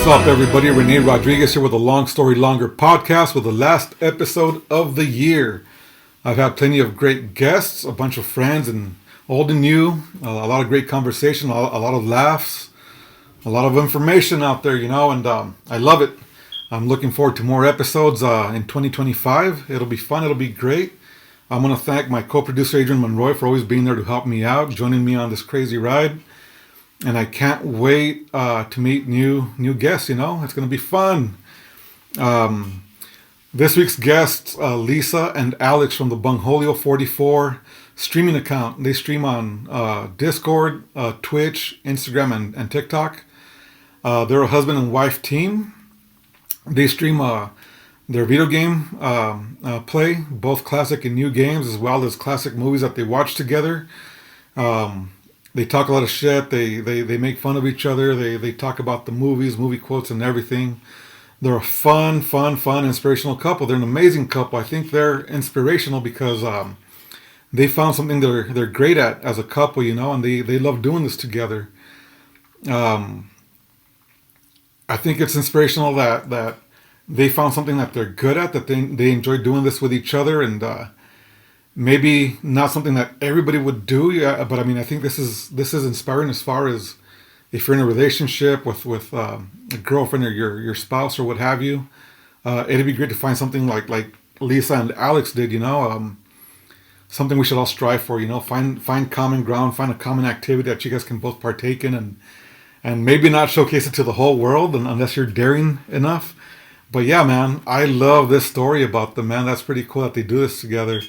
What's up, everybody? Rene Rodriguez here with a Long Story Longer podcast with the last episode of the year. I've had plenty of great guests, a bunch of friends, and old and new, a lot of great conversation, a lot of laughs, a lot of information out there, and I love it. I'm looking forward to more episodes in 2025. It'll be fun. It'll be great. I want to thank my co-producer, Adrian Monroy, for always being there to help me out, joining me on this crazy ride. And I can't wait to meet new guests, It's going to be fun. This week's guests, Lisa and Alex from the Bungholio 44 streaming account. They stream on Discord, Twitch, Instagram, and TikTok. They're a husband and wife team. They stream their video game play, both classic and new games, as well as classic movies that they watch together. They talk a lot of shit. They make fun of each other. They talk about the movies, movie quotes, and everything. They're a fun, inspirational couple. They're an amazing couple. I think they're inspirational because they found something they're great at as a couple, and they love doing this together. I think it's inspirational that they found something that they're good at, that they enjoy doing this with each other, and maybe not something that everybody would do, but I mean, I think this is inspiring as far as if you're in a relationship with a girlfriend or your spouse or what have you. It'd be great to find something like Lisa and Alex did, something we should all strive for, find common ground, find a common activity that you guys can both partake in, and maybe not showcase it to the whole world unless you're daring enough. But yeah, man, I love this story about them, man. That's pretty cool that they do this together.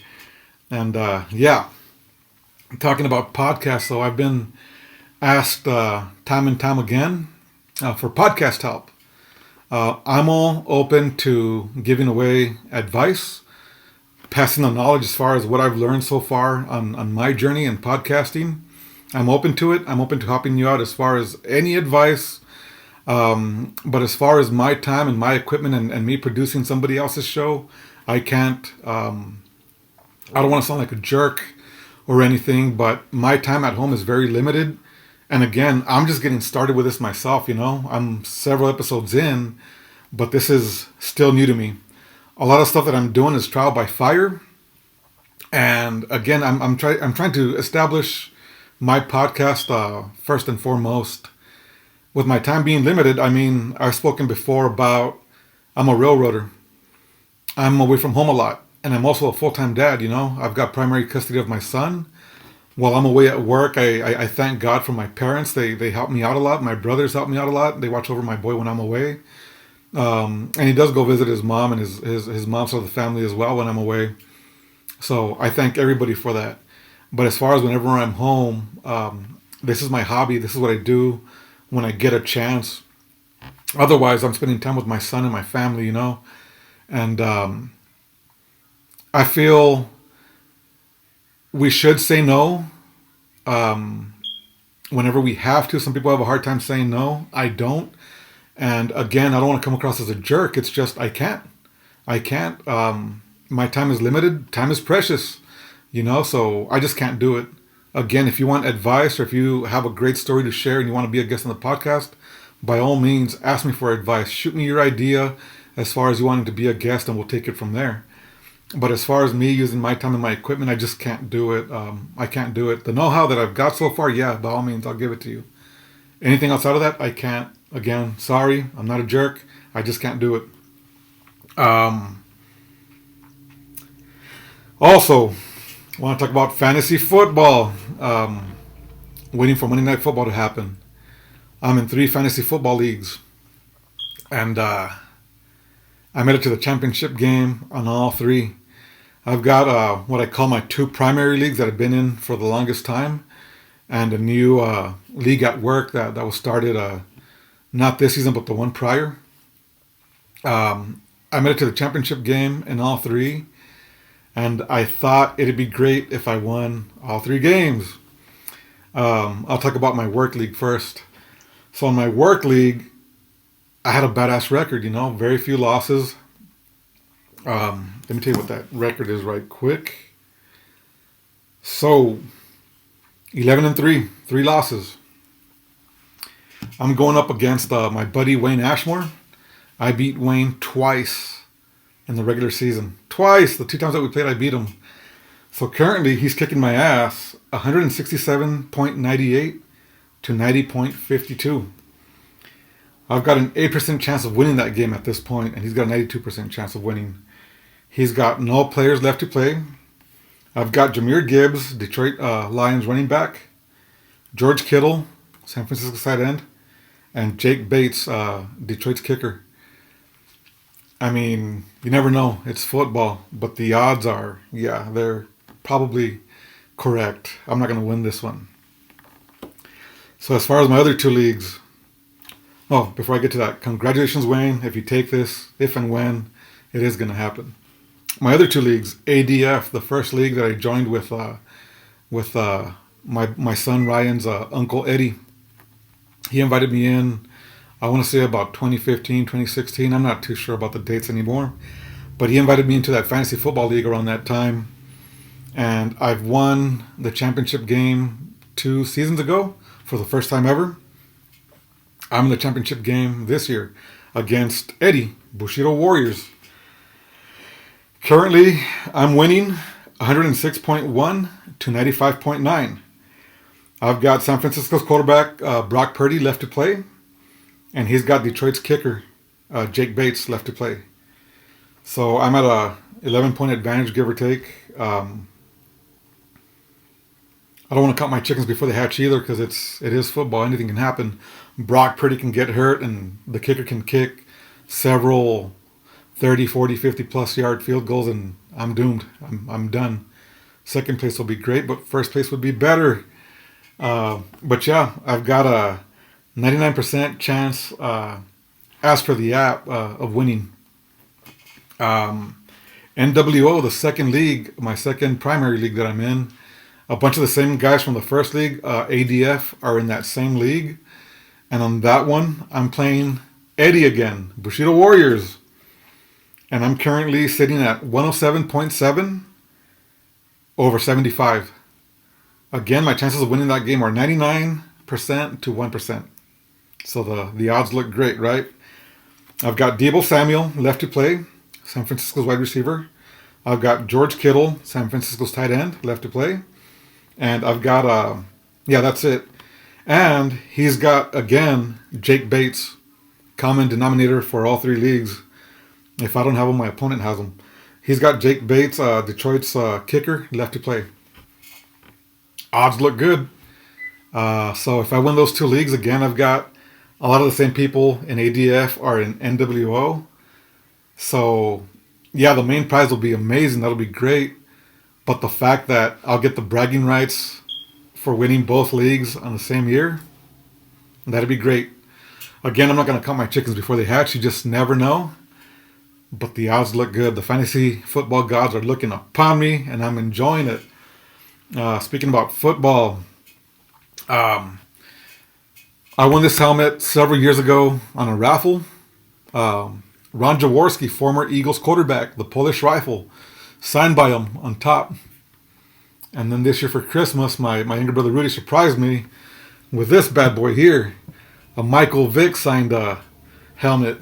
And talking about podcasts, though, I've been asked time and time again for podcast help. I'm all open to giving away advice, passing on knowledge as far as what I've learned so far on my journey in podcasting. I'm open to it. I'm open to helping you out as far as any advice. But as far as my time and my equipment and me producing somebody else's show, I can't. I don't want to sound like a jerk or anything, but my time at home is very limited. And again, I'm just getting started with this myself, I'm several episodes in, but this is still new to me. A lot of stuff that I'm doing is trial by fire. And again, I'm trying to establish my podcast first and foremost. With my time being limited, I mean, I've spoken before about I'm a railroader. I'm away from home a lot. And I'm also a full-time dad, I've got primary custody of my son. While I'm away at work, I thank God for my parents. They help me out a lot. My brothers help me out a lot. They watch over my boy when I'm away. And he does go visit his mom and his mom's side of the family as well when I'm away. So I thank everybody for that. But as far as whenever I'm home, this is my hobby. This is what I do when I get a chance. Otherwise, I'm spending time with my son and my family, And I feel we should say no whenever we have to. Some people have a hard time saying no. I don't. And again, I don't want to come across as a jerk. It's just I can't. My time is limited. Time is precious, so I just can't do it. Again, if you want advice or if you have a great story to share and you want to be a guest on the podcast, by all means, ask me for advice. Shoot me your idea as far as you wanting to be a guest, and we'll take it from there. But as far as me using my time and my equipment, I just can't do it. I can't do it. The know-how that I've got so far, yeah, by all means, I'll give it to you. Anything outside of that, I can't. Again, sorry, I'm not a jerk. I just can't do it. Also, I want to talk about fantasy football. Waiting for Monday Night Football to happen. I'm in 3 fantasy football leagues. And I made it to the championship game on all 3. I've got what I call my 2 primary leagues that I've been in for the longest time, and a new league at work that was started not this season but the one prior. I made it to the championship game in all 3, and I thought it'd be great if I won all 3 games. I'll talk about my work league first. So in my work league, I had a badass record, very few losses. Let me tell you what that record is right quick. So, 11-3, 3 losses. I'm going up against my buddy Wayne Ashmore. I beat Wayne twice in the regular season. Twice. The 2 times that we played, I beat him. So currently, he's kicking my ass 167.98 to 90.52. I've got an 8% chance of winning that game at this point, and he's got a 92% chance of winning. He's got no players left to play. I've got Jahmyr Gibbs, Detroit Lions running back, George Kittle, San Francisco tight end, and Jake Bates, Detroit's kicker. I mean, you never know. It's football, but the odds are, yeah, they're probably correct. I'm not going to win this one. So as far as my other 2 leagues, before I get to that, congratulations, Wayne. If you take this, if and when, it is going to happen. My other 2 leagues, ADF, the first league that I joined with my son Ryan's uncle Eddie. He invited me in, I want to say about 2015, 2016. I'm not too sure about the dates anymore. But he invited me into that fantasy football league around that time. And I've won the championship game 2 seasons ago for the first time ever. I'm in the championship game this year against Eddie, Bushido Warriors. Currently, I'm winning 106.1 to 95.9. I've got San Francisco's quarterback, Brock Purdy, left to play. And he's got Detroit's kicker, Jake Bates, left to play. So I'm at a 11-point advantage, give or take. I don't want to count my chickens before they hatch either, because it is football. Anything can happen. Brock Purdy can get hurt, and the kicker can kick several 30, 40, 50-plus yard field goals, and I'm doomed. I'm done. Second place will be great, but first place would be better. But yeah, I've got a 99% chance, as for the app, of winning. NWO, the second league, my second primary league that I'm in, a bunch of the same guys from the first league, ADF, are in that same league. And on that one, I'm playing Eddie again, Bushido Warriors. And I'm currently sitting at 107.7 over 75. Again, my chances of winning that game are 99% to 1%. So the odds look great, right? I've got Deebo Samuel left to play, San Francisco's wide receiver. I've got George Kittle, San Francisco's tight end, left to play. And I've got, that's it. And he's got, again, Jake Bates, common denominator for all 3 leagues. If I don't have him, my opponent has him. He's got Jake Bates, Detroit's kicker, left to play. Odds look good. So if I win those 2 leagues, again, I've got a lot of the same people in ADF are in NWO. So, yeah, the main prize will be amazing. That'll be great. But the fact that I'll get the bragging rights for winning both leagues on the same year, that'd be great. Again, I'm not going to count my chickens before they hatch. You just never know. But the odds look good. The fantasy football gods are looking upon me, and I'm enjoying it. Speaking about football, I won this helmet several years ago on a raffle. Ron Jaworski, former Eagles quarterback, the Polish rifle, signed by him on top. And then this year for Christmas, my younger brother Rudy surprised me with this bad boy here, a Michael Vick signed helmet.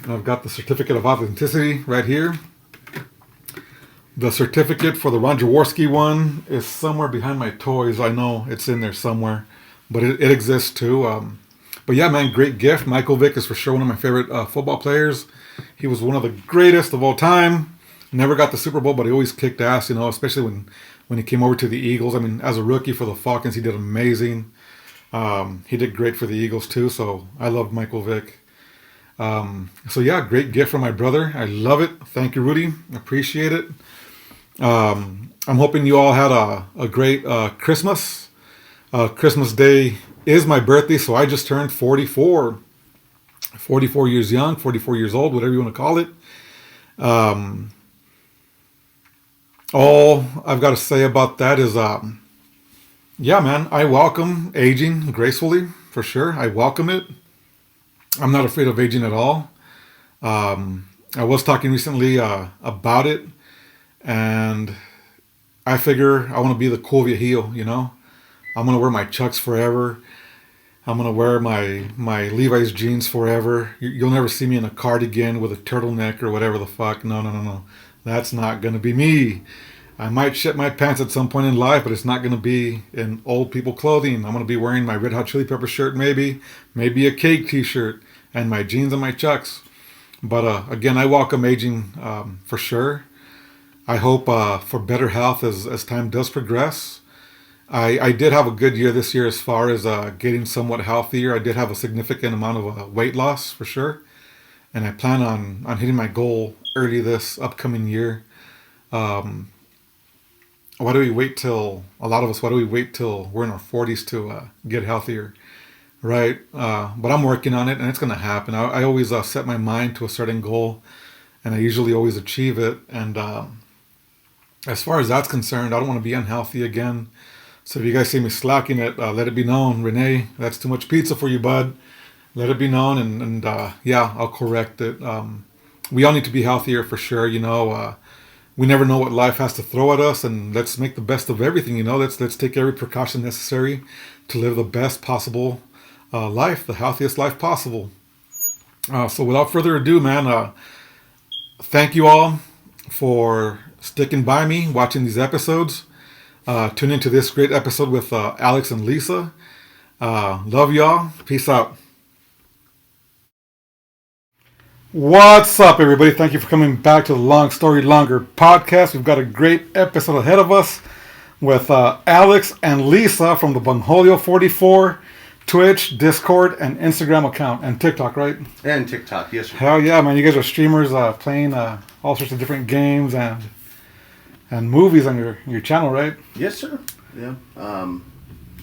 And I've got the certificate of authenticity right here. The certificate for the Ron Jaworski one is somewhere behind my toys. I know it's in there somewhere, but it exists too. But yeah, man, great gift. Michael Vick is for sure one of my favorite football players. He was one of the greatest of all time. Never got the Super Bowl, but he always kicked ass, especially when he came over to the Eagles. I mean, as a rookie for the Falcons, he did amazing. He did great for the Eagles too, so I love Michael Vick. So yeah, great gift from my brother. I love it. Thank you, Rudy. Appreciate it. I'm hoping you all had a great Christmas. Christmas Day is my birthday, so I just turned 44. 44 years young, 44 years old, whatever you want to call it. All I've got to say about that is, yeah, man, I welcome aging gracefully, for sure. I welcome it. I'm not afraid of aging at all. I was talking recently about it, and I figure I want to be the cool viejillo, I'm going to wear my Chucks forever. I'm gonna wear my Levi's jeans forever. You'll never see me in a cardigan with a turtleneck or whatever the fuck. No, no, no, no. That's not gonna be me. I might shit my pants at some point in life, but it's not gonna be in old people clothing. I'm gonna be wearing my Red Hot Chili Pepper shirt, maybe a Cake T-shirt, and my jeans and my Chucks. But again, I welcome aging for sure. I hope for better health as time does progress. I did have a good year this year as far as getting somewhat healthier. I did have a significant amount of weight loss for sure. And I plan on hitting my goal early this upcoming year. Why do we wait till, a lot of us, why do we wait till we're in our 40s to get healthier? Right? But I'm working on it and it's going to happen. I always set my mind to a certain goal and I usually always achieve it. And as far as that's concerned, I don't want to be unhealthy again. So if you guys see me slacking it, let it be known. Rene, that's too much pizza for you, bud. Let it be known, and yeah, I'll correct it. We all need to be healthier for sure. We never know what life has to throw at us, and let's make the best of everything. Let's take every precaution necessary to live the best possible life, the healthiest life possible. So without further ado, man, thank you all for sticking by me, watching these episodes. Tune into this great episode with Alex and Lisa. Love y'all. Peace out. What's up, everybody? Thank you for coming back to the Long Story Longer podcast. We've got a great episode ahead of us with Alex and Lisa from the Bungholio 44 Twitch, Discord, and Instagram account, and TikTok, right? And TikTok, yes, sir. Hell yeah, man. You guys are streamers playing all sorts of different games and movies on your channel, right? Yes, sir. Yeah.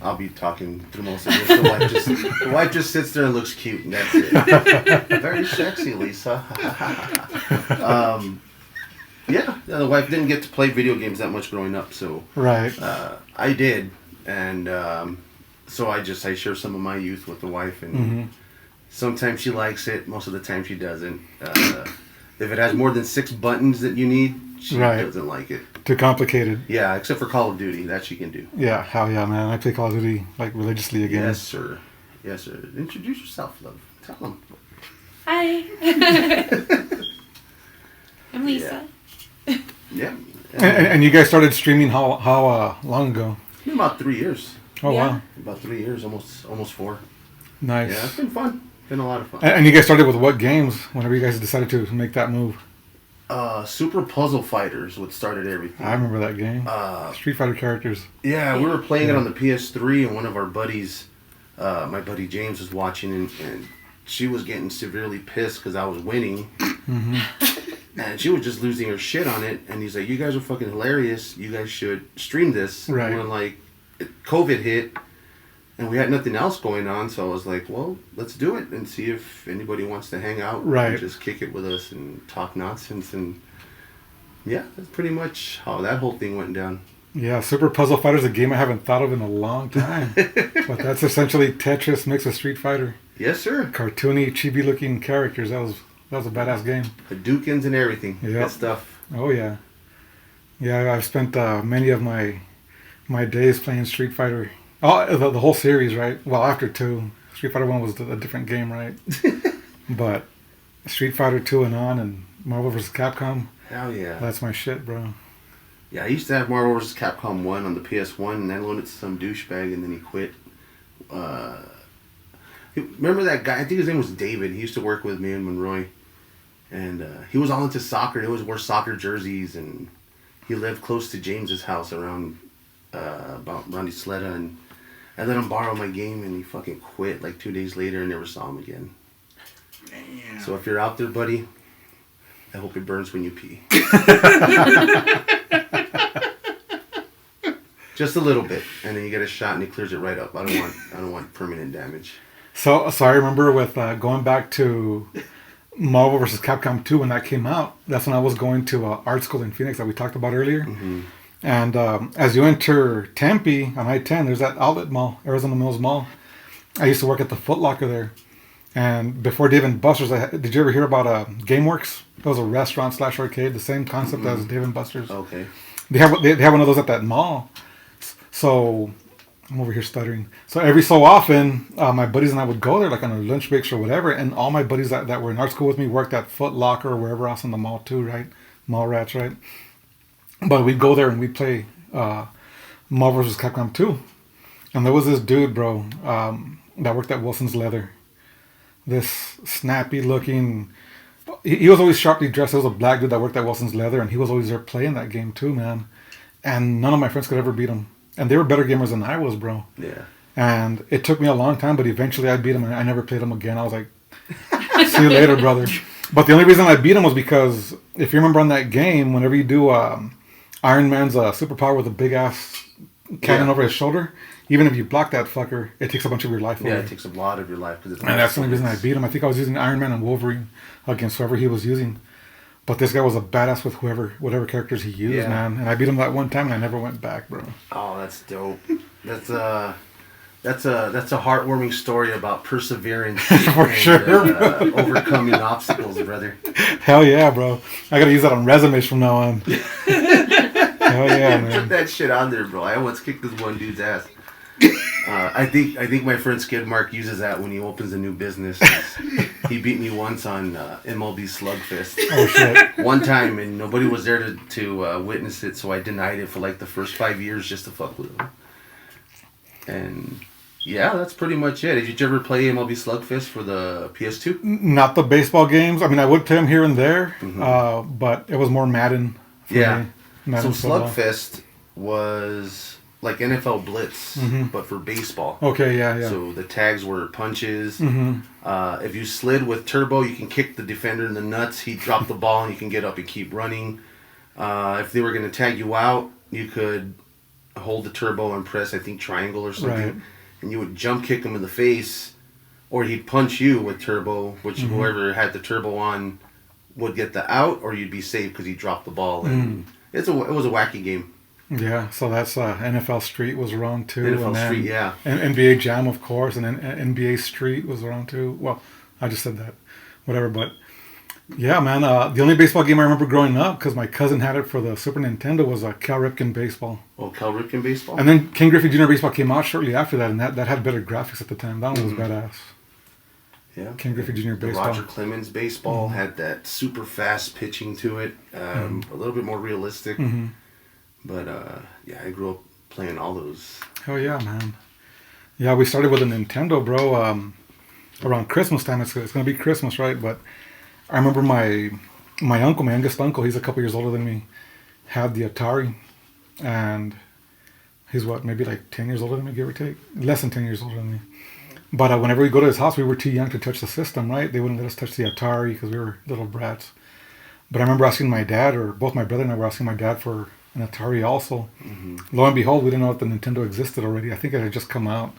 I'll be talking through most of this. The wife just sits there and looks cute, and that's it. Very sexy, Lisa. Yeah, the wife didn't get to play video games that much growing up, so right. I did, and so I share some of my youth with the wife, and sometimes she likes it. Most of the time, she doesn't. If it has more than 6 buttons that you need, she doesn't like it. Too complicated. Yeah, except for Call of Duty. That she can do. Yeah, hell yeah, man. I play Call of Duty like religiously again. Yes, sir. Yes, sir. Introduce yourself, love. Tell them. Hi. I'm Lisa. Yeah. And you guys started streaming how long ago? It's been about 3 years. Oh, yeah. Wow. About 3 years, almost 4. Nice. Yeah, it's been fun. Been a lot of fun. And you guys started with what games whenever you guys decided to make that move? Super Puzzle Fighters, what started everything. I remember that game. Street Fighter characters. Yeah, we were playing it on the PS3, and one of our buddies, my buddy James, was watching, and she was getting severely pissed because I was winning. And she was just losing her shit on it, and he's like, "You guys are fucking hilarious. You guys should stream this." Right. And we're like, COVID hit, and we had nothing else going on, so I was like, well, let's do it and see if anybody wants to hang out and just kick it with us and talk nonsense. And yeah, that's pretty much how that whole thing went down. Yeah, Super Puzzle Fighter is a game I haven't thought of in a long time. But that's essentially Tetris mixed with Street Fighter. Yes, sir. Cartoony, chibi-looking characters. That was a badass game. Hadoukens and everything. Yep. Good stuff. Oh, yeah. Yeah, I've spent many of my days playing Street Fighter. Oh, the whole series, right? Well, after 2. Street Fighter 1 was a different game, right? But Street Fighter 2 and on, and Marvel vs. Capcom. Hell yeah. That's my shit, bro. Yeah, I used to have Marvel vs. Capcom 1 on the PS1, and I loaned it to some douchebag, and then he quit. Remember that guy? I think his name was David. He used to work with me in Monroe. And he was all into soccer. He always wore soccer jerseys, and he lived close to James's house around Sleda, and I let him borrow my game, and he fucking quit like 2 days later and never saw him again. Damn. So if you're out there, buddy, I hope it burns when you pee. Just a little bit, and then you get a shot, and he clears it right up. I don't want permanent damage. So I remember with going back to Marvel vs. Capcom 2 when that came out. That's when I was going to art school in Phoenix that we talked about earlier. Mm-hmm. And as you enter Tempe on I-10, there's that outlet mall, Arizona Mills Mall. I used to work at the Foot Locker there. And before Dave & Buster's, did you ever hear about GameWorks? It was a restaurant / arcade, the same concept as Dave & Buster's. Okay. They have one of those at that mall. So I'm over here stuttering. So every so often, my buddies and I would go there, like on our lunch breaks or whatever. And all my buddies that were in art school with me worked at Foot Locker or wherever else in the mall too, right? Mall rats, right? But we'd go there and we'd play Marvel vs. Capcom 2. And there was this dude, bro, that worked at Wilson's Leather. This snappy looking. He was always sharply dressed. He was a black dude that worked at Wilson's Leather, and he was always there playing that game too, man. And none of my friends could ever beat him. And they were better gamers than I was, bro. Yeah. And it took me a long time, but eventually I beat him, and I never played him again. I was like, see you later, brother. But the only reason I beat him was because, if you remember on that game, whenever you do Iron Man's superpower with a big-ass cannon over his shoulder, even if you block that fucker, it takes a bunch of your life away. Yeah, it takes a lot of your life. And that's the only reason I beat him. I think I was using Iron Man and Wolverine against whoever he was using. But this guy was a badass with whatever characters he used, man. And I beat him that one time, and I never went back, bro. Oh, that's dope. That's a heartwarming story about perseverance For sure. overcoming obstacles, brother. Hell yeah, bro. I gotta use that on resumes from now on. Hell yeah, man. Put that shit on there, bro. I once kicked this one dude's ass. I think my friend Skid Mark uses that when he opens a new business. He beat me once on MLB Slugfest. Oh shit! One time, and nobody was there to witness it, so I denied it for like the first 5 years just to fuck with him. And yeah, that's pretty much it. Did you ever play MLB Slugfest for the PS2? Not the baseball games. I mean, I would play them here and there, but it was more Madden. For me. Madden So Slugfest was like NFL Blitz, but for baseball. Okay, yeah. So the tags were punches. Mm-hmm. If you slid with turbo, you can kick the defender in the nuts. He'd drop the ball and you can get up and keep running. If they were going to tag you out, you could hold the turbo and press, I think, triangle or something. Right. And you would jump kick him in the face, or he'd punch you with turbo, which whoever had the turbo on would get the out, or you'd be safe because he dropped the ball. And it was a wacky game. Yeah, so that's NFL Street was around too. NFL and then, Street, yeah. And NBA Jam, of course, and then NBA Street was around too. Well, I just said that. Whatever, but yeah, man, the only baseball game I remember growing up, because my cousin had it for the Super Nintendo, was Cal Ripken Baseball. Oh, Cal Ripken Baseball? And then King Griffey Jr. Baseball came out shortly after that, and that had better graphics at the time. That one was badass. Yeah. King Griffey Jr. The Baseball. Roger Clemens Baseball had that super fast pitching to it, a little bit more realistic. But yeah, I grew up playing all those. Hell yeah, man. Yeah, we started with a Nintendo, bro. Around Christmas time, it's going to be Christmas, right? But I remember my uncle, my youngest uncle, he's a couple years older than me, had the Atari, and he's maybe like 10 years older than me, give or take, less than 10 years older than me. But whenever we go to his house, we were too young to touch the system, right? They wouldn't let us touch the Atari because we were little brats. But I remember asking my dad, or both my brother and I were asking my dad for an Atari also. Lo and behold, we didn't know that the Nintendo existed already. I think it had just come out.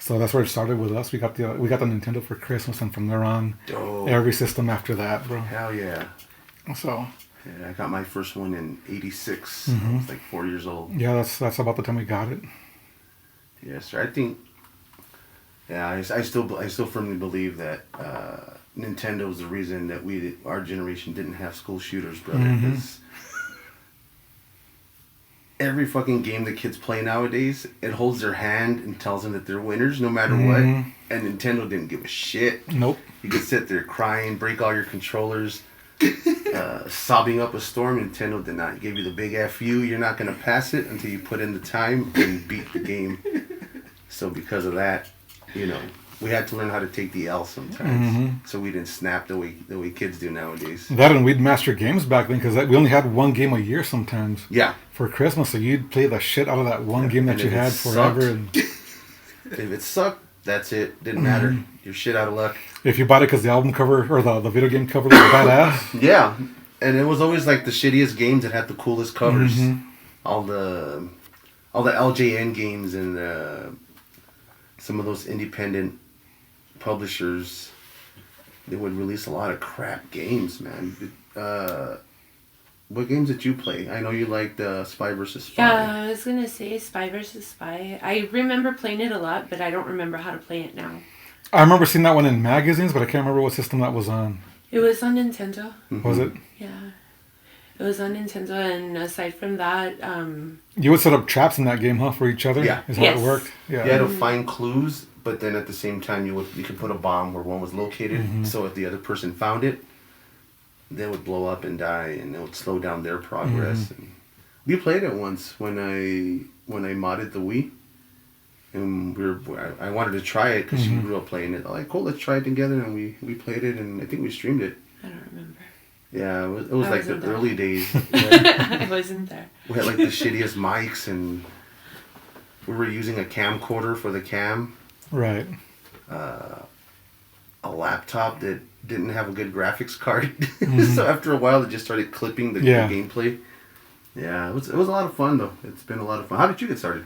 So that's where it started with us. We got the Nintendo for Christmas, and from there on, every system after that, bro. Hell yeah. So. Yeah, I got my first one in '86. I was like 4 years old. Yeah, that's about the time we got it. Yes, sir. I think. Yeah, I still firmly believe that Nintendo is the reason that our generation didn't have school shooters, brother. Because every fucking game the kids play nowadays, it holds their hand and tells them that they're winners no matter what. And Nintendo didn't give a shit. Nope. You could sit there crying, break all your controllers, sobbing up a storm. Nintendo did not give you the big FU. You're not going to pass it until you put in the time and beat the game. So because of that, we had to learn how to take the L sometimes, so we didn't snap the way kids do nowadays. That, and we'd master games back then because we only had one game a year sometimes. Yeah. For Christmas, so you'd play the shit out of that one game that you had forever. And if it sucked, that's it. Didn't matter. You're shit out of luck. If you bought it because the album cover or the video game cover was badass. Yeah, and it was always like the shittiest games that had the coolest covers. All the LJN games and some of those independent publishers, they would release a lot of crap games, man. What games did you play? I know you liked Spy vs. Spy. Yeah, I was going to say Spy vs. Spy. I remember playing it a lot, but I don't remember how to play it now. I remember seeing that one in magazines, but I can't remember what system that was on. It was on Nintendo. Was it? Yeah. It was on Nintendo, and aside from that, You would set up traps in that game, huh, for each other? Yeah. Is how Yes. it worked? Yeah. You had to find clues, but then at the same time, you could put a bomb where one was located. Mm-hmm. So if the other person found it, they would blow up and die, and it would slow down their progress. Mm-hmm. And we played it once when I modded the Wii, and I wanted to try it because she Mm-hmm. grew up playing it. I'm like, cool, let's try it together, and we played it, and I think we streamed it. I don't remember. Yeah, it was I like the wasn't there. early days. I wasn't there. We had like the shittiest mics, and we were using a camcorder for the cam. Right. A laptop that didn't have a good graphics card. So after a while, it just started clipping the Yeah. gameplay. Yeah, it was a lot of fun though. It's been a lot of fun. How did you get started?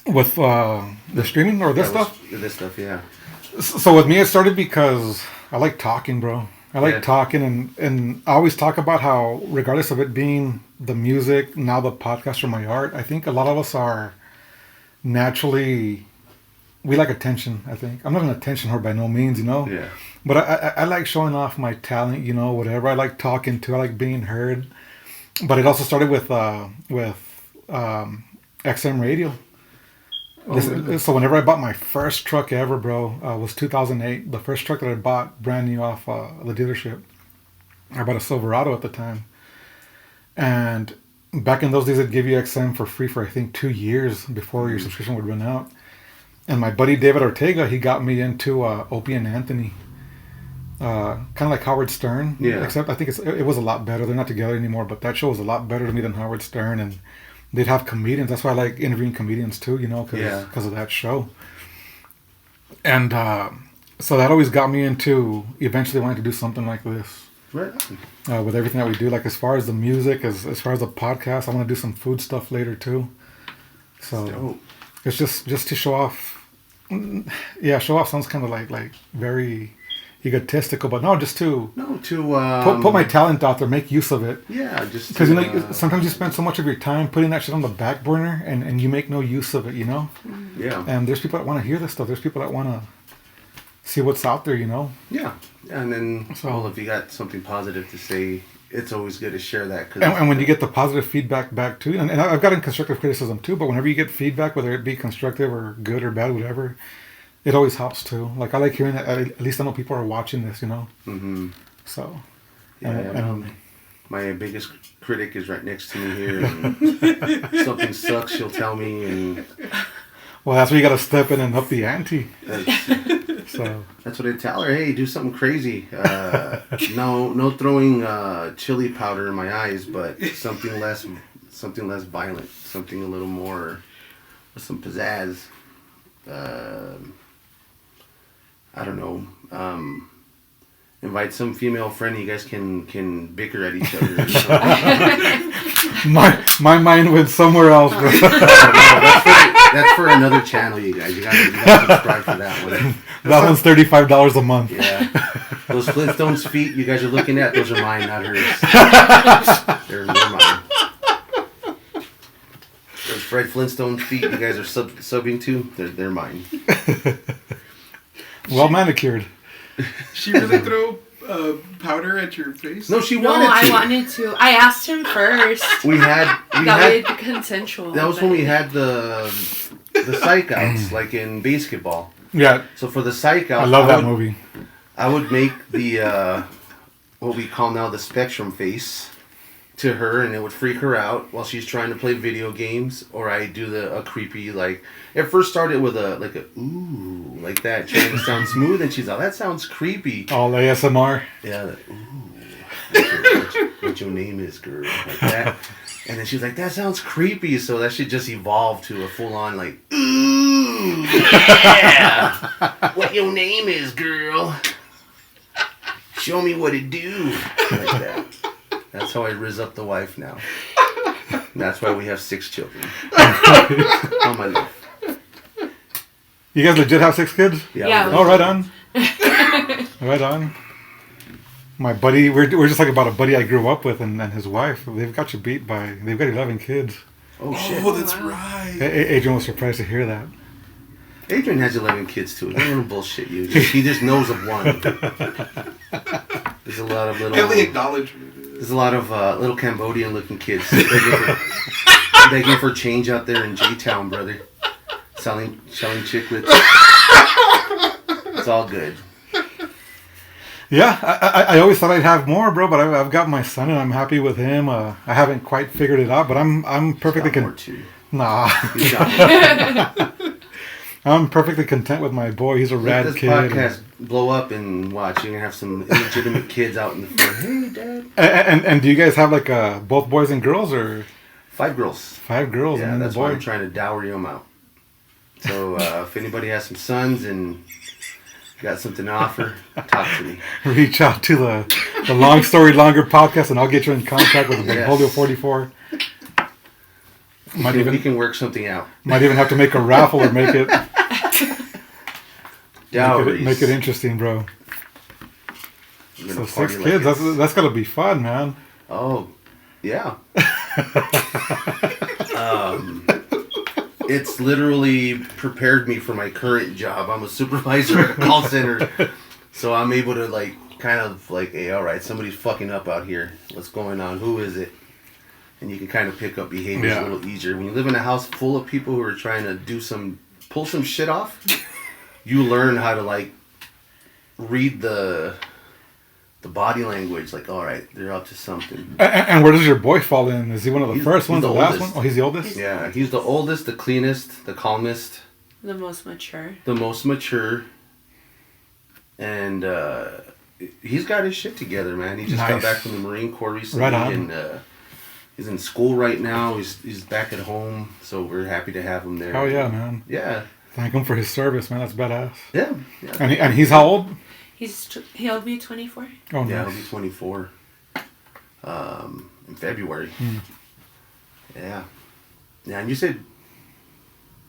With the streaming or this stuff? This stuff, yeah. So with me, it started because I like talking, bro. I like Yeah. talking, and I always talk about how, regardless of it being the music, now the podcast or my art, I think a lot of us are naturally, we like attention, I think. I'm not an attention whore by no means, you know? Yeah. But I like showing off my talent, you know, whatever. I like talking too. I like being heard. But it also started with XM radio. So whenever I bought my first truck ever, bro, was 2008. The first truck that I bought, brand new off the dealership. I bought a Silverado at the time. And back in those days, they'd give you XM for free for, I think, 2 years before your subscription would run out. And my buddy David Ortega, he got me into Opie and Anthony. Kind of like Howard Stern. Yeah. Except I think it was a lot better. They're not together anymore, but that show was a lot better to me than Howard Stern. And they'd have comedians. That's why I like interviewing comedians too, you know, because of that show. And so that always got me into eventually wanting to do something like this. Right. With everything that we do, like as far as the music, as far as the podcast, I want to do some food stuff later too. So Dope. it's just to show off. Yeah, show off sounds kind of like very egotistical, but no, just to put my talent out there, make use of it. Yeah, just Because you know, sometimes you spend so much of your time putting that shit on the back burner, and you make no use of it, you know. Yeah. And there's people that want to hear this stuff. There's people that want to see what's out there, you know. Yeah. And then, So- if you got something positive to say, it's always good to share that. Cause And when you get the positive feedback back too, and I've gotten constructive criticism too, but whenever you get feedback, whether it be constructive or good or bad, whatever, it always helps too. Like I like hearing that. At least I know people are watching this, you know. Mm-hmm. So, Yeah, and my biggest critic is right next to me here. And something sucks, she'll tell me, and well, that's where you got to step in and up the ante. So that's what I tell her. Hey, do something crazy. No throwing chili powder in my eyes, but something less violent, something a little more with some pizzazz. I don't know. Invite some female friend. You guys can bicker at each other. my mind went somewhere else, bro. That's for another channel, you guys. You gotta subscribe for that one. That one's $35 a month. Yeah. Those Flintstones feet you guys are looking at, those are mine, not hers. They're mine. Those Fred Flintstone feet you guys are subbing to, they're mine. Well manicured. She really throw powder at your face? No, she No, wanted to. I wanted to. I asked him first. We had That way it'd be consensual. that was but- when we had the psych outs, like in basketball. Yeah, So for the psych outs, I love that movie. I would make the what we call now the spectrum face to her, and it would freak her out while she's trying to play video games. Or I do a creepy, like, it first started with a ooh, like that, trying to sound smooth, and she's like, that sounds creepy. All ASMR. Yeah, like, ooh, what your name is, girl, like that. And then she was like, that sounds creepy. So that shit just evolved to a full on like, ooh, yeah, what your name is, girl. Show me what it do. Like that. That's how I riz up the wife now. And that's why we have 6 children. On my life. You guys legit have 6 kids? Yeah. Oh, right on. Right on. My buddy, we're just like about a buddy I grew up with and his wife. They've got you beat by, they've got 11 kids. Oh, shit. Oh, that's right. Adrian was surprised to hear that. Adrian has 11 kids too. Don't want to bullshit you. He just knows of one. There's a lot of little... Heavily acknowledgement. There's a lot of little Cambodian-looking kids begging for change out there in J-Town, brother. Selling chiclets. It's all good. Yeah, I always thought I'd have more, bro, but I've got my son and I'm happy with him. I haven't quite figured it out, but I'm perfectly Got more too. Nah. He's got more. I'm perfectly content with my boy. He's a Let rad this kid. podcast blow up and watch. You're gonna have some illegitimate kids out in the front. Hey, Dad. And do you guys have like both boys and girls or 5 girls. 5 girls Yeah, and then that's the why boy? I'm trying to dowry them out. So if anybody has some sons and got something to offer, talk to me. Reach out to the Long Story Longer podcast and I'll get you in contact with the Yes. Polio 44. We can work something out. Might even have to make a raffle or make it Dowries. make it interesting, bro. We're So gonna 6 party like kids, it's- that's gotta be fun, man. Oh, yeah. It's literally prepared me for my current job. I'm a supervisor at a call center. So I'm able to hey, all right, somebody's fucking up out here. What's going on? Who is it? And you can kind of pick up behaviors Yeah. a little easier. When you live in a house full of people who are trying to pull some shit off, you learn how to read the body language. Like, all right, they're up to something. And where does your boy fall in? Is he one of the He's- first he's ones, the the last oldest. one? Oh, he's the oldest? Yeah, he's the oldest, the cleanest, the calmest, The most mature. the most mature, and he's got his shit together, man. He just got Nice. back from the Marine Corps recently, Right on. and he's in school right now. He's back at home, so we're happy to have him there. Oh yeah, man. Yeah, Thank him for his service, man. That's badass. yeah, And he's how old? He'll be 24. Oh, yeah. nice. He'll be 24 in February. Yeah, yeah. And you said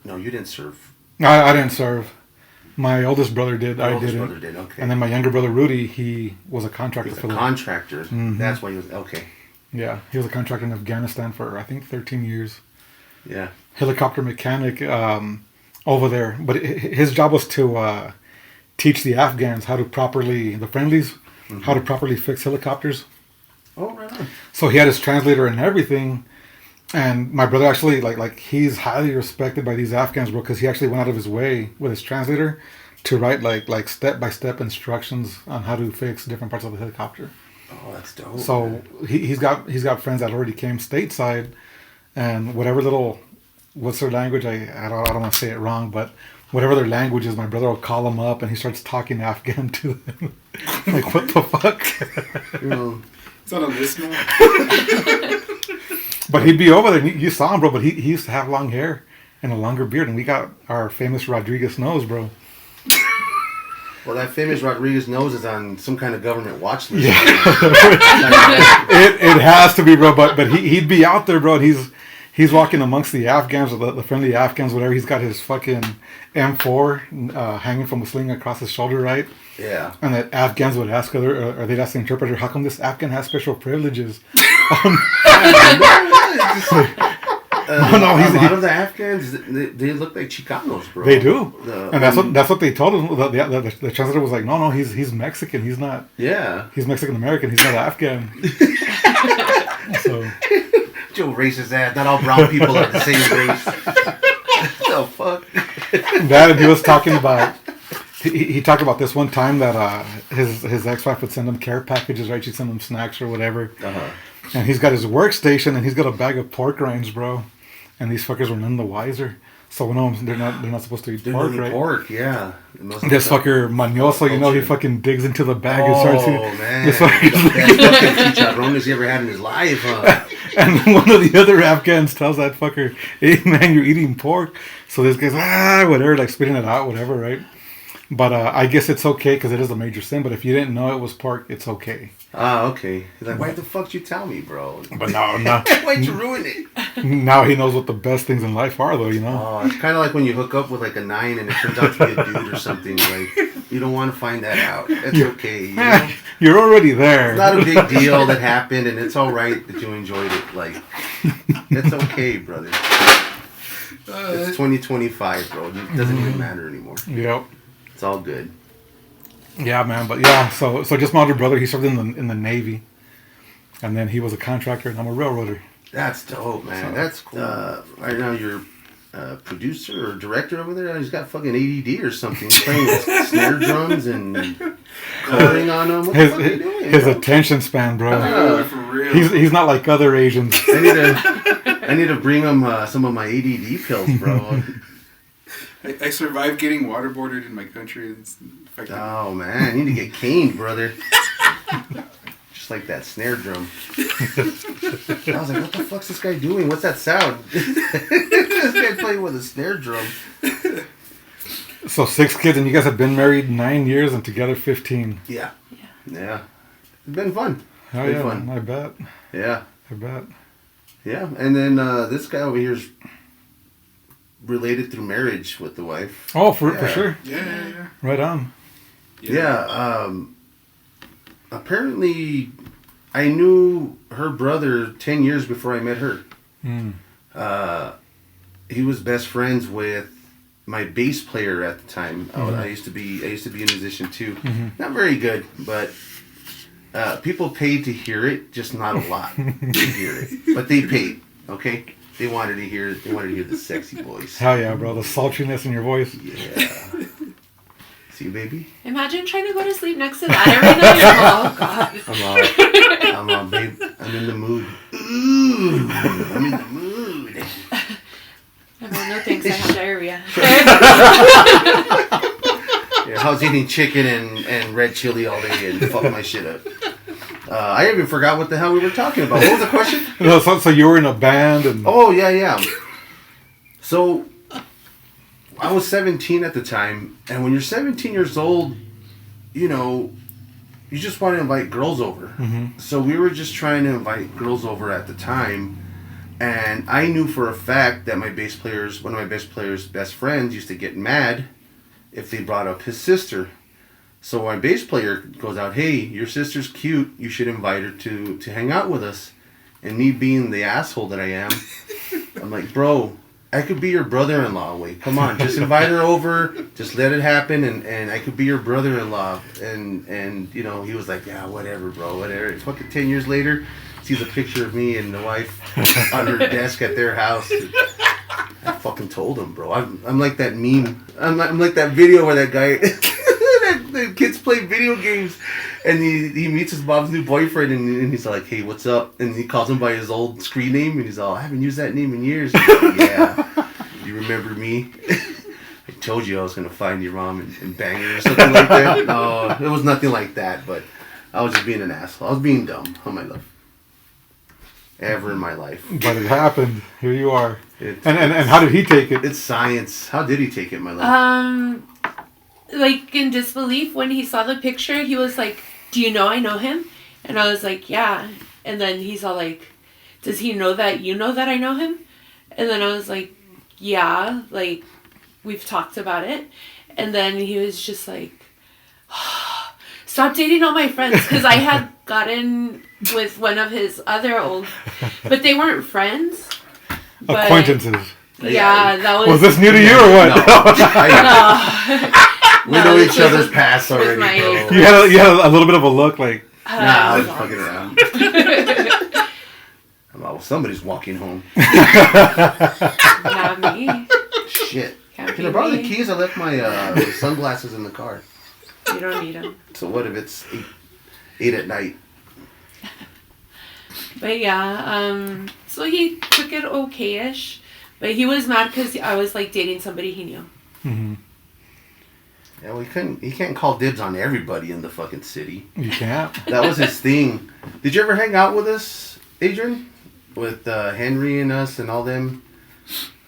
no, you didn't serve. I didn't serve. My oldest brother did. Your I oldest didn't. brother did. Okay. And then my younger brother Rudy, he was a contractor He was for a the. contractor. Mhm. That's why he was okay. Yeah, he was a contractor in Afghanistan for I think 13 years. Yeah. Helicopter mechanic over there, but his job was to teach the Afghans how to the friendlies, how to properly fix helicopters. Oh, right on. So he had his translator and everything. And my brother actually, like he's highly respected by these Afghans, bro, because he actually went out of his way with his translator to write like step-by-step instructions on how to fix different parts of the helicopter. Oh, that's dope. So he's got friends that already came stateside, and whatever what's their language? I don't want to say it wrong, but whatever their language is, my brother will call them up and he starts talking Afghan to them. Like, what the fuck? You know, Is that on this now? But he'd be over there. And you saw him, bro. But he used to have long hair and a longer beard, and we got our famous Rodriguez nose, bro. well, that famous Rodriguez nose is on some kind of government watch list. Yeah. It has to be, bro. But he'd be out there, bro. And he's walking amongst the Afghans, or the friendly Afghans, whatever. He's got his fucking M4 hanging from a sling across his shoulder, right? Yeah. And that Afghans would ask or they'd ask the interpreter, how come this Afghan has special privileges? No, a lot of the Afghans, they look like Chicanos, bro. They do, The- and that's what they told him. The translator was like, no, he's Mexican. He's not. Yeah. He's Mexican American. He's not Afghan. So Joe racist ass. Not all brown people are the same race. What the fuck? that, and he was talking about. He talked about this one time that his ex-wife would send him care packages, right? She'd send him snacks or whatever. Uh-huh. And he's got his workstation, and he's got a bag of pork rinds, bro. And these fuckers were none the wiser. So one of them, they're not supposed to eat They're pork, really right? pork, yeah. It must This be- fucker Mañoso, you know, he fucking digs into the bag and starts Oh, eating. man. This The fucker, best fucking chicharrones he ever had in his life, huh? and one of the other Afghans tells that fucker, "Hey man, you're eating pork." So this guy's whatever, like spitting it out, whatever, right? But I guess it's okay because it is a major sin. But if you didn't know it was pork, it's okay. Ah, okay. He's like, why the fuck did you tell me, bro? But no, Why'd you ruin it? now he knows what the best things in life are, though. You know. Oh, it's kind of like when you hook up with like a 9 and it turns out to be a dude or something. Like, you don't want to find that out. It's okay. You know? You're already there. It's not a big deal that happened, and it's all right that you enjoyed it. Like, it's okay, brother. It's 2025, bro. It doesn't even matter anymore. Yep. It's all good. Yeah, man. But yeah, so just my older brother, he served in the Navy, and then he was a contractor, and I'm a railroader. That's dope, man. That's cool. Right now you're producer or director over there. He's got fucking ADD or something. He's playing snare drums and coloring on them. What the fuck are you doing? His attention span, bro. For real. He's not like other Asians. I need to bring him some of my ADD pills, bro. I survived getting waterboarded in my country. It's affected. Oh man, you need to get caned, brother. Just like that snare drum. I was like, what the fuck's this guy doing? What's that sound? This guy playing with a snare drum. So 6 kids, and you guys have been married 9 years and together 15. Yeah. It's been fun. Oh Been yeah, fun. I bet. Yeah. I bet. Yeah, and then this guy over here is related through marriage with the wife. Oh, for sure. Yeah. Right on. Yeah. Apparently, I knew her brother 10 years before I met her. He was best friends with my bass player at the time. I used to be a musician too. Not very good, but people paid to hear it, just not a lot to hear it. But they paid. Okay, they wanted to hear the sexy voice. Hell yeah, bro. The sultriness in your voice. Yeah. See, baby. Imagine trying to go to sleep next to that every night. Oh God. I'm all, babe. I'm in the mood. Ooh, I'm in the mood. Oh, no thanks, I have diarrhea. Yeah, I was eating chicken and red chili all day and fucked my shit up. I even forgot what the hell we were talking about. What was the question? No, so you were in a band and... Oh, yeah. So, I was 17 at the time, and when you're 17 years old, you know, you just want to invite girls over. So we were just trying to invite girls over at the time, and I knew for a fact that one of my bass player's best friends used to get mad if they brought up his sister. So my bass player goes out, hey, your sister's cute, you should invite her to hang out with us. And me being the asshole that I am, I'm like, bro, I could be your brother-in-law. Wait, come on, just invite her over, just let it happen, and I could be your brother-in-law. And you know, he was like, yeah, whatever, bro, whatever. Fucking 10 years later, sees a picture of me and the wife on her desk at their house. I fucking told him, bro. I'm like that meme. I'm like that video where that guy, the kids play video games, and he meets his mom's new boyfriend, and he's like, hey, what's up? And he calls him by his old screen name, and he's all, I haven't used that name in years. He's like, yeah, you remember me? I told you I was going to find your mom and bang her or something like that. No, it was nothing like that, but I was just being an asshole. I was being dumb. Oh, my love. Ever in my life. But it happened. Here you are. And how did he take it? It's science. How did he take it, my love? Like in disbelief when he saw the picture, he was like, do you know I know him? And I was like, yeah. And then he's all like, does he know that you know that I know him? And then I was like, yeah, like we've talked about it. And then he was just like, stop dating all my friends, because I had gotten with one of his other old, but they weren't friends. But acquaintances. Yeah, that was. Was this new to you or what? We know each other's past already, my- bro. You had a little bit of a look like. Nah, I was fucking around. I'm like, well, somebody's walking home. Not me. Shit. Can't Can I be borrow the me. keys? I left my sunglasses in the car. You don't need them. So what if it's 8 at night? But yeah, so he took it okay-ish. But he was mad because I was like dating somebody he knew. Mm-hmm. Yeah, well, he can't call dibs on everybody in the fucking city. You can't. That was his thing. Did you ever hang out with us, Adrian? With Henry and us and all them?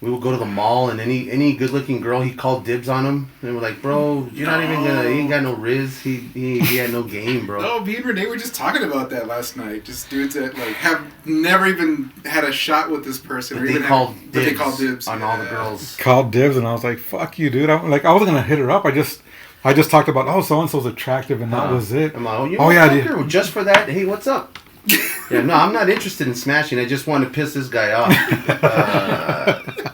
We would go to the mall, and any good-looking girl, he called dibs on them. And we're like, bro, you're not even gonna, he ain't got no riz. He had no game, bro. No, me and Rene were just talking about that last night. Just dudes that like have never even had a shot with this person. But or they even called but dibs, they called dibs on all the girls. Called dibs, and I was like, fuck you, dude. I wasn't gonna hit her up. I just talked about, oh, so-and-so's attractive, and that was it. I'm like, oh, you dude. motherfucker, just for that? Hey, what's up? Yeah, no, I'm not interested in smashing. I just want to piss this guy off.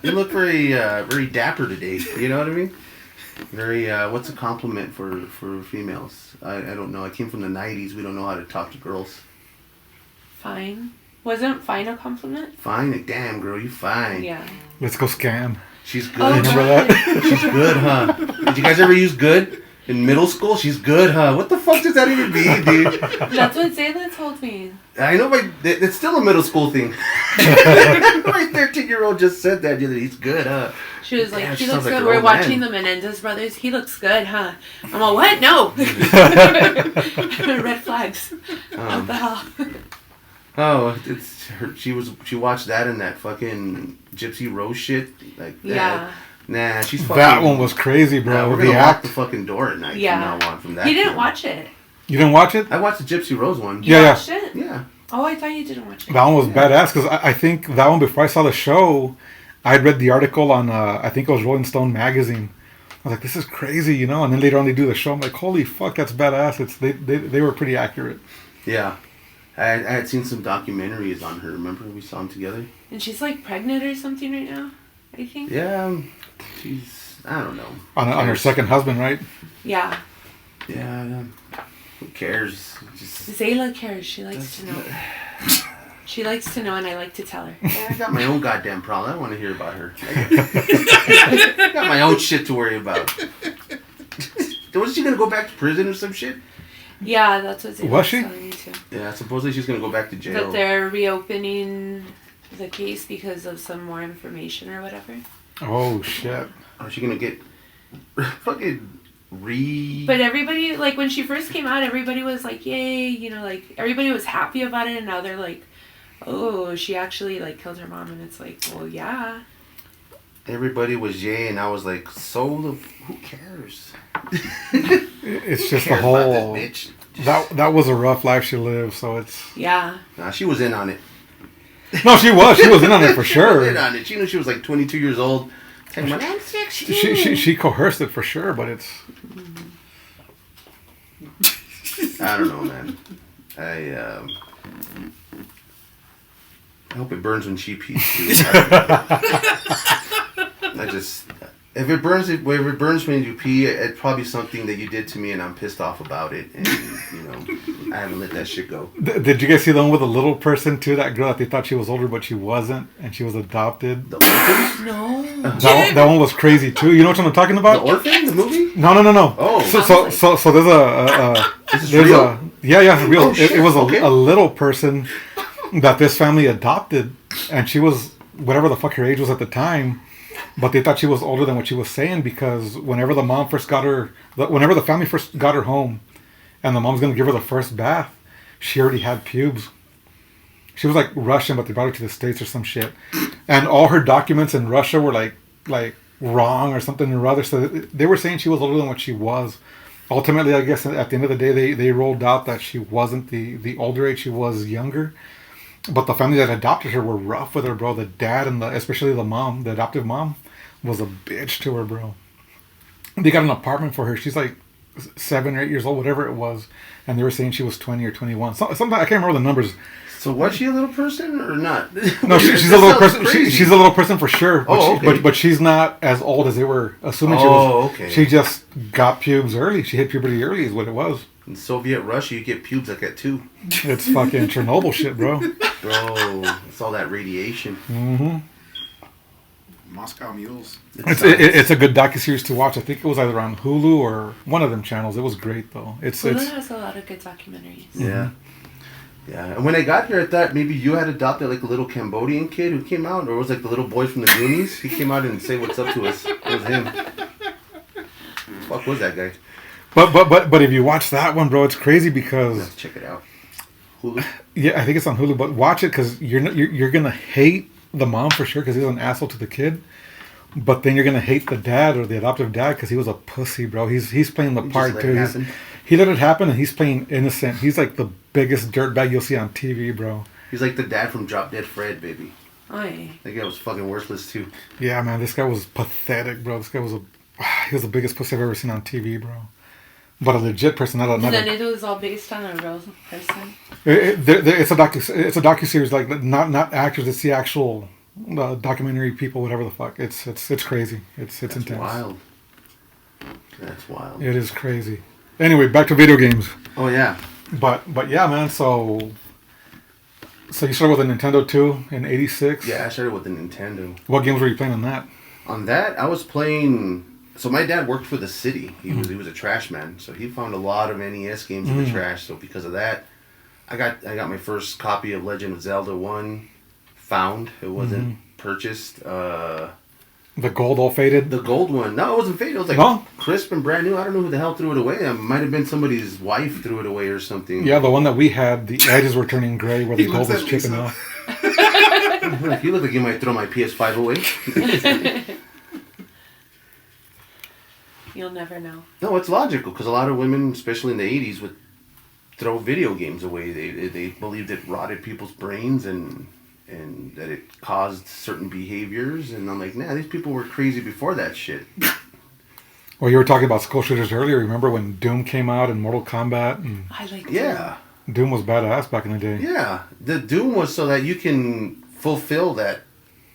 You look very dapper today. You know what I mean? Very, what's a compliment for females? I don't know. I came from the 90s. We don't know how to talk to girls. Fine. Wasn't fine a compliment? Fine, like, damn girl, you fine. Yeah. Let's go scam. She's good. Oh, Remember God. that? She's good, huh? Did you guys ever use good in middle school? She's good, huh? What the fuck does that even mean, dude? That's what Zayla told me. I know, but it's still a middle school thing. My 13-year-old just said that. He's good, huh? She was like, Yeah, he she looks sounds like good. a We're old watching man. the Menendez brothers. He looks good, huh? I'm all, what? No. Red flags. What the hell? Oh, it's her. She watched that and that fucking Gypsy Rose shit. Like that. Yeah. Nah, she's fucking. That one was crazy, Nah, bro. we're The gonna lock act. the fucking door at night Yeah. from now on. From that. He didn't kid. watch it. You didn't watch it? I watched the Gypsy Rose one. You Yeah, watched it? Yeah. Oh, I thought you didn't watch it. That one was badass because I think that one, before I saw the show, I'd read the article on, I think it was Rolling Stone magazine. I was like, this is crazy, you know? And then later on they do the show. I'm like, holy fuck, that's badass. They were pretty accurate. Yeah. I had seen some documentaries on her. Remember we saw them together? And she's like pregnant or something right now, I think. Yeah. She's. I don't know. On her Cares? second husband, right? Yeah. Yeah. Who cares? Just. Zayla cares. She likes to know. She likes to know, and I like to tell her. Yeah, I got my own goddamn problem. I don't want to hear about her. I got my own shit to worry about. Wasn't she gonna go back to prison or some shit? Yeah, that's what Zayla Was she? telling me too. Yeah, supposedly she's gonna go back to jail. That they're reopening the case because of some more information or whatever. Oh, shit. Oh, is she gonna get fucking But everybody, like, when she first came out, everybody was like, yay, you know, like, everybody was happy about it, and now they're like, oh, she actually, like, killed her mom, and it's like, well, yeah. Everybody was yay, and I was like, who cares? It's just Who the cares about whole... this bitch? That was a rough life she lived, so it's... Yeah. Nah, she was in on it. No, she was. She was in on it for She sure. was in on it. She knew she was like 22 years old. Talking about, I'm 16. She coerced it for sure, but it's... I don't know, man. I hope it burns when she pees too. I just, if it burns when you pee, it's probably something that you did to me, and I'm pissed off about it, and you know, I haven't let that shit go. Did you guys see the one with the little person too? That girl that they thought she was older, but she wasn't, and she was adopted. The Orphan? No. That one was crazy too. You know what I'm talking The about? Orphan? The movie? No. Oh. So there's Is this there's real? yeah, real. Oh, shit. It was Okay. a little person that this family adopted, and she was whatever the fuck her age was at the time, but they thought she was older than what she was saying because whenever the family first got her home, and the mom's gonna give her the first bath, she already had pubes. She was like Russian, but they brought her to the States or some shit, and all her documents in Russia were like wrong or something or other. So they were saying she was older than what she was. Ultimately, I guess at the end of the day, they rolled out that she wasn't the older age; she was younger. But the family that adopted her were rough with her, bro. The dad and especially the mom, the adoptive mom, was a bitch to her, bro. They got an apartment for her. She's like 7 or 8 years old, whatever it was, and they were saying she was 20 or 21. Something I can't remember the numbers. So was she a little person or not? No, she's a little person. She's a little person for sure. But, Oh, okay. but she's not as old as they were assuming she Oh, was. okay. She just got pubes early. She hit puberty early, is what it was. In Soviet Russia, you get pubes like that too. It's fucking Chernobyl shit, bro. Bro, it's all that radiation. Mm-hmm. Moscow Mules. It's a good docuseries to watch. I think it was either on Hulu or one of them channels. It was great though. Hulu has a lot of good documentaries. Yeah. Yeah. And when I got here, I thought maybe you had adopted like a little Cambodian kid who came out, or it was like the little boy from the Goonies. He came out and say what's up to us. It was him. Fuck was that guy? But if you watch that one, bro, it's crazy because Let's check it out. Hulu. yeah, I think it's on Hulu. But watch it because you're gonna hate the mom for sure because he's an asshole to the kid. But then you're gonna hate the dad or the adoptive dad because he was a pussy, bro. He's playing the He part just let it too. happen. He let it happen and he's playing innocent. He's like the biggest dirtbag you'll see on TV, bro. He's like the dad from Drop Dead Fred, baby. Oy. That guy was fucking worthless too. Yeah, man, this guy was pathetic, bro. This guy was he was the biggest pussy I've ever seen on TV, bro. But a legit person, not And then a it was all based on a real person. it's a docuseries, like not actors. It's the actual documentary people, whatever the fuck. It's crazy. It's That's intense. wild. That's wild. It is crazy. Anyway, back to video games. Oh yeah. But yeah, man. So So you started with a Nintendo 2 in '86. Yeah, I started with the Nintendo. What games were you playing on that? On that, I was playing. So my dad worked for the city. He was a trash man. So he found a lot of NES games in the trash. So because of that, I got my first copy of Legend of Zelda 1 found. It wasn't purchased. The gold all faded? The gold one. No, it wasn't faded. It was like crisp and brand new. I don't know who the hell threw it away. It might have been somebody's wife threw it away or something. Yeah, the one that we had, the edges were turning gray where the gold was chipping off. You look like you might throw my PS5 away. You'll never know. No, it's logical because a lot of women, especially in the 80s, would throw video games away. They believed it rotted people's brains and that it caused certain behaviors. And I'm like, nah, these people were crazy before that shit. Well, you were talking about school shooters earlier. Remember when Doom came out and Mortal Kombat? And I like yeah. Doom was badass back in the day. Yeah. The Doom was so that you can fulfill that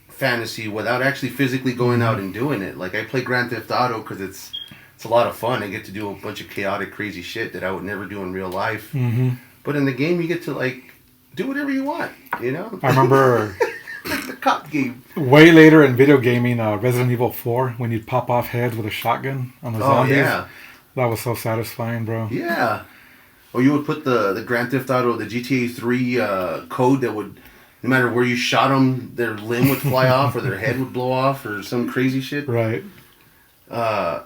fantasy without actually physically going out and doing it. Like, I play Grand Theft Auto because it's a lot of fun. I get to do a bunch of chaotic, crazy shit that I would never do in real life. Mm-hmm. But in the game, you get to, like, do whatever you want, you know? I remember like the cop game. way later in video gaming, Resident Evil 4, when you'd pop off heads with a shotgun on the zombies. Yeah. That was so satisfying, bro. Yeah. Or you would put the Grand Theft Auto, the GTA 3 code that would, no matter where you shot them, their limb would fly off or their head would blow off or some crazy shit. Right. I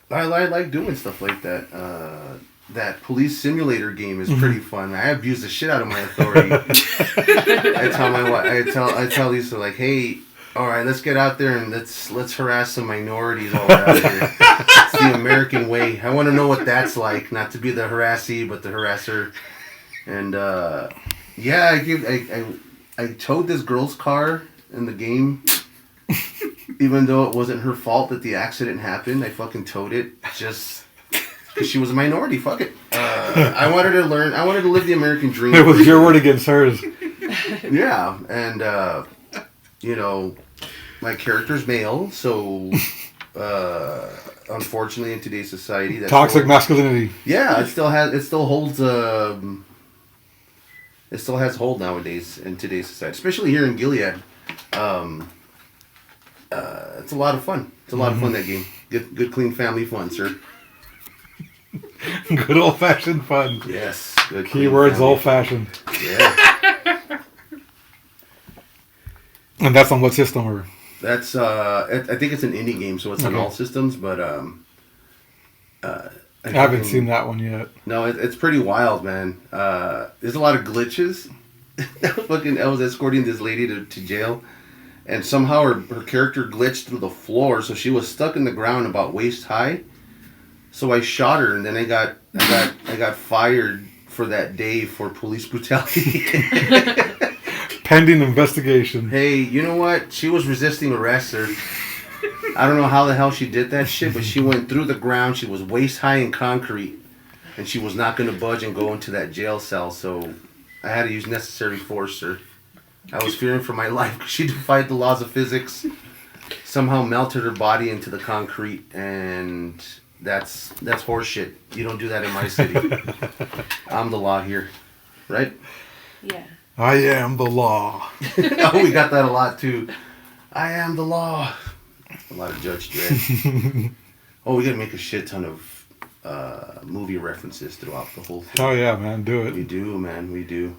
like doing stuff like that. That police simulator game is pretty fun. I abuse the shit out of my authority. I tell my wife, I tell Lisa, like, hey, all right, let's get out there and let's harass some minorities all out here. It's the American way. I want to know what that's like, not to be the harassee, but the harasser. And yeah, I towed this girl's car in the game. Even though it wasn't her fault that the accident happened, I fucking towed it just because she was a minority. Fuck it. I wanted to learn. I wanted to live the American dream. It was your word against hers. Yeah, and you know, my character's male, so unfortunately in today's society, that's Toxic masculinity. Yeah, it still holds. It still has hold nowadays in today's society, especially here in Gilead. It's a lot of fun. It's a lot of fun, that game. Good, clean family fun, sir. Good old-fashioned fun. Yes. Good. Keywords old-fashioned. Yeah. And that's on what system? Or? That's, I think it's an indie game, so it's on all systems, but, I haven't seen that one yet. No, it's pretty wild, man. There's a lot of glitches. I was escorting this lady to jail. And somehow her character glitched through the floor, so she was stuck in the ground about waist high. So I shot her, and then I got fired for that day for police brutality. Pending investigation. Hey, you know what? She was resisting arrest, sir. I don't know how the hell she did that shit, but she went through the ground. She was waist high in concrete, and she was not going to budge and go into that jail cell. So I had to use necessary force, sir. I was fearing for my life because she defied the laws of physics, somehow melted her body into the concrete, and that's horseshit. You don't do that in my city. I'm the law here, right? Yeah. I am the law. Oh, we got that a lot too. I am the law. A lot of Judge Dredd. Oh, we gotta make a shit ton of movie references throughout the whole thing. Oh yeah, man, do it. We do, man. We do.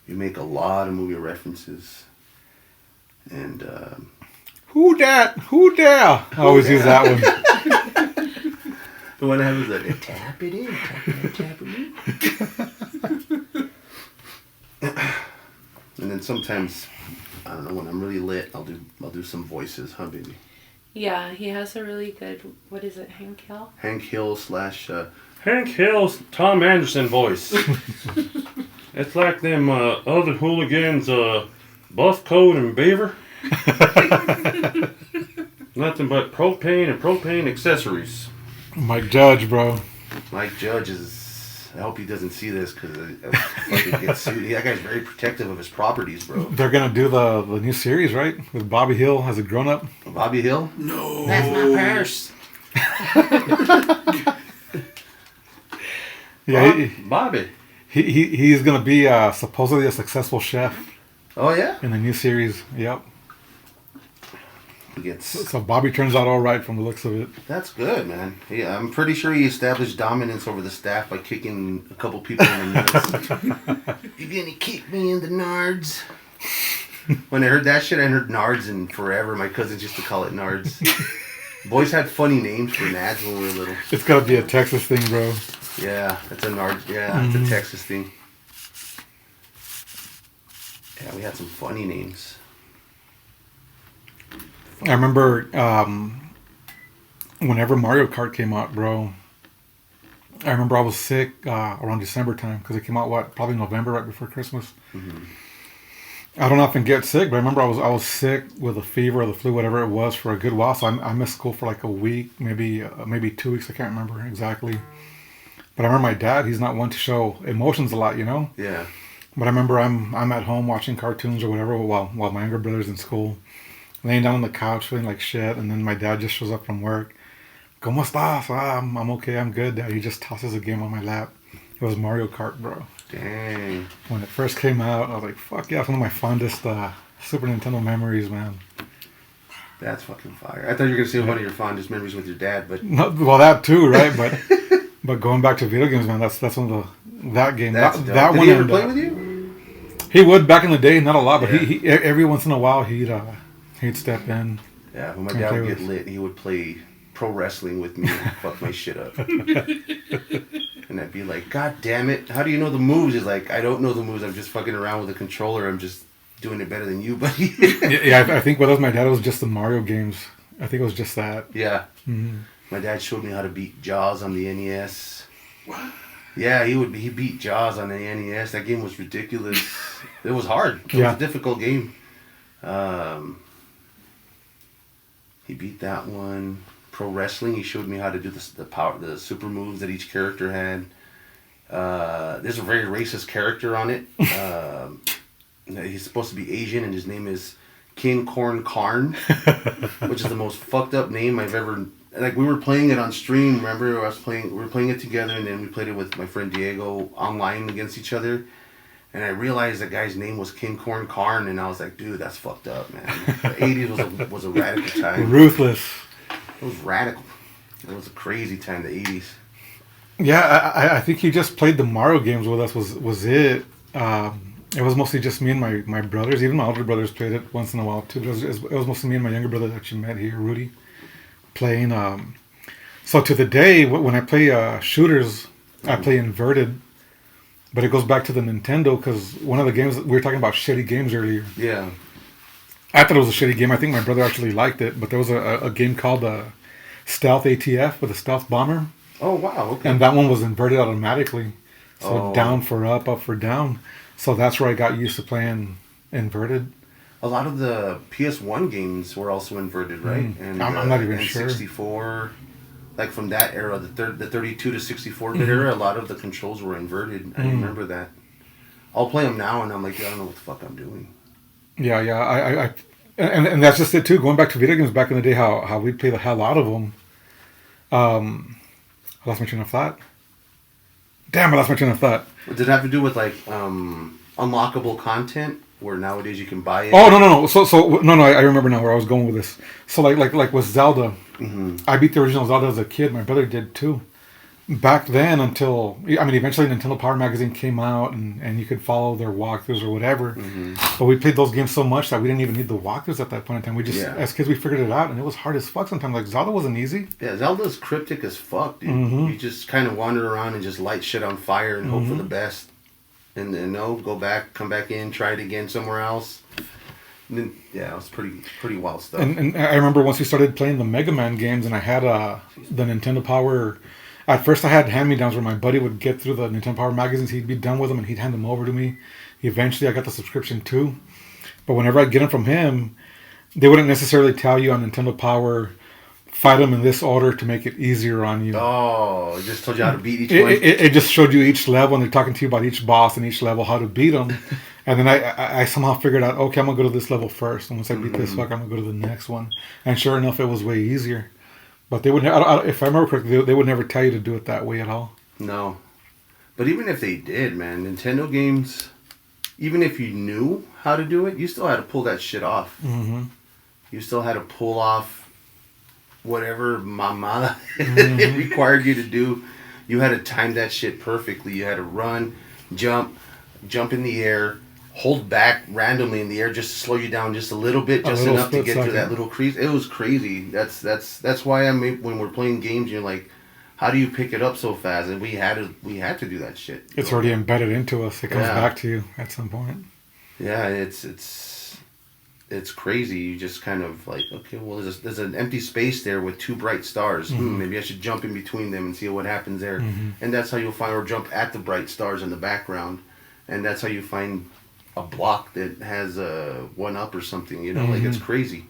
We make a lot of movie references. And, Who dat? Who dare? I always use that one. the one that has like, tap it in, tap it in. And then sometimes, I don't know, when I'm really lit, I'll do some voices, huh, baby? Yeah, he has a really good, what is it, Hank Hill? Hank Hill / Hank Hill's Tom Anderson voice. It's like them other hooligans, Buff Coat and Beaver. Nothing but propane and propane accessories. Mike Judge, bro. Mike Judge is... I hope he doesn't see this because I fucking get sued. That guy's very protective of his properties, bro. They're going to do the new series, right? With Bobby Hill as a grown-up. Bobby Hill? No. That's my purse. Yeah, Bobby. He's gonna be supposedly a successful chef Oh yeah. in the new series. Yep. He gets. So Bobby turns out all right from the looks of it. That's good, man. Yeah, I'm pretty sure he established dominance over the staff by kicking a couple people in the nuts. You're gonna kick me in the nards. When I heard that shit, I heard nards and forever. My cousins used to call it nards. Boys had funny names for nads when we were little. It's gotta be a Texas thing, bro. Yeah, that's a nard. Yeah, it's a Texas thing. Yeah, we had some funny names. I remember whenever Mario Kart came out, bro. I remember I was sick around December time because it came out probably November, right before Christmas. Mm-hmm. I don't often get sick, but I remember I was sick with a fever or the flu, whatever it was, for a good while. So I missed school for like a week, maybe 2 weeks. I can't remember exactly. But I remember my dad. He's not one to show emotions a lot, you know. Yeah. But I remember I'm at home watching cartoons or whatever while my younger brother's in school, laying down on the couch feeling like shit, and then my dad just shows up from work. ¿Cómo estás? I'm okay. I'm good, Dad. He just tosses a game on my lap. It was Mario Kart, bro. Dang. When it first came out, I was like, fuck yeah, it's one of my fondest Super Nintendo memories, man. That's fucking fire. I thought you were going to say one of your fondest memories with your dad, but... No, well, that too, right? But going back to video games, man, that's one of that game. That's that dope. Did one he ever and, play with you? He would back in the day, not a lot, but Yeah. he every once in a while he'd step in. Yeah, when my And dad play would get with- lit, he would play pro wrestling with me and fuck my shit up. And I'd be like, God damn it, how do you know the moves? He's like, I don't know the moves, I'm just fucking around with a controller, I'm just doing it better than you, buddy. Yeah, I think with us, my dad, it was just the Mario games. I think it was just that. Yeah. Mhm. My dad showed me how to beat Jaws on the NES. What? Yeah, he beat Jaws on the NES. That game was ridiculous. It was hard. It Yeah. was a difficult game. He beat that one. Pro wrestling. He showed me how to do the super moves that each character had. There's a very racist character on it. He's supposed to be Asian, and his name is King Corn Karn, which is the most fucked up name I've ever. Like, we were playing it on stream. Remember, we were playing it together, and then we played it with my friend Diego online against each other. And I realized the guy's name was King Corn Karn, and I was like, dude, that's fucked up, man. The 80s was a radical time. Ruthless. It was radical. It was a crazy time, the 80s. Yeah, I think he just played the Mario games with us. Was it? It was mostly just me and my brothers. Even my older brothers played it once in a while too. But it was mostly me and my younger brother that you met here, Rudy, playing. So to the day when I play shooters, I play inverted. But it goes back to the Nintendo because one of the games, we were talking about shitty games earlier. Yeah. I thought it was a shitty game. I think my brother actually liked it. But there was a game called Stealth ATF with a stealth bomber. Oh, wow. Okay. And that one was inverted automatically. So Oh. down for up for down. So that's where I got used to playing inverted. A lot of the PS1 games were also inverted, right? And I'm not even sure. 64, like from that era, the 32 to 64-bit era, a lot of the controls were inverted. I remember that. I'll play them now, and I'm like, I don't know what the fuck I'm doing. Yeah. I and that's just it too. Going back to video games back in the day, how we'd play the hell out of them. I lost my train of thought. Damn, I lost my train of thought. Did it have to do with like unlockable content, where nowadays you can buy it? Oh no. So no. I remember now where I was going with this. So like with Zelda, I beat the original Zelda as a kid. My brother did too. Back then, eventually Nintendo Power Magazine came out and you could follow their walkthroughs or whatever. But we played those games so much that we didn't even need the walkthroughs at that point in time. We just, as kids, we figured it out, and it was hard as fuck sometimes. Like, Zelda wasn't easy. Yeah, Zelda's cryptic as fuck, dude. You just kind of wander around and just light shit on fire and hope for the best. And then, go back, come back in, try it again somewhere else. And then, yeah, it was pretty wild stuff. And I remember once we started playing the Mega Man games, and I had the Nintendo Power. At first, I had hand-me-downs where my buddy would get through the Nintendo Power magazines. He'd be done with them, and he'd hand them over to me. Eventually, I got the subscription too. But whenever I get them from him, they wouldn't necessarily tell you on Nintendo Power, fight them in this order to make it easier on you. Oh, it just told you how to beat each one. It just showed you each level, and they're talking to you about each boss and each level, how to beat them. And then I somehow figured out, okay, I'm going to go to this level first. And once I beat this fuck, I'm going to go to the next one. And sure enough, it was way easier. But they would, if I remember correctly, they would never tell you to do it that way at all. No. But even if they did, man, Nintendo games, even if you knew how to do it, you still had to pull that shit off. Mm-hmm. You still had to pull off whatever mama it required you to do. You had to time that shit perfectly. You had to run, jump in the air, hold back randomly in the air just to slow you down just a little bit, just enough to get to that little crease. It was crazy. That's why when we're playing games, you're like, how do you pick it up so fast? And we had to do that shit. It's already embedded into us. It comes back to you at some point. Yeah, it's crazy. You just kind of like, okay, well, there's an empty space there with two bright stars. Maybe I should jump in between them and see what happens there. And that's how you'll find, or jump at the bright stars in the background. And that's how you find a block that has a 1-up or something, you know, like it's crazy.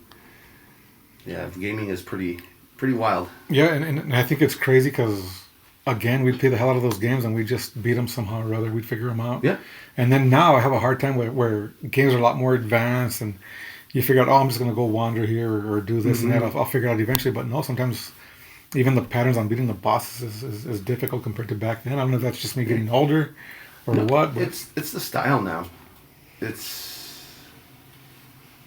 Yeah, gaming is pretty wild. Yeah, and I think it's crazy because, again, we play the hell out of those games and we just beat them somehow or other. We'd figure them out. Yeah. And then now I have a hard time where games are a lot more advanced and you figure out, I'm just going to go wander here or do this and that. I'll figure it out eventually. But no, sometimes even the patterns on beating the bosses is difficult compared to back then. I don't know if that's just me getting older or what. But It's the style now. It's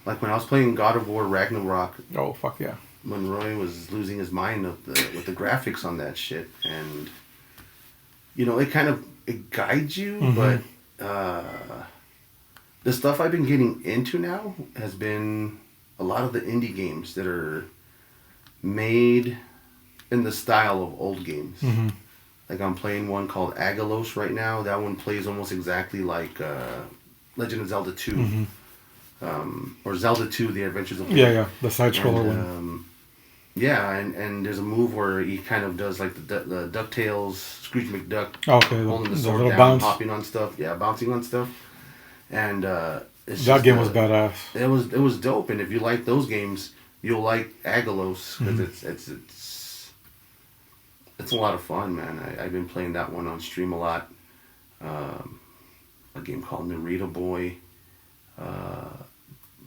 like when I was playing God of War Ragnarok. oh, fuck yeah. When Roy was losing his mind with the graphics on that shit, and you know, it guides you, but the stuff I've been getting into now has been a lot of the indie games that are made in the style of old games. Like I'm playing one called Agalos right now. That one plays almost exactly like Legend of Zelda 2. Or Zelda 2, The Adventures of Link. Yeah, the side-scroller one. Yeah, and there's a move where he kind of does like the DuckTales, Scrooge McDuck, Okay, holding the the sword little down, bounce. hopping on stuff. Yeah, bouncing on stuff. And it's That just, game was badass. It was dope, and if you like those games, you'll like Agalos because it's a lot of fun, man. I've been playing that one on stream a lot. A game called Narita Boy.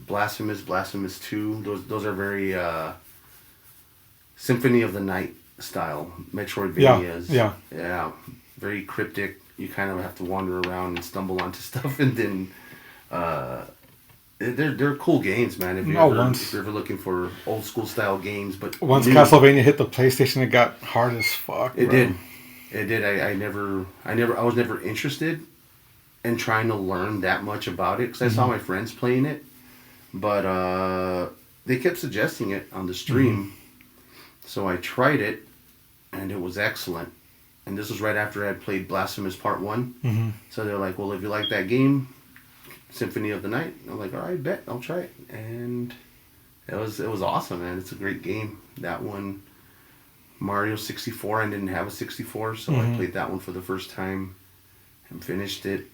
Blasphemous 2. Those are very Symphony of the Night style Metroidvanias. Yeah. Very cryptic. You kind of have to wander around and stumble onto stuff, and then they're cool games, man. If you're ever looking for old school style games, but once Castlevania hit the PlayStation, it got hard as fuck. It did. I was never interested in trying to learn that much about it because I saw my friends playing it. But they kept suggesting it on the stream. So I tried it, and it was excellent. And this was right after I had played Blasphemous Part 1. So they're like, well, if you like that game, Symphony of the Night. I'm like, all right, bet. I'll try it. And it was awesome, man. It's a great game. That one, Mario 64, I didn't have a 64, so I played that one for the first time and finished it.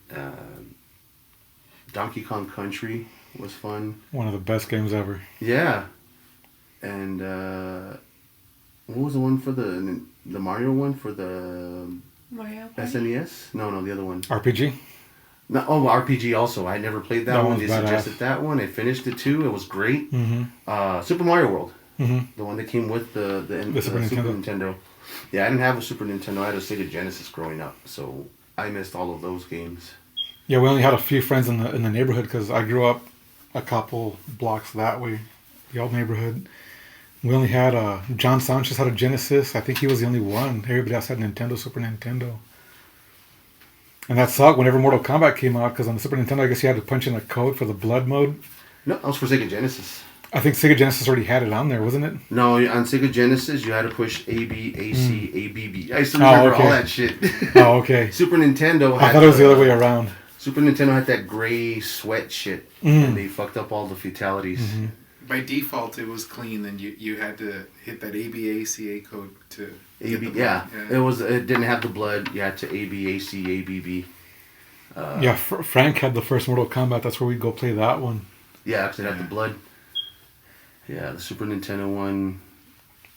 Donkey Kong Country was fun. One of the best games ever. Yeah. And what was the one for the Mario one for the Mario SNES? No, the other one. RPG? No, RPG also. I never played that one. They one's suggested badass. that one. I finished it too. It was great. Super Mario World. The one that came with the Super Nintendo. Yeah, I didn't have a Super Nintendo. I had a Sega Genesis growing up, so I missed all of those games. Yeah, we only had a few friends in the neighborhood because I grew up a couple blocks that way, the old neighborhood. We only had John Sanchez had a Genesis. I think he was the only one. Everybody else had Nintendo, Super Nintendo. And that sucked whenever Mortal Kombat came out because on the Super Nintendo, I guess you had to punch in a code for the blood mode. No, that was for Sega Genesis. I think Sega Genesis already had it on there, wasn't it? No, on Sega Genesis, you had to push A, B, A, C, A, B, B. I still remember all that shit. Oh, okay. Super Nintendo had I thought it was the other way around. Super Nintendo had that gray sweat shit, and they fucked up all the fatalities. By default, it was clean, and you had to hit that ABACA code to get the blood. Yeah. It didn't have the blood. You had to ABAC ABB. Frank had the first Mortal Kombat. That's where we'd go play that one. Yeah, because it had the blood. Yeah, the Super Nintendo one.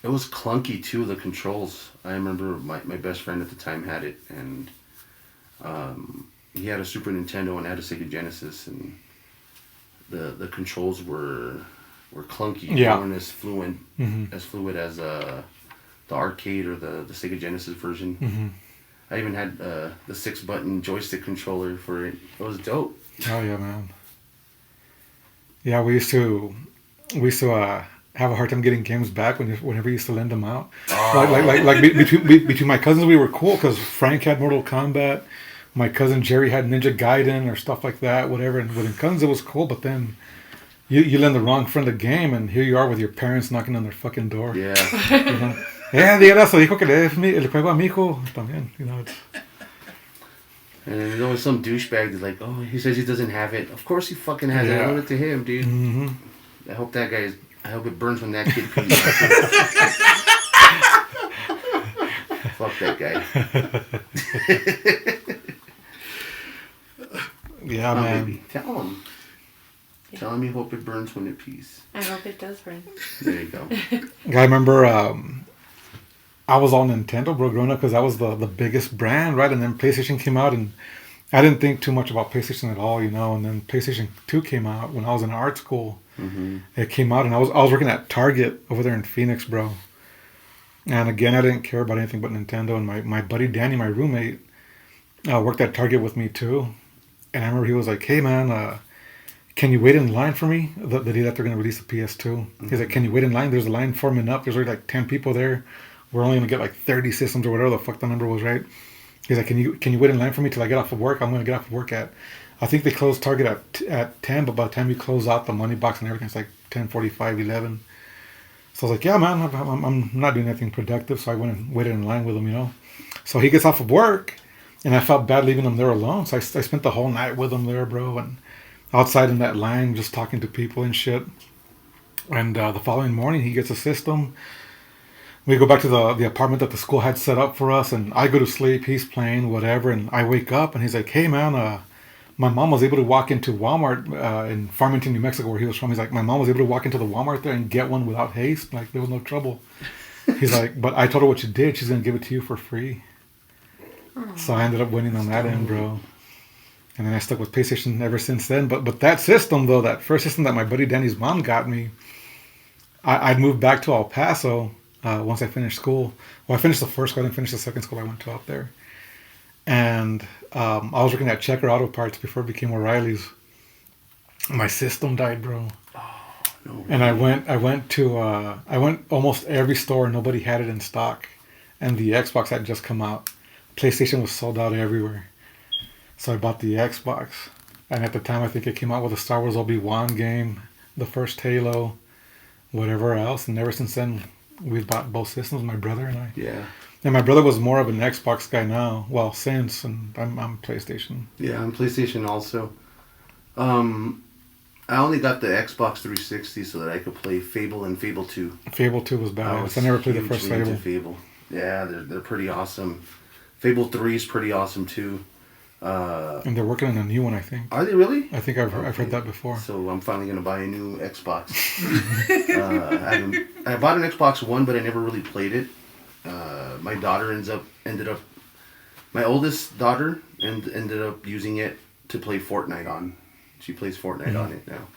It was clunky too. The controls. I remember my best friend at the time had it, and he had a Super Nintendo and had a Sega Genesis, and the controls were clunky. Yeah. They weren't as fluid as the arcade or the Sega Genesis version. I even had the 6-button joystick controller for it. It was dope. Oh yeah, man. Yeah, we used to have a hard time getting games back whenever you used to lend them out. Between my cousins, we were cool because Frank had Mortal Kombat, my cousin Jerry had Ninja Gaiden or stuff like that, whatever. And within cousins, it was cool. But then you lend the wrong friend a game, and here you are with your parents knocking on their fucking door. Yeah. You know? Dígale a su hijo que le dé el juego a mi hijo también. You know. And there's always some douchebag that's like, oh, he says he doesn't have it. Of course he fucking has it. I owe it to him, dude. Mm-hmm. I hope it burns when that kid pees. Fuck that guy. Yeah, man. Baby. Tell him. Yeah. Tell him you hope it burns when it pees. I hope it does burn. There you go. I remember I was all Nintendo, bro, growing up because that was the biggest brand, right? And then PlayStation came out, and I didn't think too much about PlayStation at all, you know. And then PlayStation 2 came out when I was in art school. Mm-hmm. It came out, and I was working at Target over there in Phoenix, bro. And again, I didn't care about anything but Nintendo. And my buddy Danny, my roommate, worked at Target with me too. And I remember he was like, "Hey man, can you wait in line for me the day that they're gonna release the PS2?" Mm-hmm. He's like, "Can you wait in line? There's a line forming up. There's already like 10 people there. We're only gonna get like 30 systems or whatever the fuck the number was, right?" He's like, "Can you wait in line for me till I get off of work? I'm gonna get off of work at." I think they closed Target at 10, but by the time we close out the money box and everything, it's like 10:45, 11. So I was like, "Yeah, man, I'm not doing anything productive." So I went and waited in line with him, you know. So he gets off of work, and I felt bad leaving him there alone. So I spent the whole night with him there, bro, and outside in that line, just talking to people and shit. And the following morning, he gets a system. We go back to the apartment that the school had set up for us, and I go to sleep. He's playing, whatever, and I wake up, and he's like, "Hey, man, my mom was able to walk into Walmart in Farmington, New Mexico, where he was from." He's like, "My mom was able to walk into the Walmart there and get one without haste. Like, there was no trouble." He's like, "But I told her what you did. She's going to give it to you for free." Aww. So I ended up winning on that end, bro. And then I stuck with PlayStation ever since then. But that system, though, that first system that my buddy Danny's mom got me, I'd moved back to El Paso once I finished school. Well, I finished the first school. I didn't finish the second school I went to out there. And I was working at Checker Auto Parts before it became O'Reilly's. My system died, bro. Oh, no. And I went almost every store. Nobody had it in stock. And the Xbox had just come out. PlayStation was sold out everywhere. So I bought the Xbox. And at the time, I think it came out with a Star Wars Obi-Wan game, the first Halo, whatever else. And ever since then, we've bought both systems, my brother and I. Yeah. And my brother was more of an Xbox guy now. Well, since, and I'm PlayStation. Yeah, I'm PlayStation also. I only got the Xbox 360 so that I could play Fable and Fable 2. Fable 2 was badass. I never played the first hugely into Fable. Yeah, they're pretty awesome. Fable 3 is pretty awesome too. And they're working on a new one, I think. Are they really? I think I've heard that before. So I'm finally gonna buy a new Xbox. I bought an Xbox One, but I never really played it. My daughter my oldest daughter ended up using it to play Fortnite on. She plays Fortnite on it now.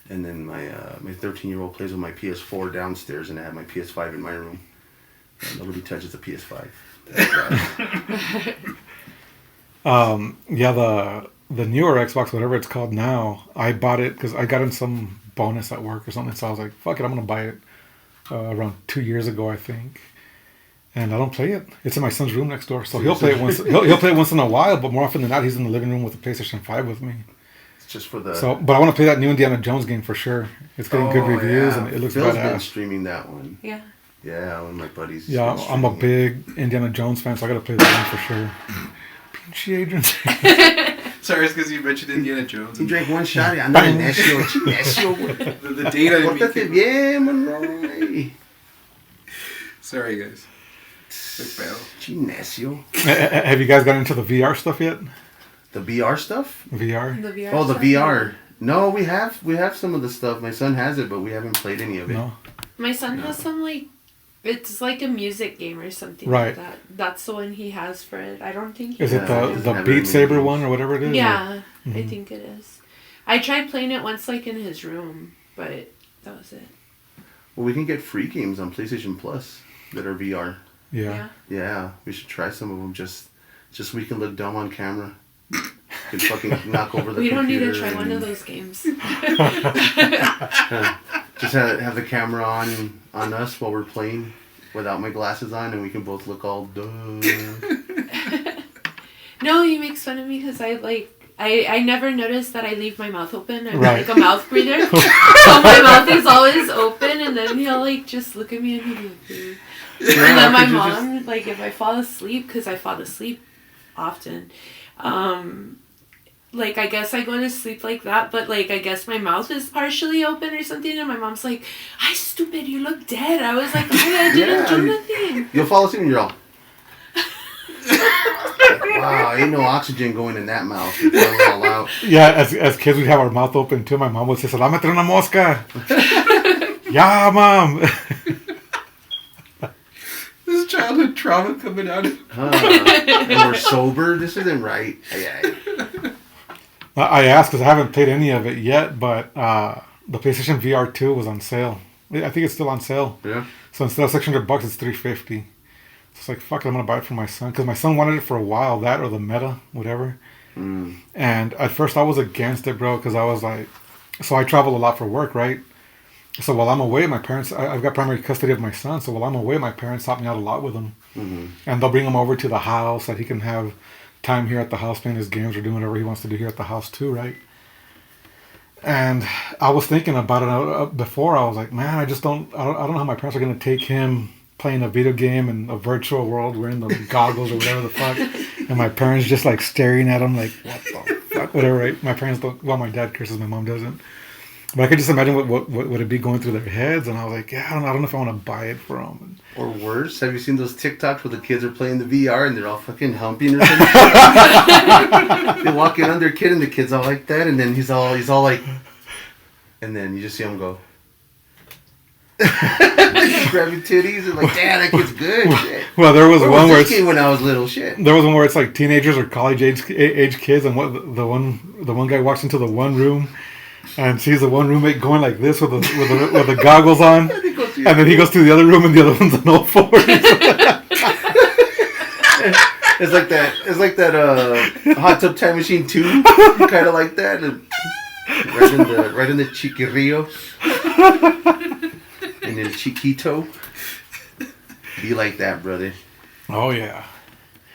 And then my 13-year-old plays with my PS4 downstairs, and I have my PS5 in my room. And nobody touches the PS5. Yeah, the newer Xbox, whatever it's called now, I bought it because I got in some bonus at work or something. So I was like, "Fuck it, I'm gonna buy it." Around 2 years ago, I think. And I don't play it. It's in my son's room next door, so he'll play it once. He'll play it once in a while, but more often than not, he's in the living room with the PlayStation 5 with me. It's just for the. So, but I want to play that new Indiana Jones game for sure. It's getting good reviews and it looks Phil's badass. been streaming that one. Yeah. Yeah, one of my buddies. Yeah, I'm a big Indiana Jones fan, so I gotta play that one for sure. Pinchy Adrian. Sorry, it's because you mentioned Indiana Jones. He drank one shot. Anda en necio. The data. Pórtate bien, Monroy. Sorry, guys. Big fail. Necio. Have you guys got into the VR stuff yet? The VR stuff? VR? The VR. Oh, the stuff? VR. No, we have some of the stuff. My son has it, but we haven't played any of it. No. My son has some it's like a music game or something Right. like that. That's the one he has for it. I don't think he Is it has the have Beat any Saber games. one or whatever it is? Yeah, I Mhm. think it is. I tried playing it once, like in his room, but that was it. Well, we can get free games on PlayStation Plus that are VR. Yeah. Yeah, we should try some of them. just so we can look dumb on camera. Can fucking knock over the We don't need to computer try one of and, those games. just have the camera on us while we're playing without my glasses on, and we can both look all dumb. No, he makes fun of me because I never noticed that I leave my mouth open. I'm Right. like a mouth breather. So my mouth is always open, and then he'll like just look at me and he'll be like, "Ugh." And then my could you mom, like if I fall asleep, because I fall asleep often, like I guess I go to sleep like that, but like I guess my mouth is partially open or something, and my mom's like, "Hi, stupid, you look dead." I was like, "I didn't do nothing." You'll fall asleep and you're all. Wow, ain't no oxygen going in that mouth. It's all out. Yeah, as kids, we'd have our mouth open too. My mom would say, "Salámate una mosca." Yeah, mom. This is childhood trauma coming out. And we're sober. This isn't right. I asked because I haven't played any of it yet, but the PlayStation VR 2 was on sale. I think it's still on sale. Yeah. So instead of $600, it's $350. So it's like, fuck it, I'm gonna buy it for my son because my son wanted it for a while. That or the Meta, whatever. And at first I was against it, bro, because I was like, so I travel a lot for work, right? So while I'm away, my parents, I've got primary custody of my son. So while I'm away, my parents help me out a lot with him. And they'll bring him over to the house that he can have time here at the house playing his games or doing whatever he wants to do here at the house too, right? And I was thinking about it before. I was like, man, I don't know how my parents are going to take him playing a video game in a virtual world wearing the goggles or whatever the fuck. And my parents just like staring at him like, what the fuck, whatever, right? My parents don't, well, my dad curses, my mom doesn't. But I could just imagine what would it be going through their heads. And I was like, yeah, I don't know if I want to buy it for them. Or worse, have you seen those TikToks where the kids are playing the VR and they're all fucking humping or something? They walk in on their kid and the kid's all like that, and then he's all like, and then you just see him go. Grabbing titties and like, damn, that kid's good. Shit. Well, there was one where this game when I was little. Shit. There was one where it's like teenagers or college age kids, and what the one guy walks into the one room and sees the one roommate going like this with the goggles on, and then he goes to the other room and the other one's on all fours. It's like that Hot Tub Time Machine 2, kind of like that, and right in the Chiquillo. And then Chiquito. Be like that, brother. Oh, yeah.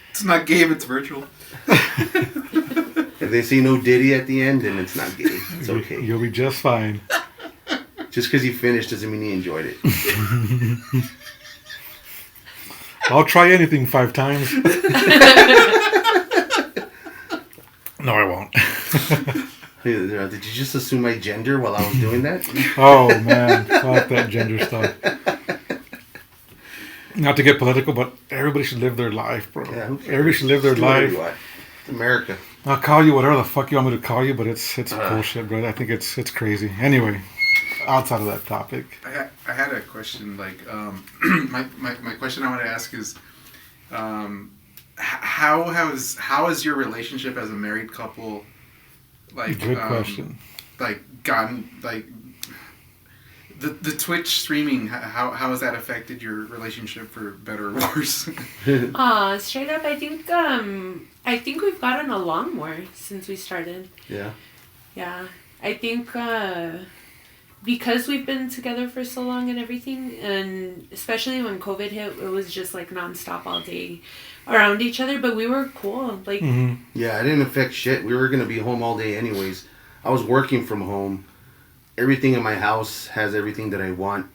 It's not game, it's virtual. If they say no Diddy at the end, then it's not gay. It's okay. You'll be just fine. Just because he finished doesn't mean he enjoyed it. I'll try anything 5 times. No, I won't. Did you just assume my gender while I was doing that? Oh, man. Fuck that gender stuff. Not to get political, but everybody should live their life, bro. Yeah, who cares? Everybody should live their Just do whatever life. you want. It's America. I'll call you whatever the fuck you want me to call you, but it's bullshit, bro. I think it's crazy. Anyway, outside of that topic. I had a question, like, my question I want to ask is, how has your relationship as a married couple, like, Good question. like, gotten, like, the Twitch streaming, how has that affected your relationship for better or worse? Straight up, I think we've gotten along more since we started. Yeah. Yeah, I think because we've been together for so long and everything, and especially when COVID hit, it was just like nonstop all day around each other. But we were cool, like. Mm-hmm. Yeah, it didn't affect shit. We were going to be home all day anyways. I was working from home. Everything in my house has everything that I want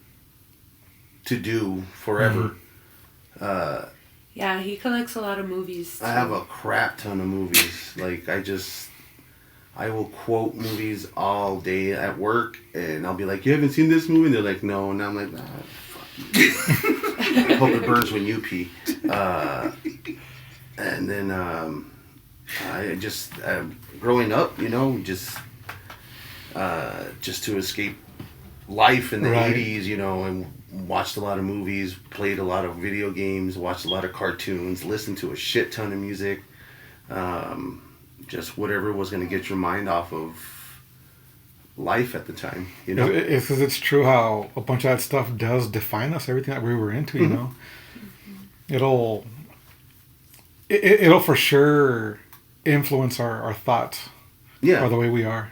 to do forever. Mm-hmm. Yeah, he collects a lot of movies too. I have a crap ton of movies. Like, I will quote movies all day at work, and I'll be like, you haven't seen this movie? And they're like, no. And I'm like, nah, fuck you. I hope it burns when you pee. And then I just, growing up, you know, just to escape life in the Right. 80s, you know, and watched a lot of movies, played a lot of video games, watched a lot of cartoons, listened to a shit ton of music. Just whatever was going to get your mind off of life at the time, you know? It's true how a bunch of that stuff does define us, everything that we were into, you know? it'll for sure influence our thoughts Yeah. or the way we are.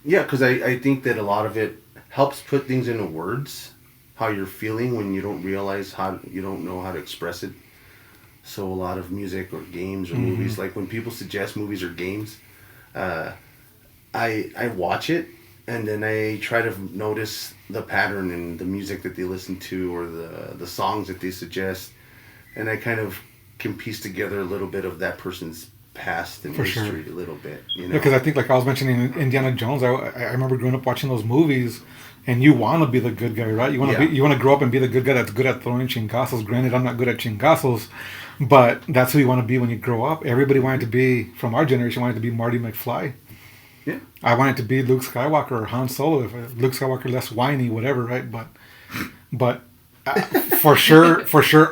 Yeah, because I think that a lot of it helps put things into words, how you're feeling when you don't realize you don't know how to express it. So a lot of music or games or movies, like when people suggest movies or games, I watch it and then I try to notice the pattern in the music that they listen to or the songs that they suggest, and I kind of can piece together a little bit of that person's past and For history sure. a little bit. You know, Because I think, like I was mentioning Indiana Jones, I remember growing up watching those movies, and you want to be the good guy, right? You want to Yeah. you want to grow up and be the good guy that's good at throwing chingazos. Granted, I'm not good at chingazos, but that's who you want to be when you grow up. Everybody wanted to be, from our generation, wanted to be Marty McFly. Yeah. I wanted to be Luke Skywalker or Han Solo. If Luke Skywalker less whiny, whatever, right? But for sure,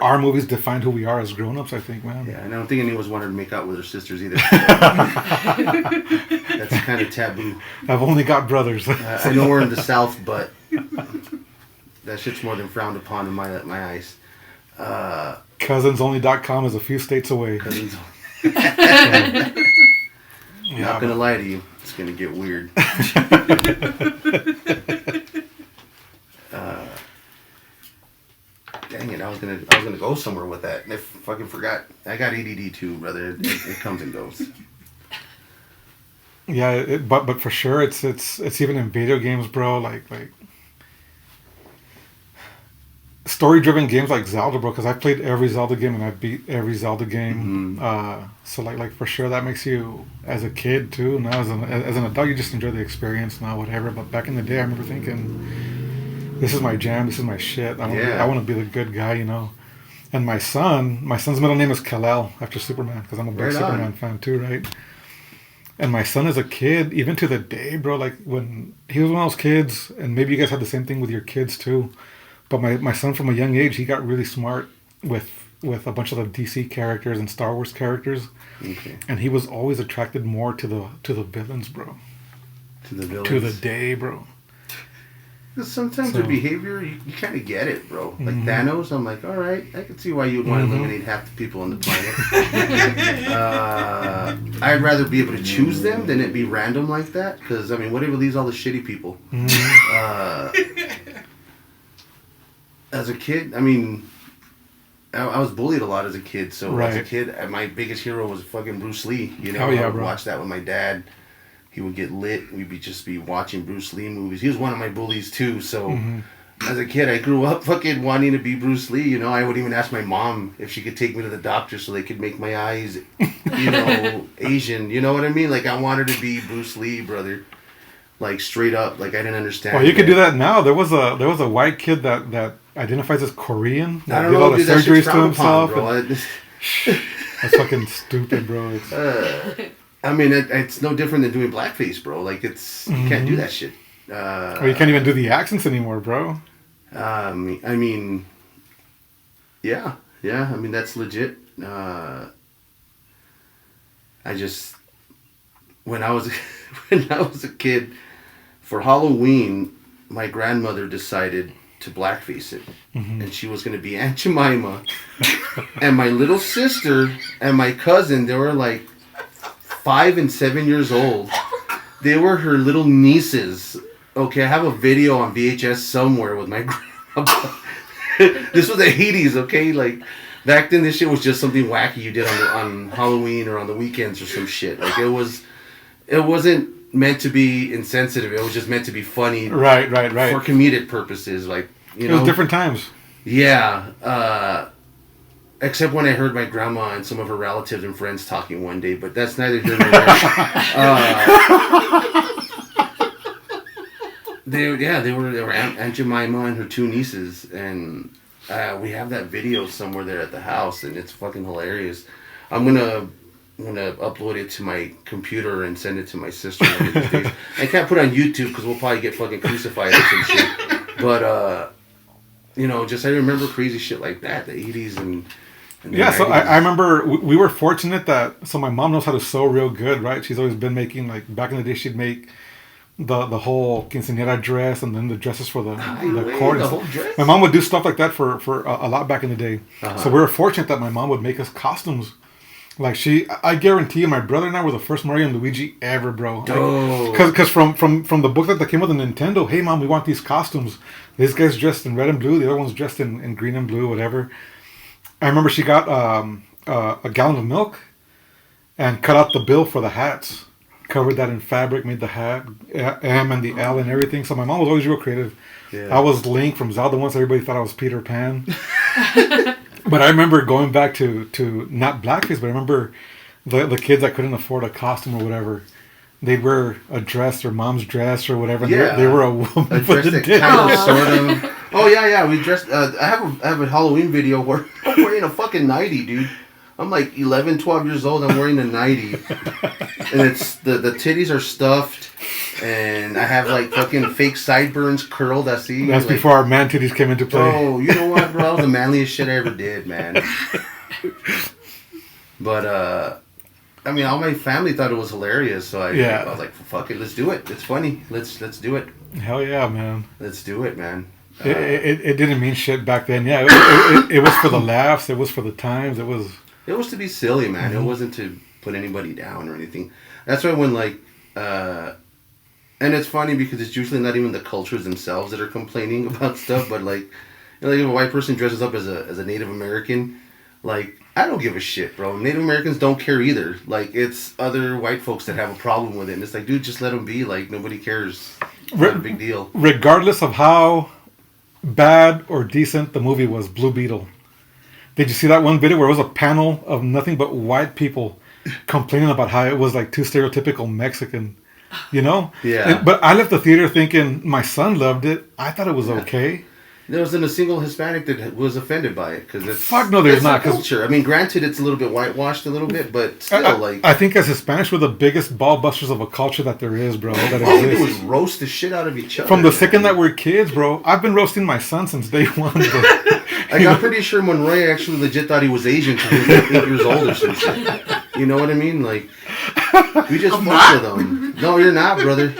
our movies defined who we are as grown-ups. I think, man. yeah, and I don't think anyone wanted to make out with their sisters either. That's kind of taboo. I've only got brothers. I know we're in the South, but that shit's more than frowned upon in my eyes. Cousins.only.com is a few states away. Cousins. Yeah, Not gonna lie to you, it's gonna get weird. Dang it! I was gonna go somewhere with that, and I fucking forgot. I got ADD too, brother. It comes and goes. Yeah, but for sure, it's even in video games, bro. Like story-driven games like Zelda, bro. Because I played every Zelda game and I beat every Zelda game. So like for sure, that makes you, as a kid too. Now as an adult, you just enjoy the experience now, whatever. But back in the day, I remember thinking, this is my jam. This is my shit. I want to be the good guy, you know. And my son's middle name is Kal-El after Superman, because I'm a big Right on. Superman fan too, right? And my son as a kid, even to the day, bro, like when he was one of those kids, and maybe you guys had the same thing with your kids too, but my son from a young age, he got really smart with a bunch of the DC characters and Star Wars characters, Okay. and he was always attracted more to the villains, bro. To the villains. To the day, bro. 'Cause sometimes So- their behavior, you kind of get it, bro. Like Thanos, I'm like, all right, I can see why you would want to eliminate half the people on the planet. I'd rather be able to choose them than it be random like that. Because, I mean, whatever leaves all the shitty people. As a kid, I mean, I was bullied a lot as a kid. So as a Right. kid, my biggest hero was fucking Bruce Lee. You know, Oh, yeah, I would bro. watch that with my dad. He would get lit. We'd just be watching Bruce Lee movies. He was one of my bullies too. So as a kid, I grew up fucking wanting to be Bruce Lee. You know, I would even ask my mom if she could take me to the doctor so they could make my eyes, you know, Asian. You know what I mean? Like I wanted to be Bruce Lee, brother. Like straight up. Like I didn't understand. Well, you could do that now. There was a white kid that identifies as Korean. I That don't did know, all the dude. That surgeries shit's to frowned upon, himself. bro. That's fucking stupid, bro. I mean, it's no different than doing blackface, bro. Like it's you can't do that shit. Well, you can't even do the accents anymore, bro. I mean, yeah. I mean, that's legit. I just when I was a kid, for Halloween, my grandmother decided to blackface it, and she was going to be Aunt Jemima, and my little sister and my cousin. They were like 5 and 7 years old. They were her little nieces. Okay, I have a video on VHS somewhere with my grandma. This was the 80s, okay? Like, back then this shit was just something wacky you did on Halloween or on the weekends or some shit. Like, it wasn't meant to be insensitive. It was just meant to be funny. Right. For comedic purposes. Like, you It know. was different times. Yeah. Except when I heard my grandma and some of her relatives and friends talking one day, but that's neither here nor there. They were Aunt Jemima and her 2 nieces, and we have that video somewhere there at the house, and it's fucking hilarious. I'm gonna upload it to my computer and send it to my sister one of these days. I can't put it on YouTube because we'll probably get fucking crucified or some shit. But you know, just I remember crazy shit like that, the 80s and the Yeah, so 90s. I remember we were fortunate that, so my mom knows how to sew real good, right? She's always been making, like, back in the day, she'd make the whole quinceañera dress and then the dresses for the court. the whole dress? My mom would do stuff like that for a lot back in the day. So we were fortunate that my mom would make us costumes Like I guarantee you, my brother and I were the first Mario and Luigi ever, bro. Oh. Because from the booklet that came with the Nintendo, hey mom, we want these costumes. This guy's dressed in red and blue. The other one's dressed in green and blue, whatever. I remember she got a gallon of milk and cut out the bill for the hats. Covered that in fabric, made the hat, M and the L and everything. So my mom was always real creative. Yeah. I was Link from Zelda once. Everybody thought I was Peter Pan. But I remember going back to not blackface, but I remember the kids that couldn't afford a costume or whatever. They'd wear a dress or mom's dress or whatever. And Yeah. they were a woman. A dress that kind of, sort of. Oh yeah. We dressed. I have a Halloween video where I'm wearing a fucking nightie, dude. I'm like 11, 12 years old. I'm wearing a nightie, and it's the titties are stuffed, and I have like fucking fake sideburns curled. That's like, before our man titties came into play. Oh, you know what, bro? That was the manliest shit I ever did, man. But I mean, all my family thought it was hilarious, so I was like, fuck it, let's do it. It's funny. Let's do it. Hell yeah, man. Let's do it, man. It didn't mean shit back then. Yeah, it was for the laughs. It was for the times. It was to be silly, man. It wasn't to put anybody down or anything. That's why when like, and it's funny because it's usually not even the cultures themselves that are complaining about stuff, but like, you know, like if a white person dresses up as a Native American, like, I don't give a shit, bro. Native Americans don't care either. Like, it's other white folks that have a problem with it. And it's like, dude, just let them be. Like, nobody cares. It's not a big deal. Regardless of how bad or decent the movie was, Blue Beetle. Did you see that one video where it was a panel of nothing but white people complaining about how it was like too stereotypical Mexican, you know? Yeah. But I left the theater thinking my son loved it. I thought it was okay. There wasn't a single Hispanic that was offended by it because it's fuck no, there's it's not. Culture. I mean, granted, it's a little bit whitewashed a little bit, but still, I think as Hispanics, we're the biggest ball busters of a culture that there is, bro. That all we do exists. is roast the shit out of each other. From the second that we're kids, bro. I've been roasting my son since day one. Bro. I'm pretty sure Monroy actually legit thought he was Asian because he was like 8 years old or some shit. You know what I mean? Like, we just fuck with them. No, you're not, brother.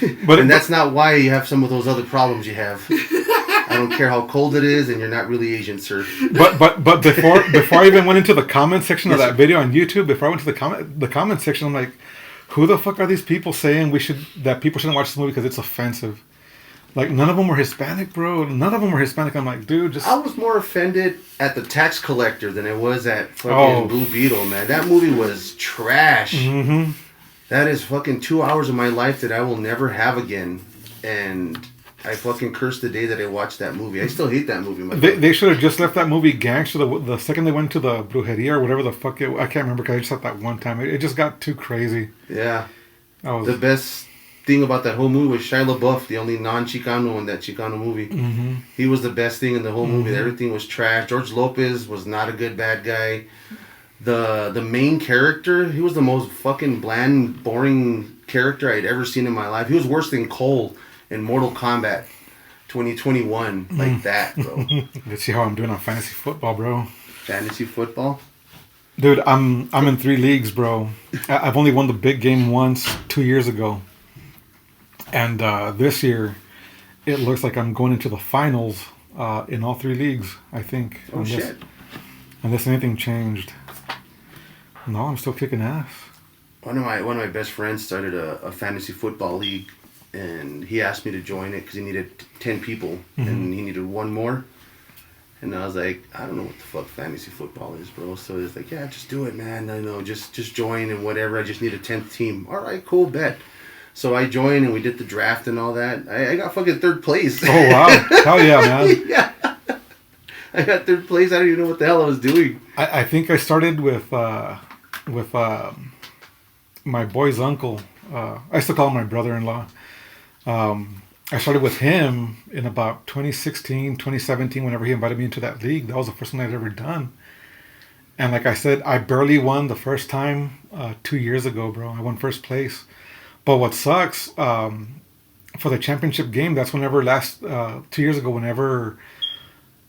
And that's not why you have some of those other problems you have. I don't care how cold it is, and you're not really Asian, sir. But before I even went into the comment section of that video on YouTube, before I went to the comment section, I'm like, who the fuck are these people saying that people shouldn't watch this movie because it's offensive? Like, none of them were Hispanic, bro. None of them were Hispanic. I'm like, dude, just... I was more offended at The Tax Collector than I was at fucking Blue Beetle, man. That movie was trash. Mm-hmm. That is fucking 2 hours of my life that I will never have again. And I fucking cursed the day that I watched that movie. I still hate that movie. They should have just left that movie gangster the second they went to the Brujeria or whatever the fuck I can't remember because I just saw that one time. It just got too crazy. Yeah. The best thing about that whole movie was Shia LaBeouf, the only non-Chicano in that Chicano movie. Mm-hmm. He was the best thing in the whole movie. Everything was trash. George Lopez was not a good bad guy. The main character, he was the most fucking bland, boring character I'd ever seen in my life. He was worse than Cole in Mortal Kombat 2021. Like that, bro. Let's see how I'm doing on fantasy football, bro. Fantasy football? Dude, I'm in 3 leagues, bro. I've only won the big game once 2 years ago. And this year, it looks like I'm going into the finals in all 3 leagues, I think. Oh, shit. Unless anything changed. No, I'm still kicking ass. One of my best friends started a fantasy football league, and he asked me to join it because he needed 10 people, and he needed 1 more. And I was like, I don't know what the fuck fantasy football is, bro. So he's like, yeah, just do it, man. I know, just join and whatever. I just need a 10th team. All right, cool, bet. So I joined, and we did the draft and all that. I got fucking 3rd place. Oh, wow. Hell yeah, man. Yeah. I got 3rd place. I don't even know what the hell I was doing. I think I started with my boy's uncle. I still call him my brother-in-law. I started with him in about 2016, 2017, whenever he invited me into that league. That was the first one I'd ever done. And like I said, I barely won the first time 2 years ago, bro. I won 1st place. But what sucks, for the championship game, that's 2 years ago, whenever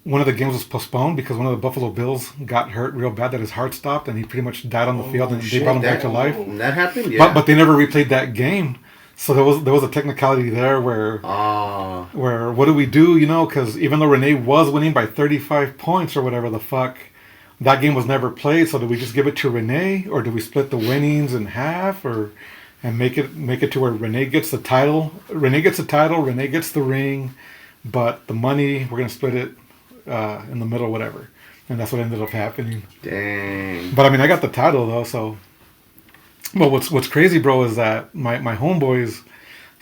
one of the games was postponed because one of the Buffalo Bills got hurt real bad that his heart stopped and he pretty much died on the field and they brought him back to life. That happened? Yeah. But they never replayed that game. So there was a technicality there where what do we do, you know, because even though Rene was winning by 35 points or whatever the fuck, that game was never played. So do we just give it to Rene, or do we split the winnings in half, and make it to where Rene gets the title? Rene gets the title. Rene gets the ring, but the money we're gonna split it in the middle, whatever. And that's what ended up happening. Dang. But I mean, I got the title though. So, but what's crazy, bro, is that my homeboys.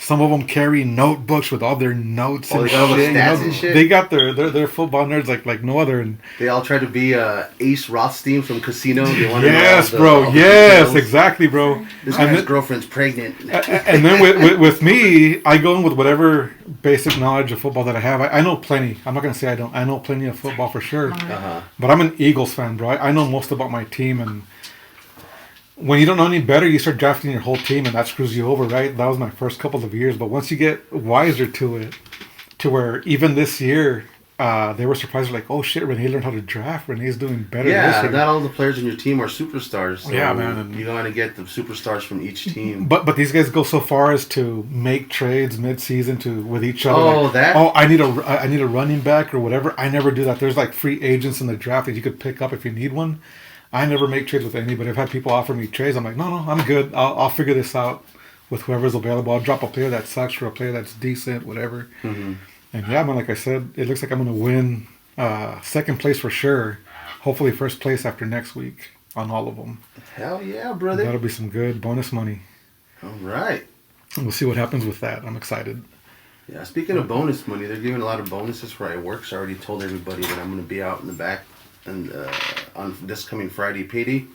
Some of them carry notebooks with all their notes and they got all the shit. stats and shit? They got their football nerds like no other. And They all tried to be Ace Rothstein from Casino. They wanted yes, all bro. all the Yes, details. exactly, bro. This And guy's then, girlfriend's pregnant. and then with me, I go in with whatever basic knowledge of football that I have. I know plenty. I'm not gonna say I don't. I know plenty of football for sure. Uh-huh. But I'm an Eagles fan, bro. I know most about my team, and when you don't know any better, you start drafting your whole team, and that screws you over, right? That was my first couple of years. But once you get wiser to it, to where even this year, they were surprised, like, oh shit, Rene learned how to draft. Rene's doing better this Yeah, year. not all the players on your team are superstars. So Yeah, man, and- you gotta get the superstars from each team. But these guys go so far as to make trades mid-season to with each other. Oh, like, that? Oh, I need a running back or whatever. I never do that. There's like free agents in the draft that you could pick up if you need one. I never make trades with anybody. I've had people offer me trades. I'm like, no, I'm good. I'll figure this out with whoever's available. I'll drop a player that sucks for a player that's decent, whatever. Mm-hmm. And yeah, man, like I said, it looks like I'm gonna win second place for sure. Hopefully first place after next week on all of them. Hell yeah, brother. That'll be some good bonus money. All right. And we'll see what happens with that. I'm excited. Yeah, speaking of bonus money, they're giving a lot of bonuses where I work. So I already told everybody that I'm going to be out in the back and on this coming Friday payday. I'm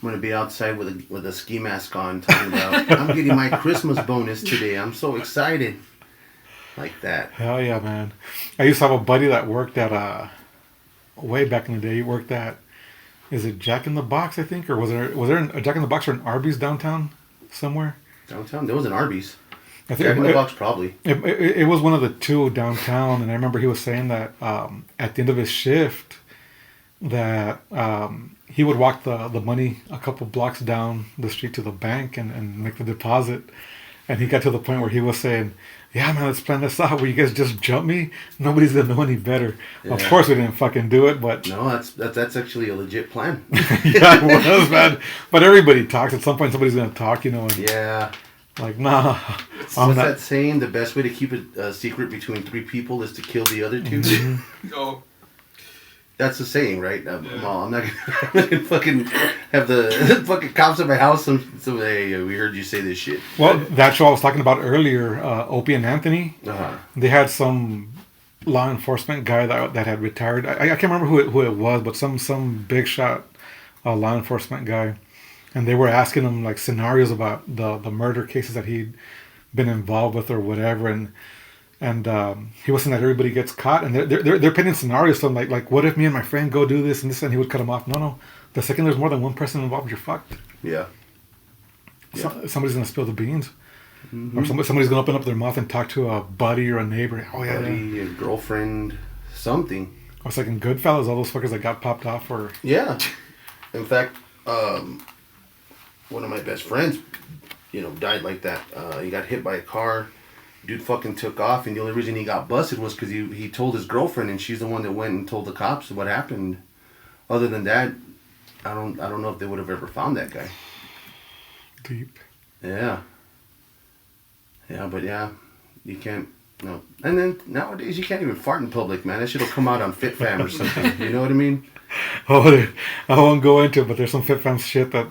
going to be outside with a ski mask on talking about, I'm getting my Christmas bonus today. I'm so excited. Like that. Hell yeah, man. I used to have a buddy that worked at, way back in the day, he worked at, is it Jack in the Box, I think? Or was there a Jack in the Box or an Arby's downtown somewhere? Downtown? There was an Arby's. I Jack in the it, Box, probably. it was one of the two downtown, and I remember he was saying that at the end of his shift, that he would walk the money a couple blocks down the street to the bank and make the deposit. And he got to the point where he was saying, yeah, man, let's plan this out where you guys just jump me. Nobody's going to know any better. Yeah. Of course we didn't fucking do it, but... No, that's actually a legit plan. yeah, it was, man. But everybody talks. At some point, somebody's going to talk, you know. And Yeah. like, nah. What's I'm not. that saying? The best way to keep a secret between three people is to kill the other two? Oh, That's the saying, right? Well, I'm not gonna fucking have the fucking cops at my house. So hey, we heard you say this shit. Well, that's what I was talking about earlier. Opie and Anthony. Uh-huh. They had some law enforcement guy that had retired. I can't remember who it was, but some big shot law enforcement guy. And they were asking him like scenarios about the murder cases that he'd been involved with or whatever. And he was saying that everybody gets caught, and they're painting scenarios to him like what if me and my friend go do this and this, and he would cut him off. No. The second there's more than one person involved, you're fucked. Yeah. Somebody's gonna spill the beans, Mm-hmm. or somebody's gonna open up their mouth and talk to a buddy or a neighbor. Oh yeah, Buddy, a girlfriend, something. I was like in Goodfellas, all those fuckers that got popped off were. Yeah. In fact, one of my best friends, died like that. He got hit by a car. Dude fucking took off, and the only reason he got busted was because he told his girlfriend, and she's the one that went and told the cops what happened. Other than that, I don't know if they would have ever found that guy. Deep. Yeah. Yeah, but yeah, you can't. No. And then nowadays you can't even fart in public, man. That shit'll come out on FitFam or something. You know what I mean? Oh, I won't go into it, but there's some fit fam shit that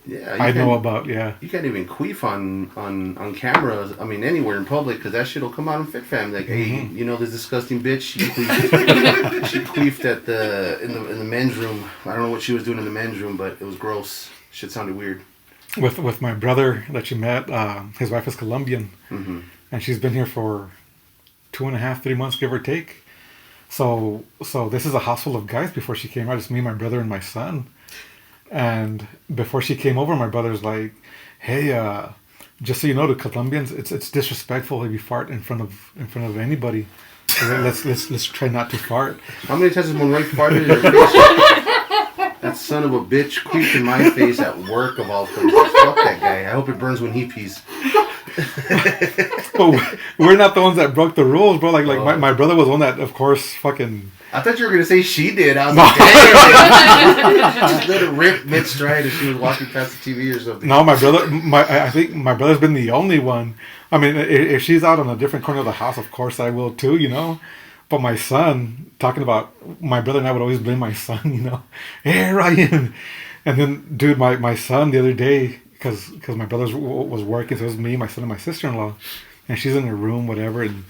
Yeah. I know about. Yeah. You can't even queef on camera. I mean, anywhere in public, because that shit'll come out on FitFam. Like, hey, this disgusting bitch. She queefed, she queefed at in the men's room. I don't know what she was doing in the men's room, but it was gross. Shit sounded weird. With my brother that you met, his wife is Colombian, Mm-hmm. and she's been here for 2.5, 3 months, give or take. So this is a house full of guys. Before she came out, it's me, my brother, and my son. And before she came over, my brother's like, "Hey, just so you know, the Colombians, it's disrespectful if you fart in front of anybody. So let's try not to fart." How many times has Monroy farted in her face? That son of a bitch queefed in my face at work of all places. Fuck that guy. I hope it burns when he pees. But we're not the ones that broke the rules, bro. Like my brother was one that, of course, fucking. I thought you were gonna say she did. I was like, damn. Just let it rip mid stride as she was walking past the TV or something. No, I think my brother's been the only one. I mean, if she's out on a different corner of the house, of course I will too, you know. But my son, talking about my brother and I would always blame my son, you know. Hey, Ryan. And then, dude, my son the other day, because my brother was working, so it was me, my son, and my sister-in-law. And she's in her room, whatever, and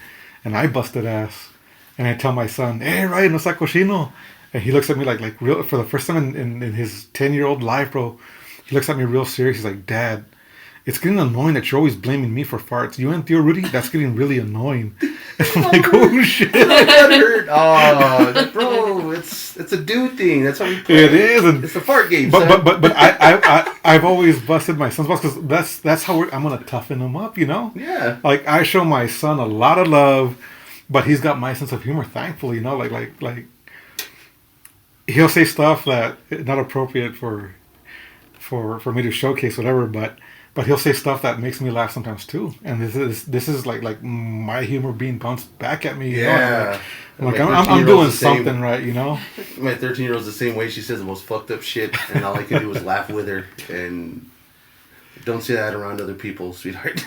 I busted ass. And I tell my son, hey, Ryan, no está cochino. And he looks at me like real, for the first time in his 10-year-old life, bro. He looks at me real serious. He's like, Dad, it's getting annoying that you're always blaming me for farts. You and Theo Rudy, that's getting really annoying. And I'm like, oh shit. That hurt. Oh, bro, it's a dude thing. That's how we play. It is. And, it's a fart game. But I've always busted my son's balls because that's how I'm gonna toughen him up, you know. Yeah. Like I show my son a lot of love, but he's got my sense of humor. Thankfully, you know, like he'll say stuff that not appropriate for me to showcase, whatever, but he'll say stuff that makes me laugh sometimes too, and this is like my humor being bounced back at me. You Yeah, know? I'm doing something right, you know. My 13-year-old's the same way. She says the most fucked up shit, and all I can do is laugh with her. And don't say that around other people, sweetheart.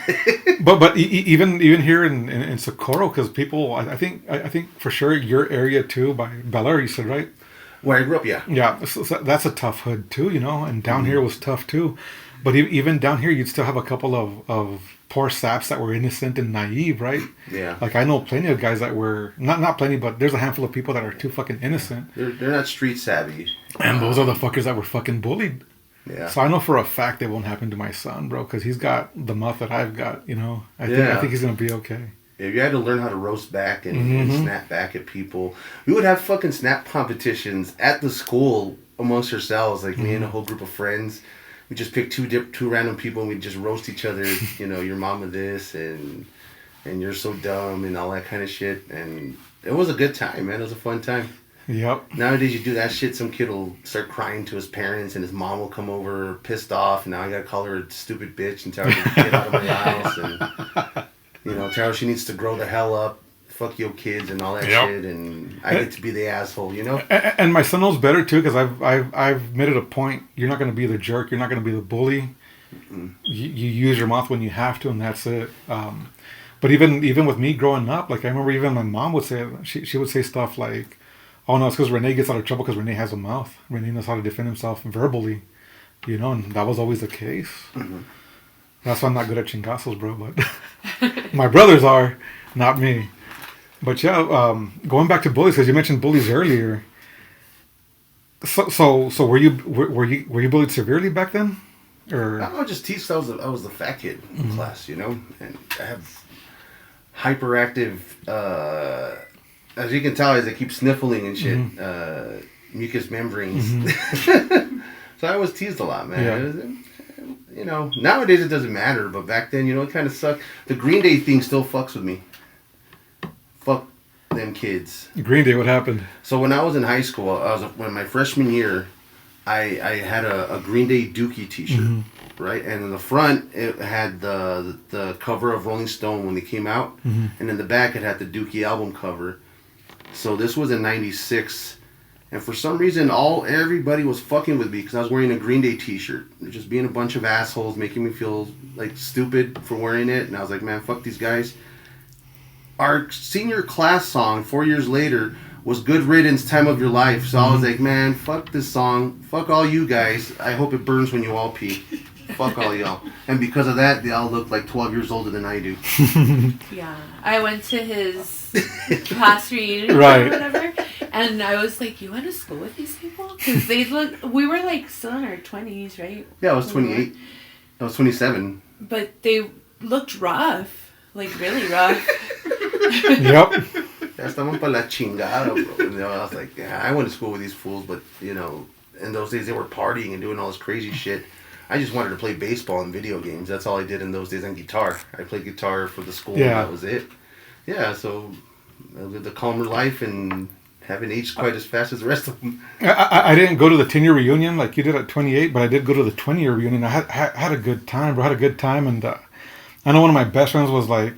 but even here in Socorro, because people, I think for sure your area too, by Bel Air, you said, right? Where I grew up, yeah. Yeah, so that's a tough hood too, you know, and down here was tough too. But even down here, you'd still have a couple of poor saps that were innocent and naive, right? Yeah. Like I know plenty of guys that were not plenty, but there's a handful of people that are too fucking innocent. They're not street savvy. And those are the fuckers that were fucking bullied. Yeah. So I know for a fact it won't happen to my son, bro, because he's got the mouth that I've got. You know, I think he's gonna be okay. If you had to learn how to roast back and snap back at people, we would have fucking snap competitions at the school amongst ourselves, like me and a whole group of friends. We just pick two random people and we just roast each other. You know, your mama this and you're so dumb and all that kind of shit. And it was a good time, man. It was a fun time. Yep. Nowadays you do that shit, some kid will start crying to his parents and his mom will come over pissed off. And now I gotta call her a stupid bitch and tell her to get out of my house and you know, tell her she needs to grow the hell up. Fuck your kids and all that shit, and I get to be the asshole, you know. And my son knows better too, because I've made it a point. You're not going to be the jerk. You're not going to be the bully. You use your mouth when you have to, and that's it. But even with me growing up, like I remember, even my mom would say, she would say stuff like, "Oh no, it's because Rene gets out of trouble because Rene has a mouth. Rene knows how to defend himself verbally, you know." And that was always the case. That's why I'm not good at chingazos, bro. But my brothers are, not me. But yeah, going back to bullies, because you mentioned bullies earlier. So were you bullied severely back then, or? I was just teased. I was the fat kid in class, you know, and I have hyperactive. As you can tell, as I keep sniffling and shit, mucous membranes. So I was teased a lot, man. Yeah. You know, nowadays it doesn't matter, but back then, you know, it kind of sucked. The Green Day thing still fucks with me. Fuck them kids. Green Day, what happened? So when I was in high school, when my freshman year, I had a Green Day Dookie T-shirt, right? And in the front, it had the cover of Rolling Stone when they came out, and in the back, it had the Dookie album cover. So this was in '96, and for some reason, everybody was fucking with me because I was wearing a Green Day T-shirt. They're just being a bunch of assholes, making me feel like stupid for wearing it, and I was like, man, fuck these guys. Our senior class song 4 years later was Good Riddance, Time of Your Life. So I was like, man, fuck this song. Fuck all you guys. I hope it burns when you all pee. Fuck all y'all. And because of that, they all look like 12 years older than I do. Yeah. I went to his class reunion Right. or whatever. And I was like, you went to school with these people? Because we were like still in our 20s, right? Yeah, I was 28. I was 27. But they looked rough. Like really rough. Yep. Estaban pa la chingada, bro. You know, I was like, yeah, I went to school with these fools, but, you know, in those days they were partying and doing all this crazy shit. I just wanted to play baseball and video games. That's all I did in those days, and guitar. I played guitar for the school, and that was it. Yeah, so I lived a calmer life and haven't aged quite as fast as the rest of them. I didn't go to the 10-year reunion like you did at 28, but I did go to the 20-year reunion. I had a good time, bro. I had a good time, and I know one of my best friends was like,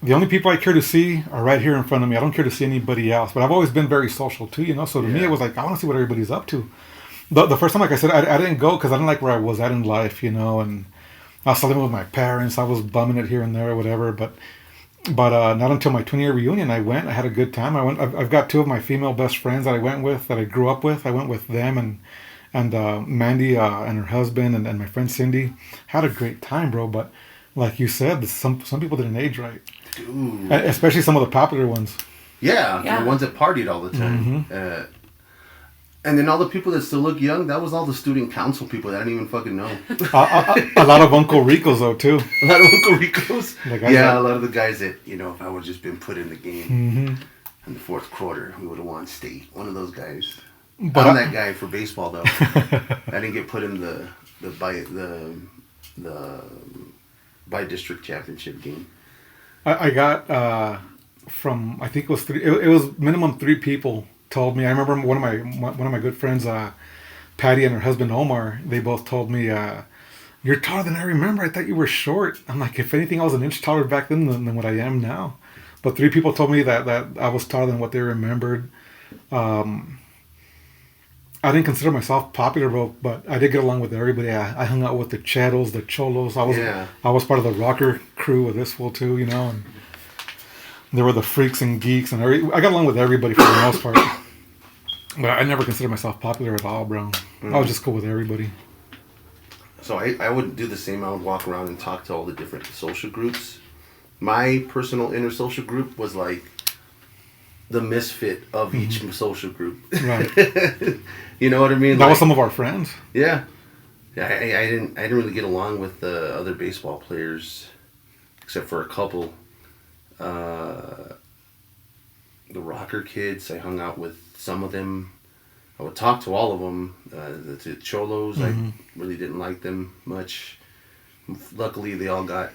the only people I care to see are right here in front of me. I don't care to see anybody else. But I've always been very social too, you know. So to me, it was like I want to see what everybody's up to. The first time, like I said, I didn't go because I didn't like where I was at in life, you know, and I was living with my parents. I was bumming it here and there or whatever. But not until my 20-year reunion, I went. I had a good time. I went. I've got two of my female best friends that I went with, that I grew up with. I went with them and Mandy and her husband and my friend Cindy. Had a great time, bro. But like you said, some people didn't age right. Dude. Especially some of the popular ones. Yeah, the ones that partied all the time. Mm-hmm. And then all the people that still look young, that was all the student council people that I didn't even fucking know. A lot of Uncle Ricos, though, too. A lot of Uncle Ricos. Yeah, a lot of the guys that, you know, if I would have just been put in the game in the fourth quarter, we would have won state. One of those guys. I'm that guy for baseball, though. I didn't get put in the by district championship game. I got from, I think it was three. It was minimum 3 people told me. I remember one of my good friends, Patty, and her husband Omar. They both told me, "You're taller than I remember. I thought you were short." I'm like, if anything, I was an inch taller back then than what I am now. But 3 people told me that I was taller than what they remembered. I didn't consider myself popular, but I did get along with everybody. I hung out with the Chetos, the Cholos. I was part of the rocker crew with this fool too, you know. And there were the freaks and geeks, and I got along with everybody for the most part. But I never considered myself popular at all, bro. I was just cool with everybody. So I would do the same. I would walk around and talk to all the different social groups. My personal inner social group was like the misfit of each social group. Right. You know what I mean? That was some of our friends. Yeah. I didn't really get along with the other baseball players, except for a couple. The rocker kids, I hung out with some of them. I would talk to all of them. The Cholos, I really didn't like them much. Luckily, they all got,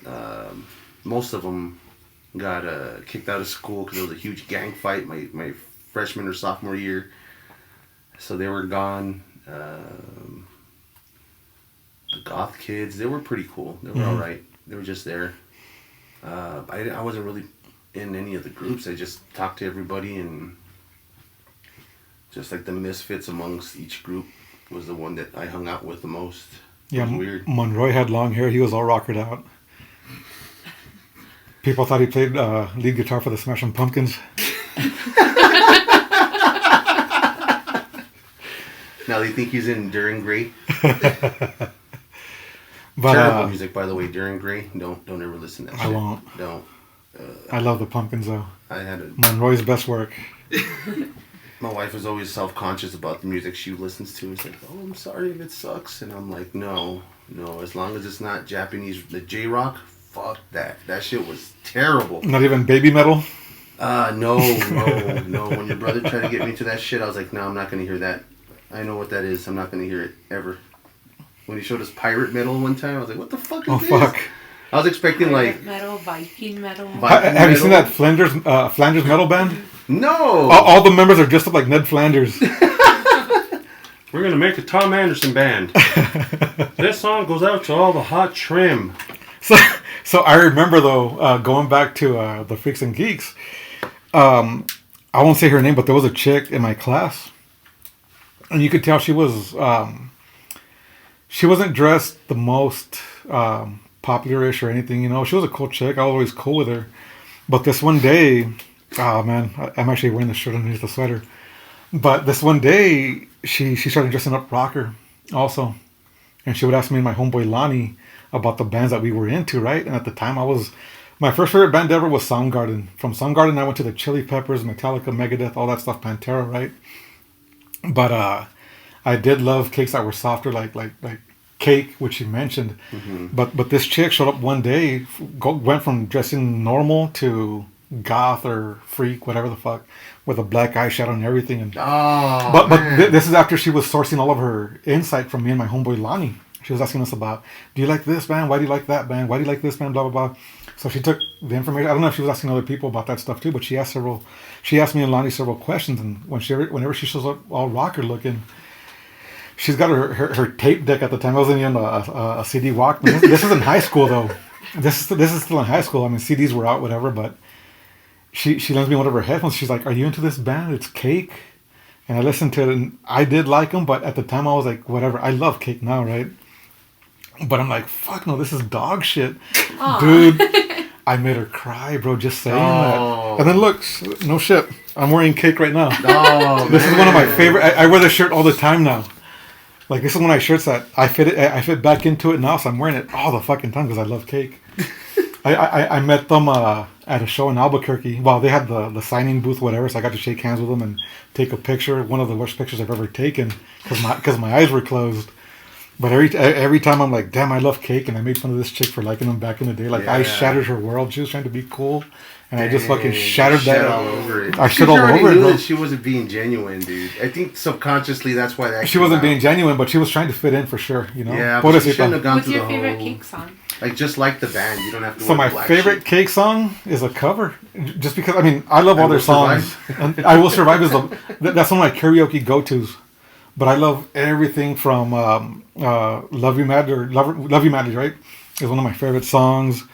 most of them got kicked out of school because there was a huge gang fight my freshman or sophomore year. So they were gone. The goth kids, they were pretty cool. They were all right. They were just there. I wasn't really in any of the groups. I just talked to everybody, and just like the misfits amongst each group was the one that I hung out with the most. It was weird. Monroy had long hair. He was all rockered out. People thought he played lead guitar for the Smashing Pumpkins. Now they think he's in Duran Gray. But, terrible music, by the way. Duran Gray. Don't ever listen to that. I won't. Don't. I love the Pumpkins though. Monroy's best work. My wife is always self-conscious about the music she listens to. It's like, oh, I'm sorry if it sucks, and I'm like, no. As long as it's not Japanese, the J-rock, fuck that. That shit was terrible. Not even baby metal. No. When your brother tried to get me to that shit, I was like, no, I'm not gonna hear that. I know what that is. I'm not gonna hear it ever. When he showed us pirate metal one time, I was like, what the fuck is this? Fuck. I was expecting pirate metal, Viking metal. Have you seen that Flanders metal band? No. All the members are dressed up like Ned Flanders. We're going to make a Tom Anderson band. This song goes out to all the hot trim. So I remember, though, going back to the Freaks and Geeks, I won't say her name, but there was a chick in my class. And you could tell she wasn't dressed the most popular-ish or anything, you know. She was a cool chick. I was always cool with her. But this one day, oh, man, I'm actually wearing the shirt underneath the sweater. But this one day, she started dressing up rocker also. And she would ask me and my homeboy Lonnie about the bands that we were into, right? And at the time, my first favorite band ever was Soundgarden. From Soundgarden, I went to the Chili Peppers, Metallica, Megadeth, all that stuff, Pantera, right? But I did love cakes that were softer, like Cake, which you mentioned. But this chick showed up one day, went from dressing normal to goth or freak, whatever the fuck, with a black eyeshadow and everything. And but this is after she was sourcing all of her insight from me and my homeboy Lonnie. She was asking us about, do you like this band? Why do you like that band? Why do you like this band? Blah blah blah. So she took the information. I don't know if she was asking other people about that stuff too, but she asked me and Lonnie several questions. And whenever she shows up all rocker looking, she's got her tape deck at the time. I wasn't even a CD Walkman. This was in high school though. this is still in high school. I mean, CDs were out, whatever. But she lends me one of her headphones. She's like, "Are you into this band? It's Cake." And I listened to it, and I did like them, but at the time I was like, whatever. I love Cake now, right? But I'm like, fuck no, this is dog shit, Aw. dude. I made her cry, bro, just saying Oh. that. And then look, no shit, I'm wearing Cake right now. Oh, This is one of my favorite. I wear this shirt all the time now. Like, this is one of my shirts that I fit back into it now, so I'm wearing it all the fucking time because I love Cake. I met them at a show in Albuquerque. Well, they had the signing booth, whatever, so I got to shake hands with them and take a picture. One of the worst pictures I've ever taken because my eyes were closed. But every time I'm like, damn, I love Cake, and I made fun of this chick for liking them back in the day. Like, I Yeah. shattered her world. She was trying to be cool, and I just fucking Dang, shattered shit that. all over it. I shit You all already over it, knew bro. that she wasn't being genuine, dude. I think subconsciously that's why that. She came wasn't out. being genuine, but she was trying to fit in for sure. You know. Yeah, but she Pobrecita. shouldn't have gone What's through your the favorite whole. Cake song? Like, just like the band, you don't have to. So wear my the black favorite shit. Cake song is a cover, just because I mean I love all I their Will Survive? songs. And I Will Survive is that's one of my karaoke go-tos. But I love everything from Love You Madly, Love You Madly, right? Is one of my favorite songs.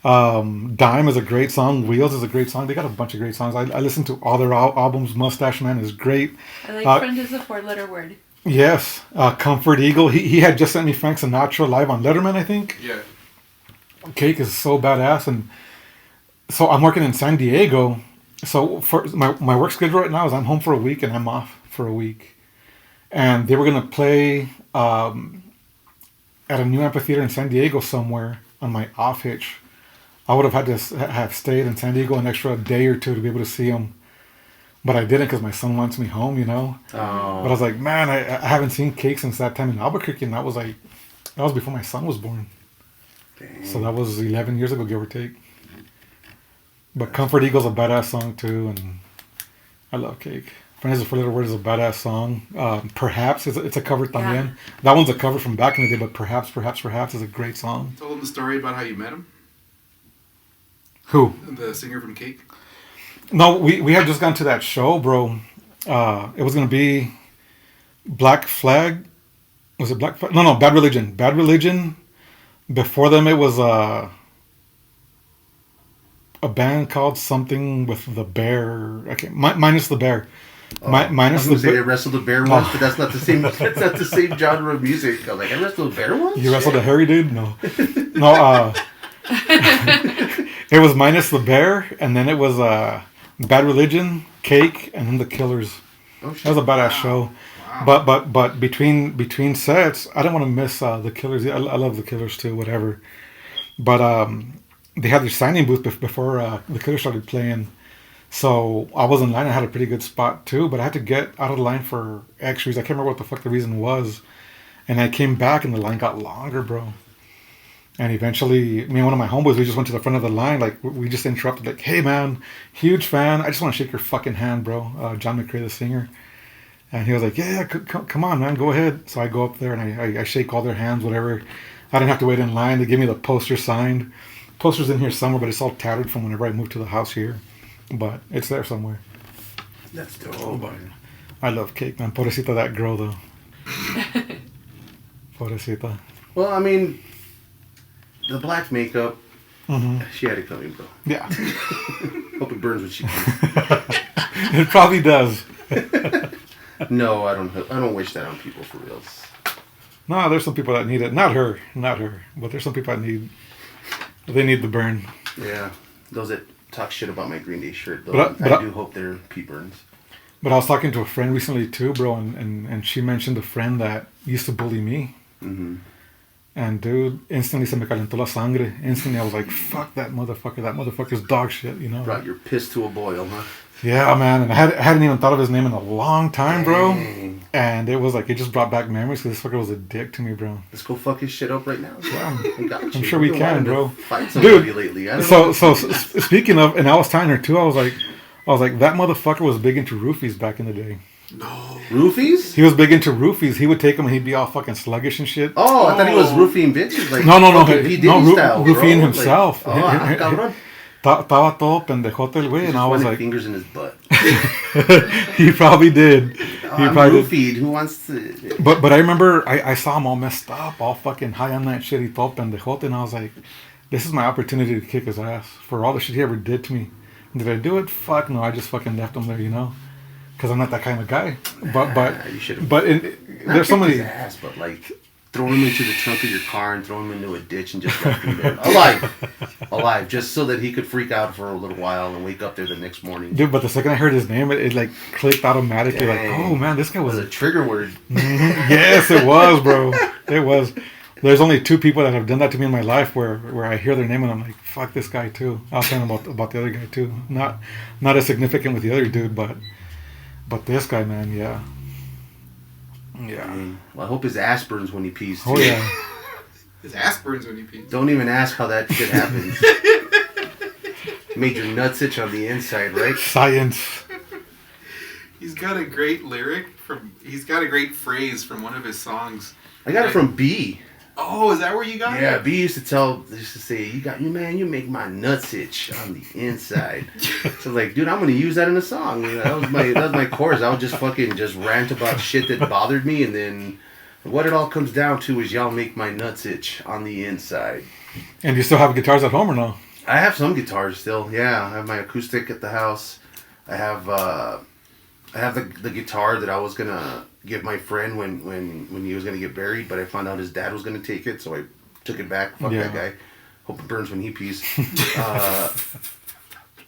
Dime is a great song. Wheels is a great song. They got a bunch of great songs. I listen to all their albums. Mustache Man is great. I like Friend is a 4-letter word. Yes, Comfort Eagle. He had just sent me Frank Sinatra live on Letterman, I think. Yeah. Cake is so badass, and so I'm working in San Diego. So for my work schedule right now is I'm home for a week and I'm off for a week, and they were gonna play at a new amphitheater in San Diego somewhere on my off hitch. I would have had to have stayed in San Diego an extra day or two to be able to see them, but I didn't because my son wants me home, you know. Oh. But I was like, man, I haven't seen Cake since that time in Albuquerque, and that was before my son was born. Dang. So that was 11 years ago, give or take. But Comfort Eagle's a badass song too, and I love Cake. Friends for Little Word is a badass song. Perhaps it's a cover también. Yeah. That one's a cover from back in the day, but Perhaps is a great song. Told him the story about how you met him, Who? the singer from Cake. No, we had just gone to that show, bro. It was gonna be Black Flag. Was it Black Flag? No, Bad Religion. Bad Religion. Before them, it was a band called something with the bear. Okay, minus the bear. Minus I was the gonna say I bear. wrestled a bear once, but that's not the same. That's not the same genre of music. I was like, I wrestled a bear once. You wrestled a hairy dude? No. No, it was minus the bear, and then it was Bad Religion, Cake, and then the Killers. Oh shit! That was a badass show. Wow. But between sets, I don't want to miss the Killers. I love the Killers too, whatever. But they had their signing booth before the Killers started playing. So I was in line. I had a pretty good spot too, but I had to get out of the line for X reasons. I can't remember what the fuck the reason was. And I came back and the line got longer, bro. And eventually, me and one of my homeboys, we just went to the front of the line. Like, we just interrupted, like, hey man, huge fan. I just want to shake your fucking hand, bro. John McCrae, the singer. And he was like, yeah, come on, man, go ahead. So I go up there and I shake all their hands, whatever. I didn't have to wait in line. They gave me the poster signed. Poster's in here somewhere, but it's all tattered from whenever I moved to the house here. But it's there somewhere. That's dope. But I love Cake, man. Pobrecita, that girl, though. Pobrecita. Well, I mean, the black makeup, Hmm. she had it coming, bro. Yeah. Hope it burns when she comes. It probably does. No, I don't wish that on people for reals. No, there's some people that need it. Not her. But there's some people that they need the burn. Yeah, those that talk shit about my Green Day shirt, though, But I do hope their pee burns. But I was talking to a friend recently too, bro, and she mentioned a friend that used to bully me. Mm-hmm. And dude, instantly se me calentó la sangre. Instantly I was like, fuck that motherfucker. That motherfucker's dog shit, you know? Brought your piss to a boil, huh? Yeah, man. And I hadn't even thought of his name in a long time, bro. Dang. And it was like, it just brought back memories because this fucker was a dick to me, bro. Let's go fuck his shit up right now. Yeah. I got you. I'm sure we I've been can, wanting to bro. Fight somebody Dude, lately. I don't So know. speaking of, and I was telling her too, I was like, that motherfucker was big into roofies back in the day. No. Roofies? He was big into roofies. He would take them and he'd be all fucking sluggish and shit. Oh, I thought he was roofing bitches. Like, No, fucking P. Diddy no, style, roofing bro. himself. Like, cabrón. Estaba todo pendejote el güey, Just and I was wanted like, fingers in his butt. he probably did. I'm roofied. Who wants to? But I remember I saw him all messed up, all fucking high on that shit. He todo pendejote, and I was like, this is my opportunity to kick his ass for all the shit he ever did to me. Did I do it? Fuck no, I just fucking left him there, you know? Because I'm not that kind of guy. But You should've- but there's so many. His ass, but like throw him into the trunk of your car and throw him into a ditch and just left him there alive, just so that he could freak out for a little while and wake up there the next morning. Dude, but the second I heard his name, it like clicked automatically. Dang. Like, oh man, this guy It was was a trigger word. Yes, it was, bro. It was. There's only 2 people that have done that to me in my life where I hear their name and I'm like, fuck this guy too. I was telling about the other guy too. Not as significant with the other dude, but this guy, man, yeah. Yeah. Well, I hope his ass burns when he pees too. Oh yeah. His ass burns when he pees. Don't even ask how that shit happens. Made your nuts itch on the inside, right? Science. He's got a great he's got a great phrase from one of his songs. I got it from B. Oh, is that where you got it? Yeah, B used to say, you make my nuts itch on the inside. So like, dude, I'm gonna use that in a song. That was my chorus. I would just fucking rant about shit that bothered me, and then what it all comes down to is y'all make my nuts itch on the inside. And you still have guitars at home or no? I have some guitars still. Yeah, I have my acoustic at the house. I have the guitar that I was gonna give my friend when he was gonna get buried, but I found out his dad was gonna take it, so I took it back. Fuck that guy. Hope it burns when he pees.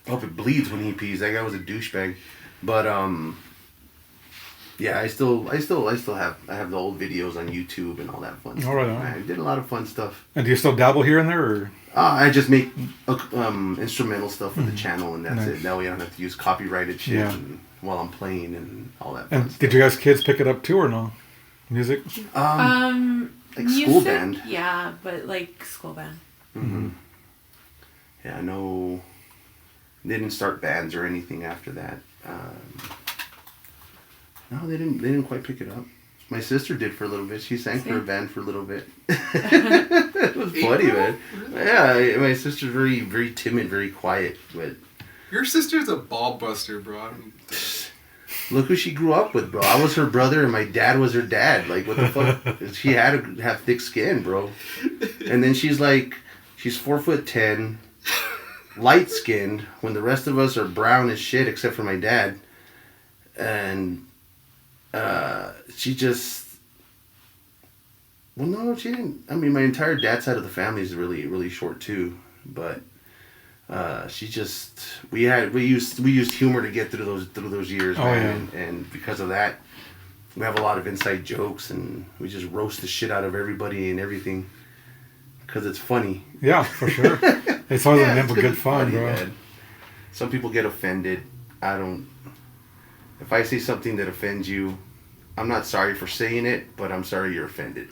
Hope it bleeds when he pees. That guy was a douchebag. But yeah, I have the old videos on YouTube and all that fun stuff. All right, all right. I did a lot of fun stuff. And do you still dabble here and there, or? I just make instrumental stuff for the channel, and that's Nice. it. That way I don't have to use copyrighted shit Yeah. while I'm playing and all that fun And stuff. did you guys kids pick it up too or no? Music? Like music, school band. Yeah, but like school band. Mm-hmm. Yeah, no, didn't start bands or anything after that. No, they didn't quite pick it up. My sister did for a little bit. She sang for a band for a little bit. It was funny, man. Yeah, my sister's very, very timid, very quiet. But Your sister's a ball buster, bro. look who she grew up with, bro. I was her brother, and my dad was her dad. Like, what the fuck? She had to have thick skin, bro. And then she's 4'10", light skinned, when the rest of us are brown as shit, except for my dad. And she just, well, no, she didn't. I mean, my entire dad's side of the family is really, really short too. But she just, we used humor to get through those years, Oh, man. And because of that, we have a lot of inside jokes, and we just roast the shit out of everybody and everything because it's funny. Yeah, for sure. It's always Yeah, a it's good funny, fun, bro. man. Some people get offended. I don't. If I say something that offends you, I'm not sorry for saying it, but I'm sorry you're offended.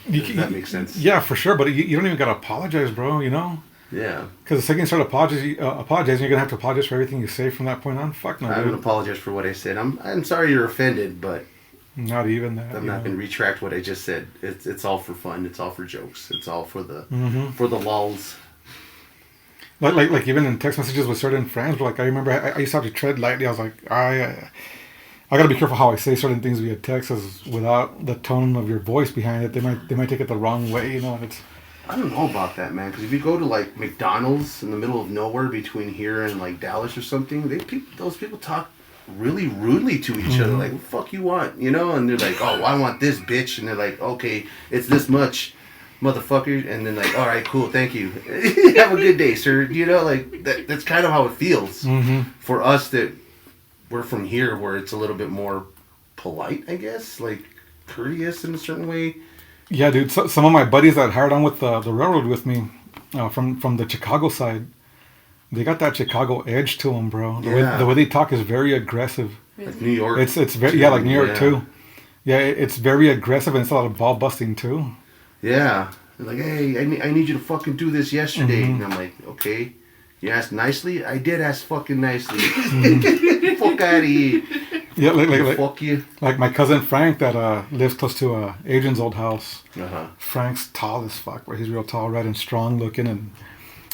Does that make sense? Yeah, for sure. But you don't even gotta apologize, bro. You know, Yeah. because the second you start apologizing, you're gonna have to apologize for everything you say from that point on. Fuck no, I don't dude. apologize for what I said. I'm sorry you're offended, but Not even that. I'm you not know. gonna retract what I just said. It's all for fun. It's all for jokes. It's all for the Mhm. for the lulls. Like even in text messages with certain friends, but like I remember I used to have to tread lightly. I was like, I gotta be careful how I say certain things via text, as without the tone of your voice behind it, they might take it the wrong way, you know. And it's I don't know about that, man. Because if you go to like McDonald's in the middle of nowhere between here and like Dallas or something, those people talk really rudely to each other. Like, what the fuck you want, you know? And they're like, oh, I want this, bitch. And they're like, okay, it's this much, motherfucker. And then like, all right, cool, thank you. Have a good day, sir. You know, like that's kind of how it feels for us that we're from here, where it's a little bit more polite, I guess, like courteous in a certain way. yeah, dude. So, some of my buddies that hired on with the railroad with me, from the Chicago side, they got that Chicago edge to them, bro. The way they talk is very aggressive. Like New York. It's very like New York too. Yeah, it's very aggressive, and it's a lot of ball busting too. Yeah. They're like, hey, I need you to fucking do this yesterday. And I'm like, okay. You asked nicely? I did ask fucking nicely. Fuck out of here. Yeah, like Fuck you. like my cousin Frank that lives close to Adrian's old house. Uh-huh. Frank's tall as fuck, where he's real tall, red and strong looking, and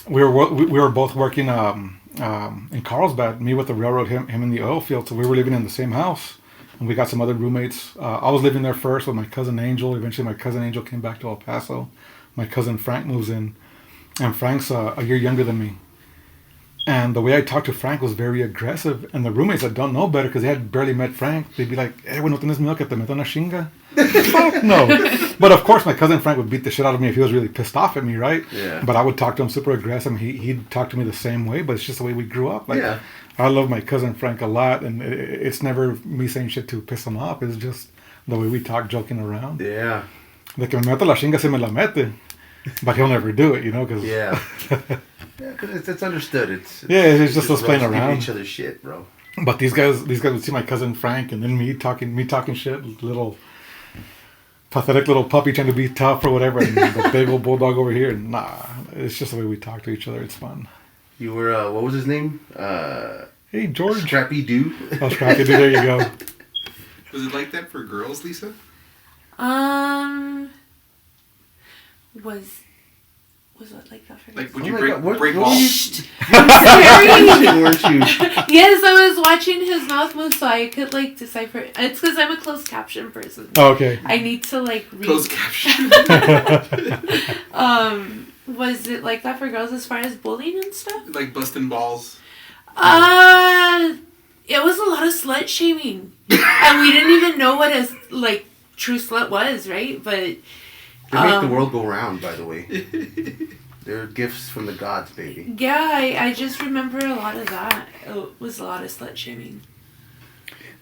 we were both working in Carlsbad. Me with the railroad, him in the oil field. So we were living in the same house, and we got some other roommates. I was living there first with my cousin Angel. Eventually, my cousin Angel came back to El Paso. My cousin Frank moves in, and Frank's a year younger than me. And the way I talked to Frank was very aggressive. And the roommates that don't know better, because they had barely met Frank, they'd be like, "Eh, bueno, tienes miedo que te meto una chinga?" Fuck no. But of course, my cousin Frank would beat the shit out of me if he was really pissed off at me, right? Yeah. But I would talk to him super aggressive. He'd talk to me the same way, but it's just the way we grew up. Like, Yeah. I love my cousin Frank a lot, and it's never me saying shit to piss him off. It's just the way we talk, joking around. Yeah. De que me meto la chinga, se me la mete. But he'll never do it, you know, because... Yeah. Yeah, because it's understood. It's it's just us bros playing giving around. each other shit, bro. But these guys would see my cousin Frank, and then me talking shit, little pathetic little puppy trying to be tough or whatever, and the big old bulldog over here. And nah, it's just the way we talk to each other. It's fun. You were what was his name? Hey, George. Scrappy Doo. Oh, Scrappy Doo. There you go. Was it like that for girls, Lisa? Was it like that for Like, guys? would Oh you my break God, what- break what balls? Weren't you? Yes, I was watching his mouth move so I could like decipher. It's because I'm a closed caption person. Oh, okay. I need to like read. Closed caption. Was it like that for girls as far as bullying and stuff? Like busting balls. It was a lot of slut shaming, and we didn't even know what a like true slut was, right? But They make the world go round, by the way. They're gifts from the gods, baby. yeah, I just remember a lot of that. It was a lot of slut shaming.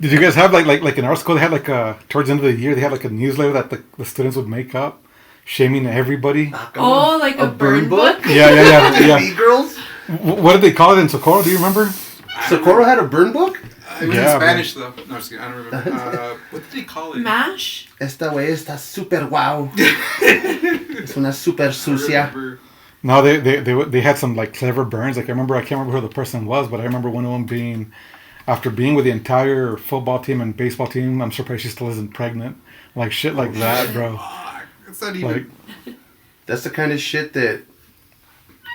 Did you guys have like in our school? They had like towards the end of the year they had like a newsletter that the students would make up, shaming everybody. Oh, like a burn book? Yeah. E-girls? What did they call it in Socorro? Do you remember? Socorro had a burn book? It was Yeah, in Spanish though. No, just kidding. I don't remember. What did they call it? MASH? Esta wey está super wow. Es una super I sucia. remember. No, they had some like clever burns. Like I can't remember who the person was, but I remember one of them being, after being with the entire football team and baseball team, I'm surprised she still isn't pregnant. Like shit like that, bro. Fuck. It's not even. Like, That's the kind of shit that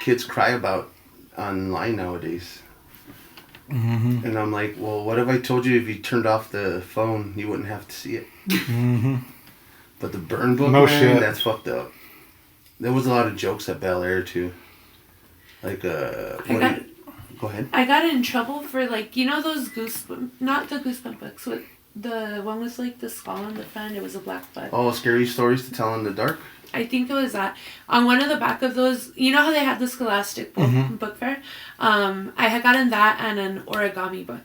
kids cry about online nowadays. mm-hmm, And I'm like, well, what if I told you if you turned off the phone, you wouldn't have to see it? mm-hmm. But the burn book, No man, shit. that's fucked up. There was a lot of jokes at Bel Air, too. Like, I what got go ahead. I got in trouble for like those not the goosebump books. What the one was like the skull on the front. It was a black bug. Oh, scary stories to tell in the dark? I think it was that on one of the back of those. You know how they had the Scholastic book fair. I had gotten that and an origami book.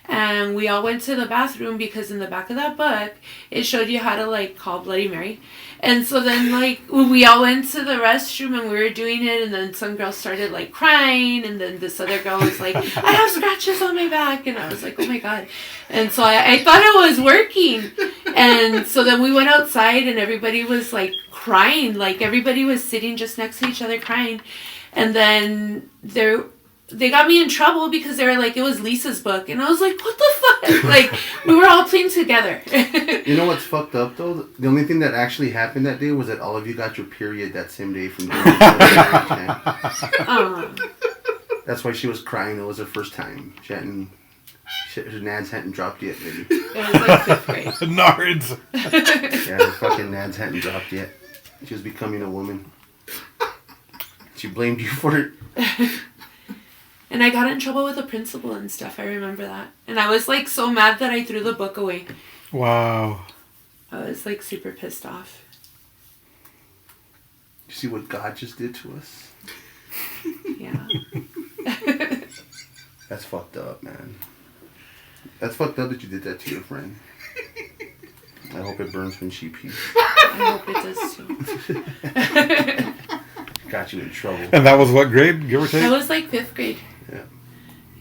And we all went to the bathroom because in the back of that book, it showed you how to like call Bloody Mary. And so then like we all went to the restroom and we were doing it, and then some girl started like crying, and then this other girl was like, I have scratches on my back, and I was like, oh my God. And so I thought it was working. And so then we went outside and everybody was like crying, like everybody was sitting just next to each other crying. And then they got me in trouble because they were like, it was Lisa's book. And I was like, what the fuck? Like, we were all playing together. You know what's fucked up, though? The only thing that actually happened that day was that all of you got your period that same day from doing it. That's why she was crying. It was her first time. Her nads hadn't dropped yet, baby. It was like 5th grade. Nards. Yeah, her fucking nads hadn't dropped yet. She was becoming a woman. She blamed you for it. And I got in trouble with the principal and stuff. I remember that. And I was like so mad that I threw the book away. Wow. I was like super pissed off. You see what God just did to us? Yeah. That's fucked up, man. That's fucked up that you did that to your friend. I hope it burns when she pees. I hope it does too. Got you in trouble. And that was what grade, give or take? I was like 5th grade. Yeah.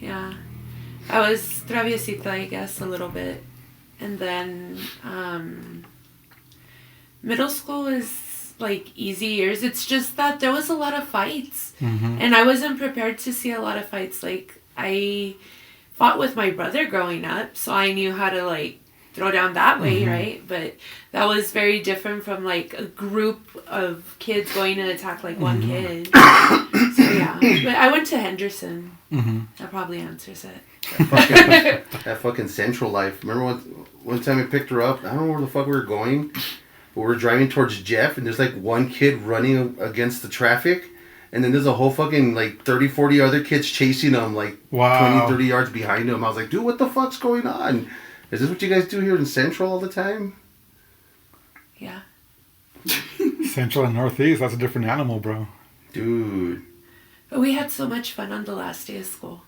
Yeah. I was traviesita, I guess, a little bit. And then middle school is like easy years. It's just that there was a lot of fights. Mm-hmm. And I wasn't prepared to see a lot of fights. Like, I fought with my brother growing up, so I knew how to like throw down that way, right? But that was very different from like a group of kids going to attack like one kid. So yeah, but I went to Henderson. That probably answers it. That fucking Central life. Remember one time I picked her up? I don't know where the fuck we were going, but we were driving towards Jeff, and there's like one kid running against the traffic, And then there's a whole fucking, like, 30, 40 other kids chasing him, like, Wow. 20, 30 yards behind him. I was like, dude, what the fuck's going on? Is this what you guys do here in Central all the time? Yeah. Central and Northeast, that's a different animal, bro. Dude. But we had so much fun on the last day of school.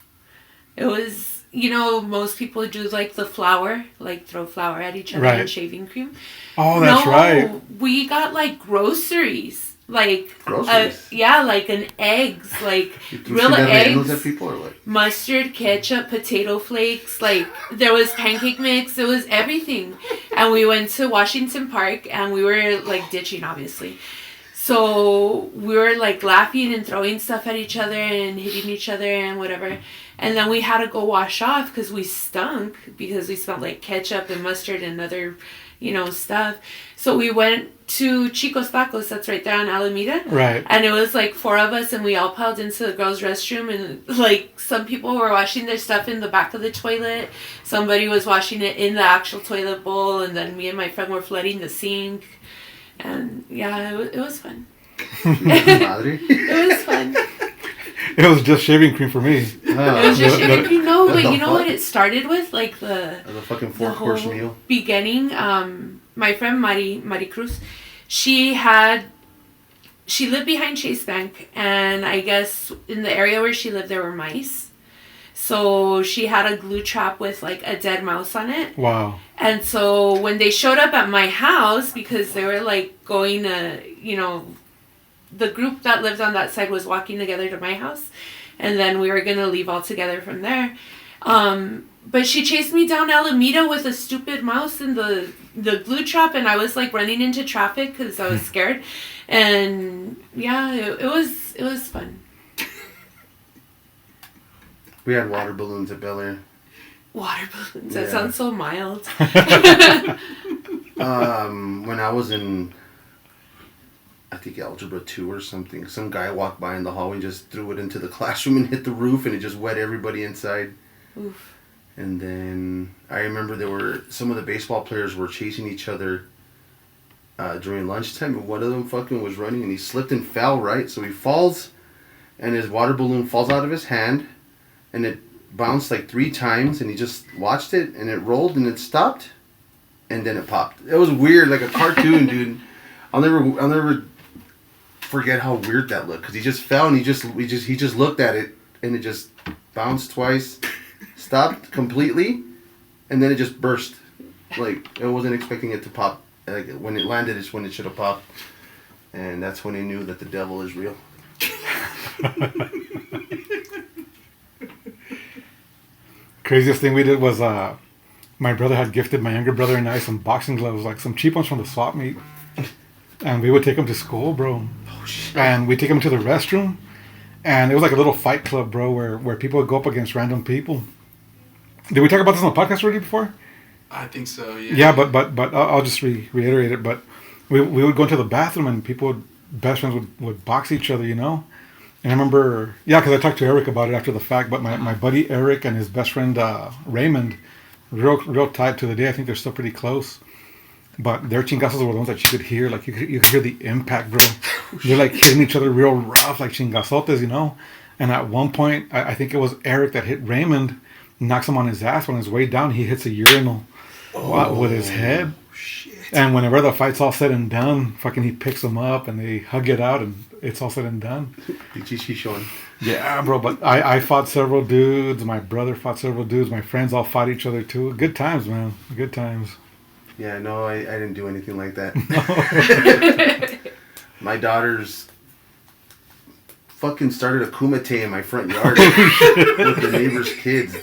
It was, most people do like the flour, like throw flour at each other Right. and shaving cream. Oh, that's no, right. We got like groceries. Like, Groceries? like an eggs, like You threw real shenanigans eggs, at people or what? mustard, ketchup, potato flakes, like there was pancake mix, there was everything. And we went to Washington Park and we were like ditching, obviously. So we were like laughing and throwing stuff at each other and hitting each other and whatever. And then we had to go wash off because we stunk because we smelled like ketchup and mustard and other, stuff. So we went to Chico's Tacos, that's right there on Alameda. Right. And it was like 4 of us and we all piled into the girls' restroom and like some people were washing their stuff in the back of the toilet. Somebody was washing it in the actual toilet bowl and then me and my friend were flooding the sink. And yeah, it was fun. Madre. It was fun. It was just shaving cream for me. It was just What- shaving cream. No, what but the you know what fuck? it started with? Like the fucking the 4-course whole meal. beginning. My friend Mari Cruz, she lived behind Chase Bank, and I guess in the area where she lived there were mice. So she had a glue trap with like a dead mouse on it. Wow. And so when they showed up at my house, because they were like going to, the group that lived on that side was walking together to my house. And then we were going to leave all together from there. But she chased me down Alameda with a stupid mouse in the glue trap. And I was like running into traffic because I was scared. And yeah, it was fun. We had water balloons at Bel Air. Water balloons. That Yeah. sounds so mild. When I was in, I think Algebra 2 or something, some guy walked by in the hallway and just threw it into the classroom and hit the roof and it just wet everybody inside. Oof. And then I remember some of the baseball players were chasing each other during lunchtime, and one of them fucking was running and he slipped and fell, right? So he falls and his water balloon falls out of his hand and it bounced like 3 times and he just watched it and it rolled and it stopped and then it popped. It was weird, like a cartoon, dude. I'll never forget how weird that looked because he just fell and he just looked at it and it just bounced twice, stopped completely, and then it just burst. Like I wasn't expecting it to pop. Like when it landed, it's when it should have popped, and that's when I knew that the devil is real. Craziest thing we did was my brother had gifted my younger brother and I some boxing gloves, like some cheap ones from the swap meet. And we would take them to school, bro. Oh shit! And we'd take them to the restroom. And it was like a little fight club, bro, where people would go up against random people. Did we talk about this on the podcast already before? I think so. Yeah. Yeah, but I'll just reiterate it. But we would go into the bathroom and best friends would box each other, And I remember, because I talked to Eric about it after the fact. But my buddy Eric and his best friend Raymond, real tight to the day. I think they're still pretty close. But their chingazos were the ones that you could hear. Like, you could hear the impact, bro. They're, like, hitting each other real rough, like chingazotes, And at one point, I think it was Eric that hit Raymond, knocks him on his ass. On his way down, he hits a urinal with his head. Shit! And whenever the fight's all said and done, fucking he picks him up, and they hug it out, and it's all said and done. Yeah, bro, but I fought several dudes. My brother fought several dudes. My friends all fought each other, too. Good times, man. Good times. Yeah, no, I didn't do anything like that. My daughters fucking started a kumite in my front yard with the neighbors' kids.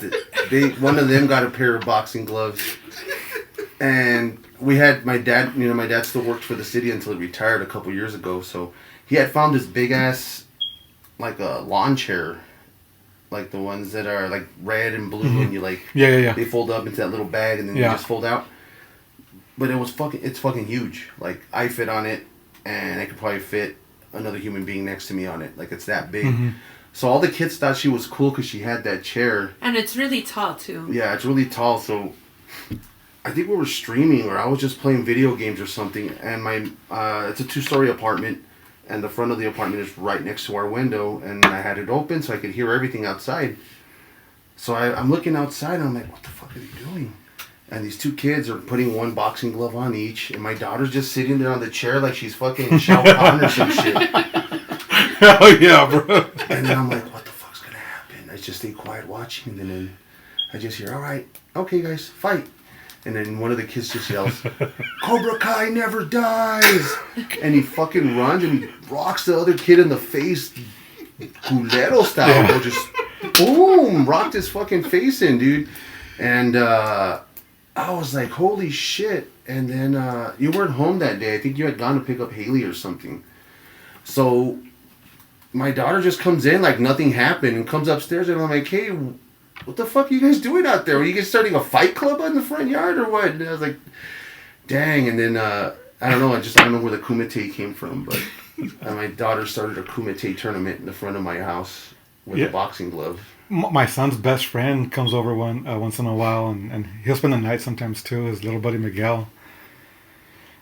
One of them got a pair of boxing gloves, and we had my dad. My dad still worked for the city until he retired a couple years ago. So he had found this big ass, like a lawn chair, like the ones that are like red and blue, and you like Yeah. they fold up into that little bag, and then you just fold out. But it's fucking huge. Like, I fit on it, and I could probably fit another human being next to me on it. Like, it's that big. Mm-hmm. So all the kids thought she was cool because she had that chair. And it's really tall, too. Yeah, it's really tall. So I think we were streaming, or I was just playing video games or something. And it's a 2-story apartment. and the front of the apartment is right next to our window, and I had it open so I could hear everything outside. So I'm looking outside, and I'm like, what the fuck are they doing? And these 2 kids are putting one boxing glove on each, and my daughter's just sitting there on the chair like she's fucking Shao Kahn or some shit. Hell yeah, bro. And then I'm like, what the fuck's gonna happen? I just stay quiet watching, and then I just hear, all right, okay guys, fight. And then one of the kids just yells, Cobra Kai never dies. And he fucking runs and he rocks the other kid in the face, culero style, bro. Just boom, rocked his fucking face in, dude. And I was like, holy shit. And then you weren't home that day. I think you had gone to pick up Haley or something. So my daughter just comes in like nothing happened and comes upstairs, and I'm like, hey, what the fuck are you guys doing out there? Are you guys starting a fight club in the front yard or what? And I was like, dang. And then I don't know. I don't know where the kumite came from, but my daughter started a kumite tournament in the front of my house with a boxing glove. My son's best friend comes over once in a while, and he'll spend the night sometimes too. His little buddy Miguel,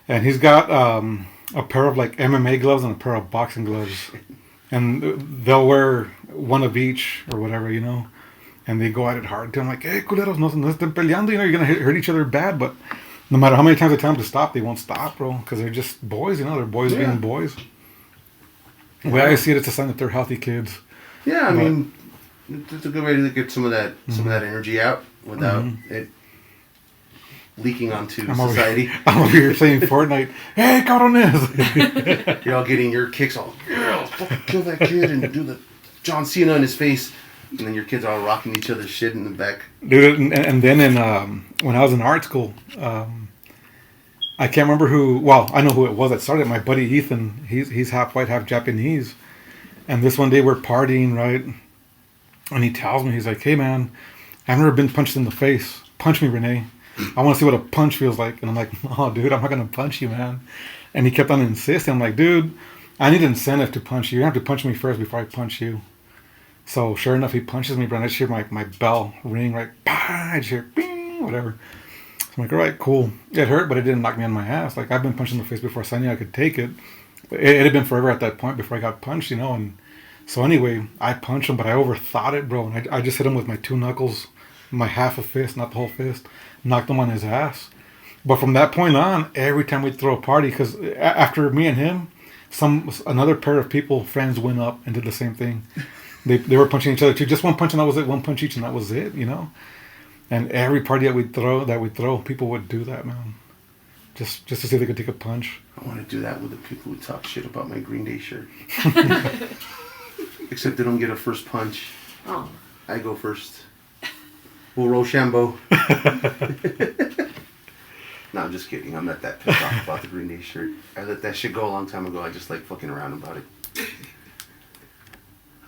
and he's got a pair of like MMA gloves and a pair of boxing gloves, and they'll wear one of each or whatever, you know. And they go at it hard. I'm like, hey, culeros, no estén peleando. You know, you're gonna hurt each other bad. But no matter how many times I tell them to stop, they won't stop, bro. Because they're just boys, you know. They're boys being boys. The way I see it, it's a sign that they're healthy kids. Yeah, I mean, it's a good way to get some of that energy out without it leaking onto society. I'm over here saying Fortnite. Hey, cabrones! You're all getting your kicks all, yeah, fucking kill that kid and do the John Cena in his face. And then your kids are all rocking each other's shit in the back. Dude, and then when I was in art school, I can't remember who, well, I know who it was that started it. My buddy Ethan, he's half white, half Japanese. And this one day we're partying, right? And he tells me, he's like, hey man, I've never been punched in the face. Punch me, Rene. I want to see what a punch feels like. And I'm like, oh, dude, I'm not going to punch you, man. And he kept on insisting. I'm like, dude, I need incentive to punch you. You have to punch me first before I punch you. So sure enough, he punches me, bro. And I just hear my bell ring, right? I just hear, bing, whatever. So I'm like, all right, cool. It hurt, but it didn't knock me on my ass. Like, I've been punched in the face before, so I knew I could take it. But it had been forever at that point before I got punched, you know. And so anyway, I punched him, but I overthought it, bro. And I just hit him with my 2 knuckles, my half a fist, not the whole fist. Knocked him on his ass. But from that point on, every time we'd throw a party, because after me and him, another pair of people, friends, went up and did the same thing. They were punching each other too. Just one punch and that was it. One punch each and that was it, you know. And every party that we'd throw, people would do that, man. Just to see if they could take a punch. I want to do that with the people who talk shit about my Green Day shirt. Except they don't get a first punch. Oh. I go first. We'll Rochambeau. No, I'm just kidding. I'm not that pissed off about the Green Day shirt. I let that shit go a long time ago. I just like fucking around about it.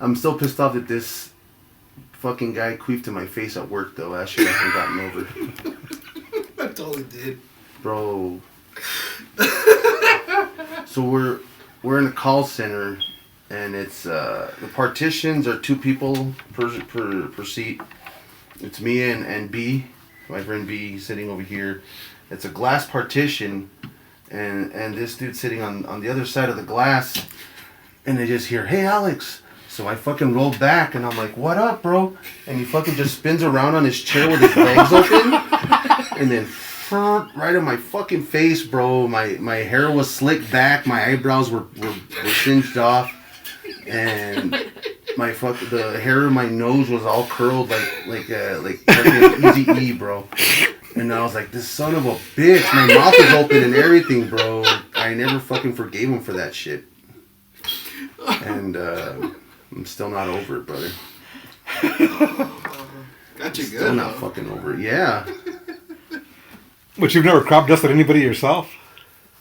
I'm still pissed off that this fucking guy queefed in my face at work, though. That shit I haven't gotten over. I totally did. Bro. So we're in a call center, and it's the partitions are 2 people per seat. It's me and B, my friend B, sitting over here. It's a glass partition, and this dude sitting on the other side of the glass, and they just hear, hey Alex. So I fucking rolled back, and I'm like, what up, bro? And he fucking just spins around on his chair with his legs open, and then right in my fucking face, bro. My hair was slicked back, my eyebrows were singed off, and the hair in my nose was all curled like fucking Easy E, bro. And I was like, this son of a bitch, my mouth is open and everything, bro. I never fucking forgave him for that shit. And I'm still not over it, brother. Got you good. Still not fucking over it. Yeah. But you've never crop dusted anybody yourself?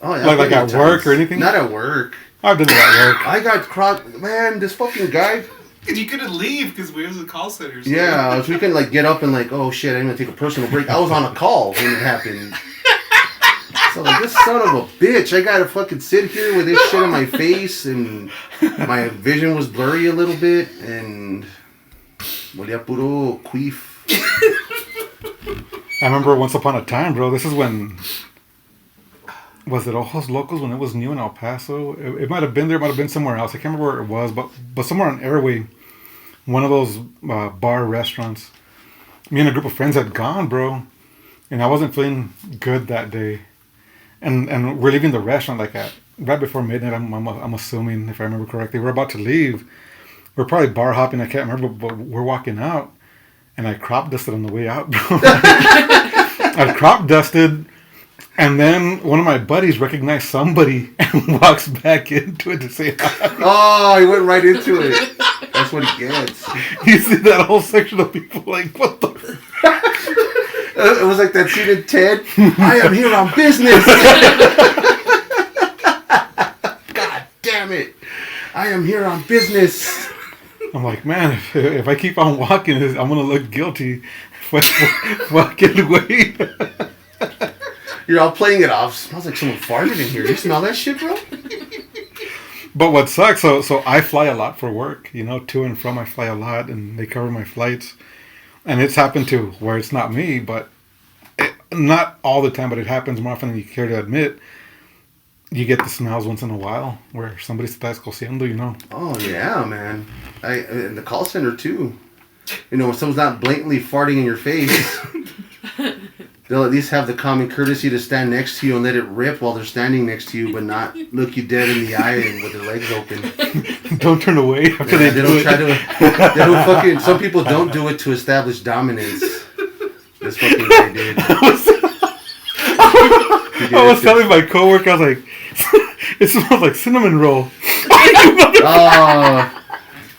Oh yeah. Like at work or anything? Not at work. I've done that at work. I got crop. Man, this fucking guy. You couldn't leave because we was a call center. So. Yeah, so we couldn't like get up and like, oh shit, I'm gonna take a personal break. I was on a call when it happened. So like, this son of a bitch, I gotta fucking sit here with this shit in my face, and my vision was blurry a little bit, and molía puro queef. I remember once upon a time, bro, this is when was it Ojos Locos when it was new in El Paso? It might have been there, it might have been somewhere else. I can't remember where it was, but somewhere on Airway, one of those bar restaurants. Me and a group of friends had gone, bro, and I wasn't feeling good that day. And we're leaving the restaurant like at right before midnight. I'm assuming, if I remember correctly, we're about to leave. We're probably bar hopping. I can't remember, but we're walking out, and I crop dusted on the way out, bro. I crop dusted. And then one of my buddies recognized somebody and walks back into it to say hi. Oh, he went right into it. That's what he gets. You see that whole section of people like, what the? It was like that scene in Ted. I am here on business. God damn it. I am here on business. I'm like, man, if I keep on walking, I'm going to look guilty if I get away. You're all playing it off. Smells like someone farted in here. You smell that shit, bro? But what sucks, so I fly a lot for work, to and from. I fly a lot, and they cover my flights. And it's happened to where it's not me, but not all the time, but it happens more often than you care to admit. You get the smells once in a while where somebody está escociendo, Oh, yeah, man. In the call center, too. When someone's not blatantly farting in your face, they'll at least have the common courtesy to stand next to you and let it rip while they're standing next to you, but not look you dead in the eye and with their legs open. Don't turn away after They do don't it. try to. They don't fucking. Some people don't do it to establish dominance. This fucking guy did. I was telling my coworker, I was like, it smells like cinnamon roll. Oh,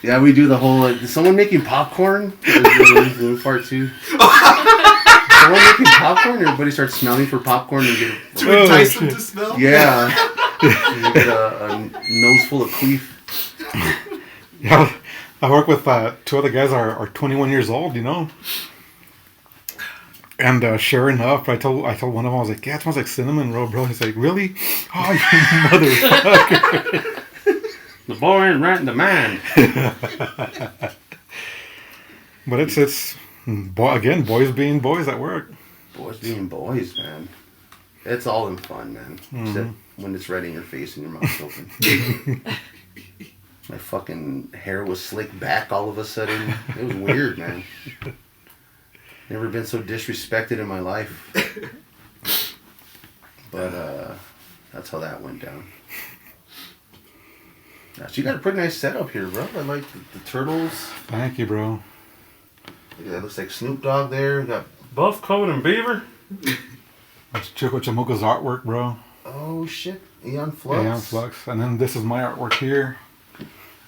yeah, we do the whole. Is someone making popcorn? There's part two. Someone making popcorn, everybody starts smelling for popcorn and get To entice them to smell? yeah, and you get a nose full of queef. Yeah, I work with two other guys are 21 years old, And sure enough, I told one of them, I was like, yeah, it smells like cinnamon roll, bro. He's like, really? Oh, you motherfucker. The boy ain't right in the mind. But it's boys being boys at work. Boys being boys, man. It's all in fun, man. Except when it's right in your face and your mouth's open. My fucking hair was slicked back all of a sudden. It was weird, man. Never been so disrespected in my life. But that's how that went down. Yeah, so you got a pretty nice setup here, bro. I like the turtles. Thank you, bro. Look at that. Looks like Snoop Dogg there. We got Buff coat and beaver. That's Chico Chamuca's artwork, bro. oh shit, Eon Flux. Yeah, Flux. And then this is my artwork here.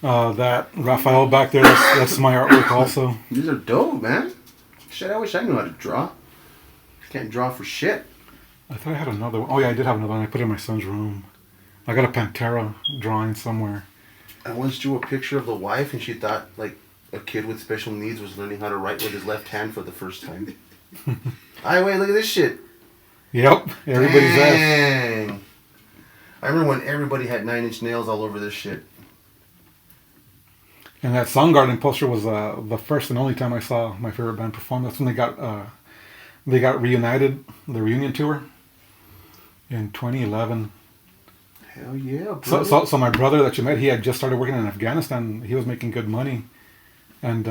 That Raphael back there, that's my artwork also. These are dope, man. Shit, I wish I knew how to draw. Can't draw for shit. I thought I had another one. Oh yeah, I did have another one. I put it in my son's room. I got a Pantera drawing somewhere. I once drew a picture of the wife, and she thought like a kid with special needs was learning how to write with his left hand for the first time. Wait, look at this shit. Yep, everybody's ass. Dang. I remember when everybody had 9-inch nails all over this shit. And that Soundgarden poster was the first and only time I saw my favorite band perform. That's when they got reunited, the reunion tour in 2011. Hell yeah, bro. So my brother that you met, he had just started working in Afghanistan. He was making good money, and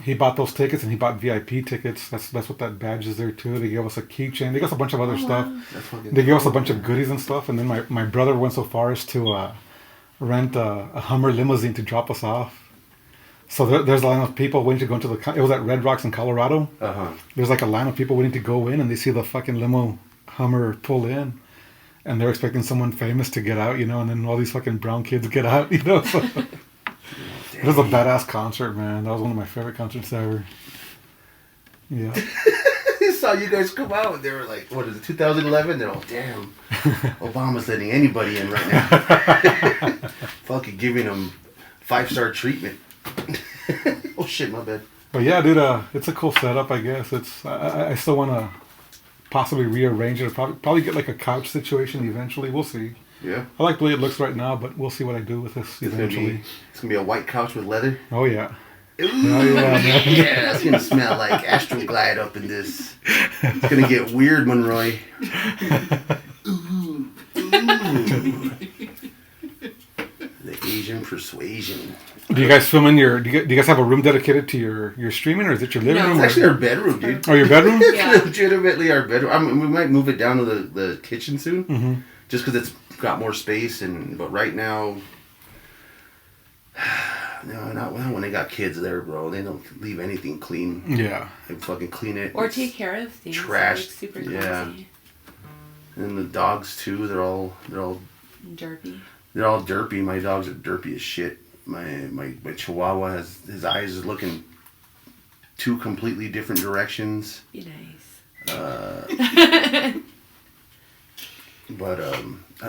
he bought those tickets, and he bought VIP tickets. That's what that badge is there too. They gave us a keychain. They gave us a bunch of other stuff. They gave us a bunch of goodies and stuff. And then my brother went so far as to rent a Hummer limousine to drop us off. So there's a line of people waiting to go into the. It was at Red Rocks in Colorado. There's like a line of people waiting to go in, and they see the fucking limo Hummer pull in, and they're expecting someone famous to get out, and then all these fucking brown kids get out, So. It was a badass concert, man. That was one of my favorite concerts ever. Yeah. They saw you guys come out, and they were like, what is it, 2011? They're all, damn, Obama's letting anybody in right now. Fucking giving them 5-star treatment. Oh shit, my bad. But yeah, dude, it's a cool setup, I guess. I still want to possibly rearrange it. Probably get like a couch situation eventually. We'll see. Yeah. I like the way it looks right now, but we'll see what I do with this eventually. It's gonna be a white couch with leather. Oh yeah. Ooh, Oh yeah, man. yeah, it's gonna smell like Astroglide up in this. It's gonna get weird, Monroy. Ooh. The Asian persuasion. Do you guys film in your? Do you guys have a room dedicated to your streaming, or is it your living No. room? It's or- actually our bedroom, dude. Oh, your bedroom? Yeah. It's legitimately our bedroom. I mean, we might move it down to the kitchen soon, Mm-hmm. just because it's got more space. But right now, no, not when they got kids there, bro. They don't leave anything clean. Yeah. They fucking clean it. Or It's take care of things. trash. Like super Yeah. clumsy. And the dogs too. They're all Derpy. derpy. My dogs are derpy as shit. My Chihuahua has his eyes is looking two completely different directions. Be nice. But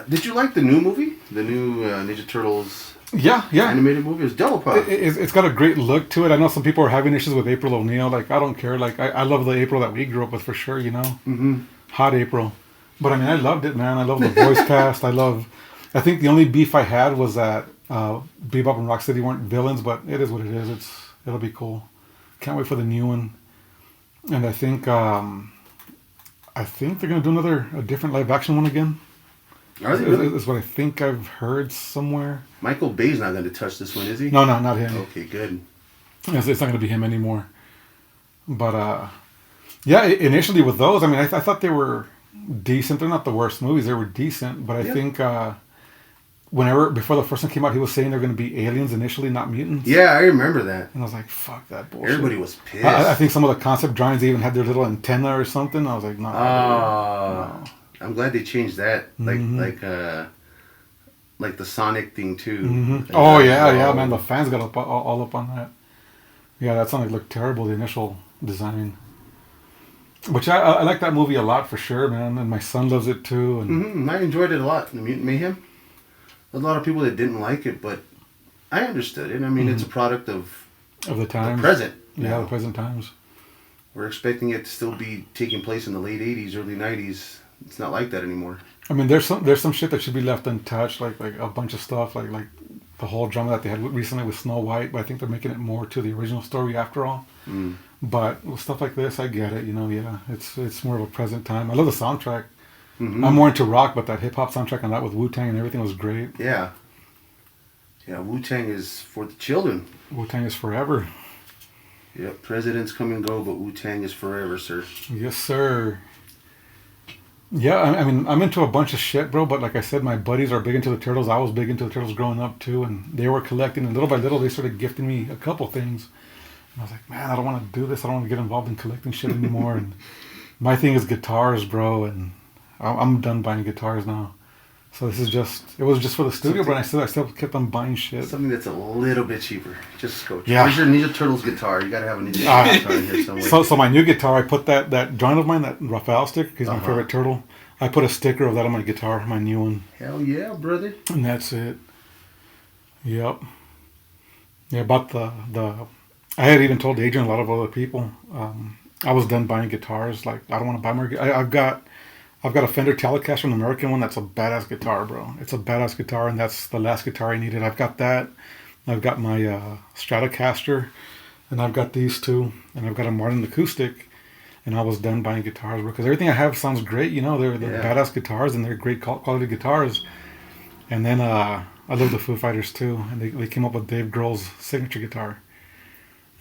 did you like the new movie? The new Ninja Turtles Yeah. animated movie? It was double pop. It's got a great look to it. I know some people are having issues with April O'Neil. Like, I don't care. Like, I love the April that we grew up with for sure, you know? Mm-hmm. Hot April. But I mean, I loved it, man. I love the voice cast. I think the only beef I had was that Bebop and Rocksteady weren't villains, but it is what it is. It'll be cool. Can't wait for the new one. And I think they're gonna do a different live action one again. Are they really? Is what I think I've heard somewhere. Michael Bay's not going to touch this one, is he? No, not him. Okay, good. It's not going to be him anymore. But yeah, initially with those, I mean, I thought they were decent. They're not the worst movies. They were decent. But I think before the first one came out, he was saying they're going to be aliens initially, not mutants. Yeah, I remember that. And I was like, fuck that bullshit. Everybody was pissed. I think some of the concept drawings even had their little antenna or something. I was like, no. Oh, I'm glad they changed that. Mhm. Like the Sonic thing too. Mhm. Like Oh that. yeah, man. The fans got all up on that. Yeah, that Sonic looked terrible. The initial design. Which I like that movie a lot for sure, man. And my son loves it too. And Mm-hmm. I enjoyed it a lot. The Mutant Mayhem. There's a lot of people that didn't like it, but I understood it. I mean, it's a product of of the the times. present. Yeah, the present times. We're expecting it to still be taking place in the late 80s, early 90s. It's not like that anymore. I mean, there's some shit that should be left untouched, like a bunch of stuff, like the whole drama that they had recently with Snow White. But I think they're making it more to the original story after all. Mm. But with stuff like this, I get it. You know, yeah, it's more of a present time. I love the soundtrack. Mm-hmm. I'm more into rock, but that hip hop soundtrack on that with Wu-Tang and everything was great. Yeah. Yeah, Wu-Tang is for the children. Wu-Tang is forever. Yeah, presidents come and go, but Wu-Tang is forever, sir. Yes, sir. Yeah, I mean, I'm into a bunch of shit, bro. But like I said, my buddies are big into the Turtles. I was big into the Turtles growing up too, and they were collecting. And little by little, they started gifting me a couple things. And I was like, man, I don't want to do this. I don't want to get involved in collecting shit anymore. And my thing is guitars, bro. And I'm done buying guitars now. So this is it was just for the studio, but I still kept on buying shit. Something that's a little bit cheaper. Just go. Yeah. Where's your Ninja Turtles guitar? You gotta have a Ninja Turtles guitar in here somewhere. So my new guitar, I put that joint of mine, that Raphael stick, he's my Uh-huh. favorite turtle. I put a sticker of that on my guitar, my new one. Hell yeah, brother. And that's it. Yep. Yeah, about the I had even told Adrian, a lot of other people, I was done buying guitars. Like, I don't want to buy more. I've got a Fender Telecaster, an American one. That's a badass guitar, bro. It's a badass guitar, and that's the last guitar I needed. I've got that. I've got my Stratocaster, and I've got these two, and I've got a Martin acoustic. And I was done buying guitars, bro, because everything I have sounds great. You know, they're badass guitars, and they're great quality guitars. And then I love the Foo Fighters too, and they came up with Dave Grohl's signature guitar,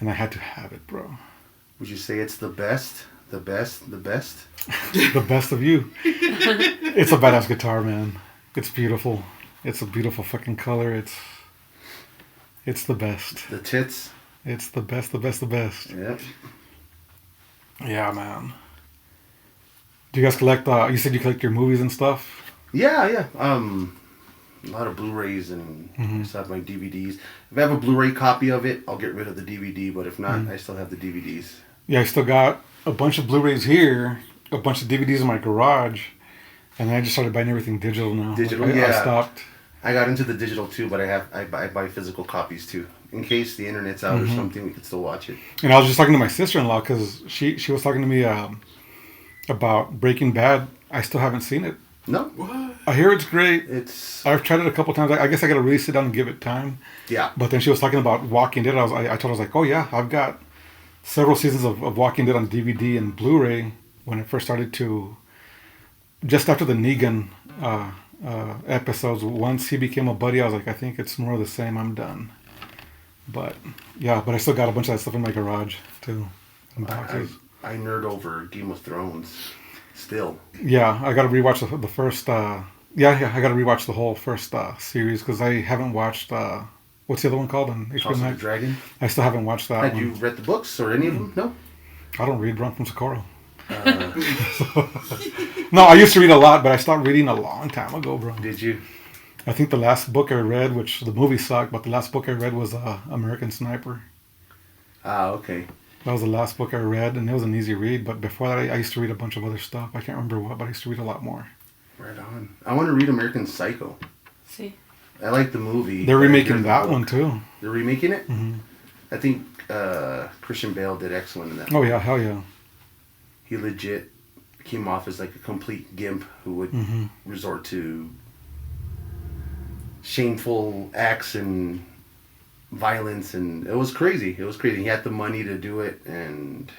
and I had to have it, bro. Would you say it's the best? The best? The best? The best of you. It's a badass guitar, man. It's beautiful. It's a beautiful fucking color. It's the best. The tits? It's the best, the best, the best. Yep. Yeah, man. Do you guys collect? You said you collect your movies and stuff. Yeah. A lot of Blu-rays and I still have my DVDs. If I have a Blu-ray copy of it, I'll get rid of the DVD. But if not, I still have the DVDs. Yeah, I still got a bunch of Blu-rays here, a bunch of DVDs in my garage, and then I just started buying everything digital now. Digital, I yeah. stopped. I got into the digital too, but I buy physical copies too, in case the internet's out or something. We can still watch it. And I was just talking to my sister-in-law because she was talking to me about Breaking Bad. I still haven't seen it. No, What? I hear it's great. it's I've tried it a couple times. I guess I got to really sit down and give it time. yeah. But then she was talking about Walking Dead. I told her, I was like, oh yeah, I've got several seasons of Walking Dead on DVD and Blu-ray when it first started to, just after the Negan episodes. Once he became a buddy, I was like, I think it's more of the same. I'm done. But yeah, but I still got a bunch of that stuff in my garage too. In boxes. I nerd over Game of Thrones. Still. Yeah, I got to rewatch the first. Yeah, I got to rewatch the whole first series because I haven't watched. What's the other one called on HBO House of the Max? Dragon. I still haven't watched that Had one. you read the books or any of them? No. I don't read Run from Socorro. No, I used to read a lot, but I stopped reading a long time ago, bro. Did you? I think the last book I read, which the movie sucked, but the last book I read was American Sniper. Okay. That was the last book I read, and it was an easy read. But before that, I used to read a bunch of other stuff. I can't remember what, but I used to read a lot more. Right on. I want to read American Psycho. See. I like the movie. They're but I remaking read the that book. one too. They're remaking it? Hmm. I think Christian Bale did excellent in that. Oh yeah, hell yeah. He legit came off as like a complete gimp who would Hmm. resort to shameful acts and violence, and it was crazy. It was crazy. He had the money to do it and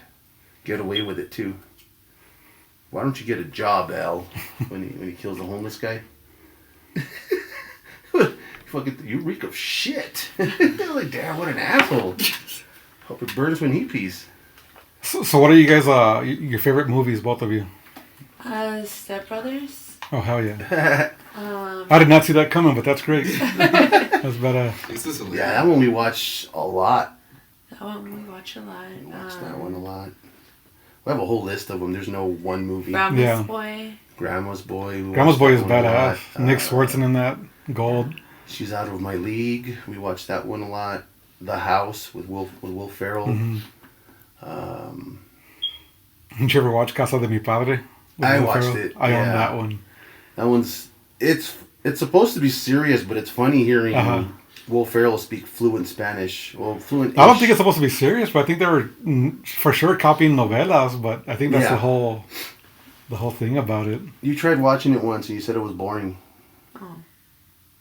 get away with it too. Why don't you get a job, Al? When he kills the homeless guy. Fucking, you reek of shit. Like, damn, what an asshole. Hope it burns when he pees. So what are you guys? Your favorite movies, both of you? Step Brothers. Oh hell yeah! Um, I did not see that coming, but that's great. That's badass. This is hilarious. Yeah, that one we watch a lot. that one we watch a lot. We watch that one a lot. We have a whole list of them. There's no one movie. Grandma's Yeah. Boy. Grandma's Boy. we Grandma's watched Boy that is one a lot. badass. Nick Swartzen in that gold. She's Out of My League. We watched that one a lot. The House with Will Ferrell. Hmm. Um, Did you ever watch Casa de Mi Padre? With I Will watched Ferrell? it, I own yeah. that one. that one's it's supposed to be serious, but it's funny hearing Will Ferrell speak fluent Spanish. Well, fluent. I don't think it's supposed to be serious, but I think they were for sure copying novelas. But I think that's Yeah. the whole thing about it. You tried watching it once and you said it was boring. Oh.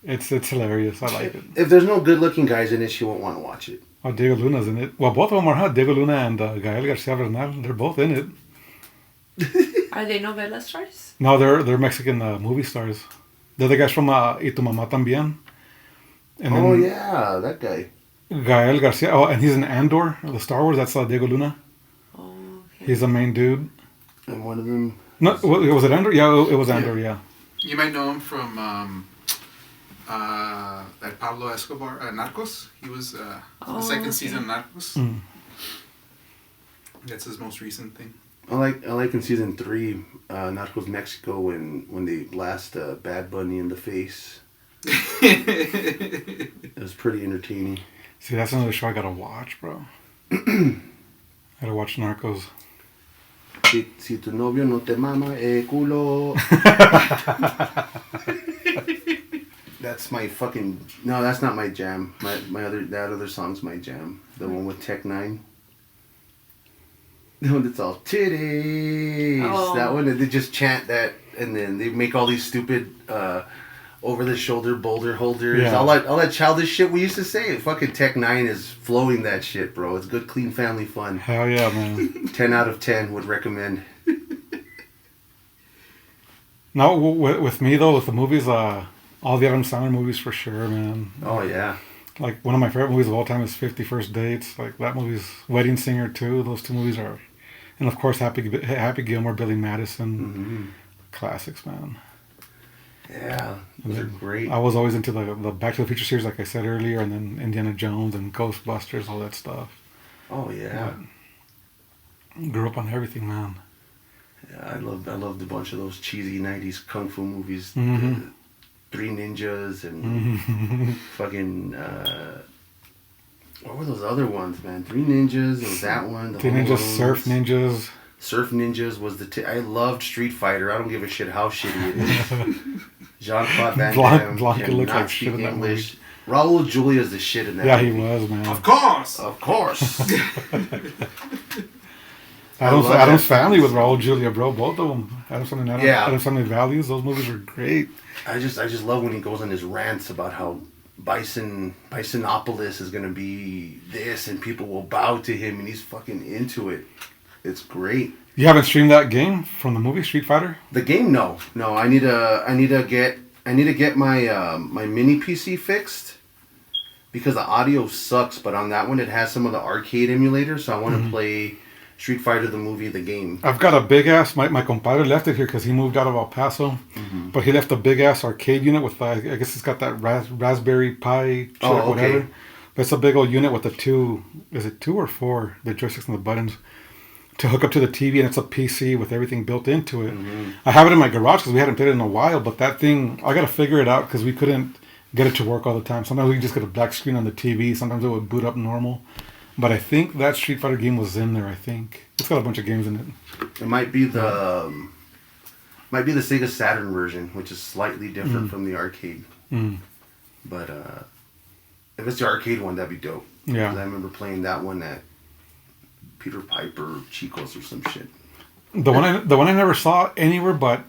It's hilarious. I like it. If there's no good-looking guys in it, she won't want to watch it. Oh, Diego Luna's in it. Well, both of them are. Diego Luna and Gael Garcia Bernal. They're both in it. Are they novela stars? No, they're Mexican movie stars. They're the guys from Y Tu Mamá También. And Oh then yeah, that guy. Gael Garcia. Oh, and he's in Andor, the Star Wars. That's Diego Luna. Oh, okay. He's the main dude. And one of them. No, was it Andor? Yeah, it was Andor. Yeah. You might know him from that Pablo Escobar, Narcos. He was the second okay. season of Narcos. Mm. That's his most recent thing. I like in season 3, Narcos Mexico when they blast Bad Bunny in the face. It was pretty entertaining. See, that's another show I gotta watch, bro. I gotta watch Narcos. Si tu novio no te mama culo. That's my fucking. No, that's not my jam. That other song's my jam. The one with Tech Nine. The one that's all titties. Oh. That one, and they just chant that, and then they make all these stupid over the shoulder boulder holders. Yeah. All that childish shit we used to say. Fucking Tech Nine is flowing that shit, bro. It's good, clean family fun. Hell yeah, man. 10 out of 10 would recommend. No, with me though, with the movies, all the Adam Sandler movies for sure, man. Oh yeah. Like one of my favorite movies of all time is 50 First Dates. Like that movie's Wedding Singer too. Those two movies are, and of course Happy Gilmore, Billy Madison, Mm-hmm. classics, man. Yeah, those are great. I was always into the Back to the Future series, like I said earlier, and then Indiana Jones and Ghostbusters, all that stuff. Oh yeah. Grew up on everything, man. Yeah, I loved a bunch of those cheesy '90s kung fu movies. Mhm. Three Ninjas and Mhm. fucking. What were those other ones, man? Three Ninjas. There was that one. Teen Ninjas, Surf Ninjas. Surf Ninjas was I loved Street Fighter. I don't give a shit how shitty it is. Jean-Claude Van Damme Blanca looked cannot like shit speak in that English. Raul Julia's the shit in that Yeah, he movie. was, man. Of course. Of course. Adam's I love that. Family with Raul Julia, bro. Both of them. Adam's Family and Yeah. Adam's Family Values. Those movies were great. I just love when he goes on his rants about how Bisonopolis is gonna be this and people will bow to him and he's fucking into it. It's great. You haven't streamed that game from the movie Street Fighter? The game, no. I need to get I need to get my my mini PC fixed because the audio sucks. But on that one, it has some of the arcade emulators, so I want to play Street Fighter the movie, the game. I've got a big ass. My compadre left it here because he moved out of El Paso, but he left a big ass arcade unit with I guess it's got that Raspberry Pi chip, Oh, okay. whatever. But it's a big old unit with the two. Is it 2 or 4? The joysticks and the buttons to hook up to the TV, and it's a PC with everything built into it. I have it in my garage because we hadn't played it in a while. But that thing, I got to figure it out because we couldn't get it to work all the time. Sometimes we just get a black screen on the TV. Sometimes it would boot up normal. But I think that Street Fighter game was in there. I think it's got a bunch of games in it. It might be the Sega Saturn version, which is slightly different from the arcade. But if it's the arcade one, that'd be dope. Yeah. 'Cause I remember playing that one at Peter Piper, Chico's, or some shit. The one I never saw anywhere, but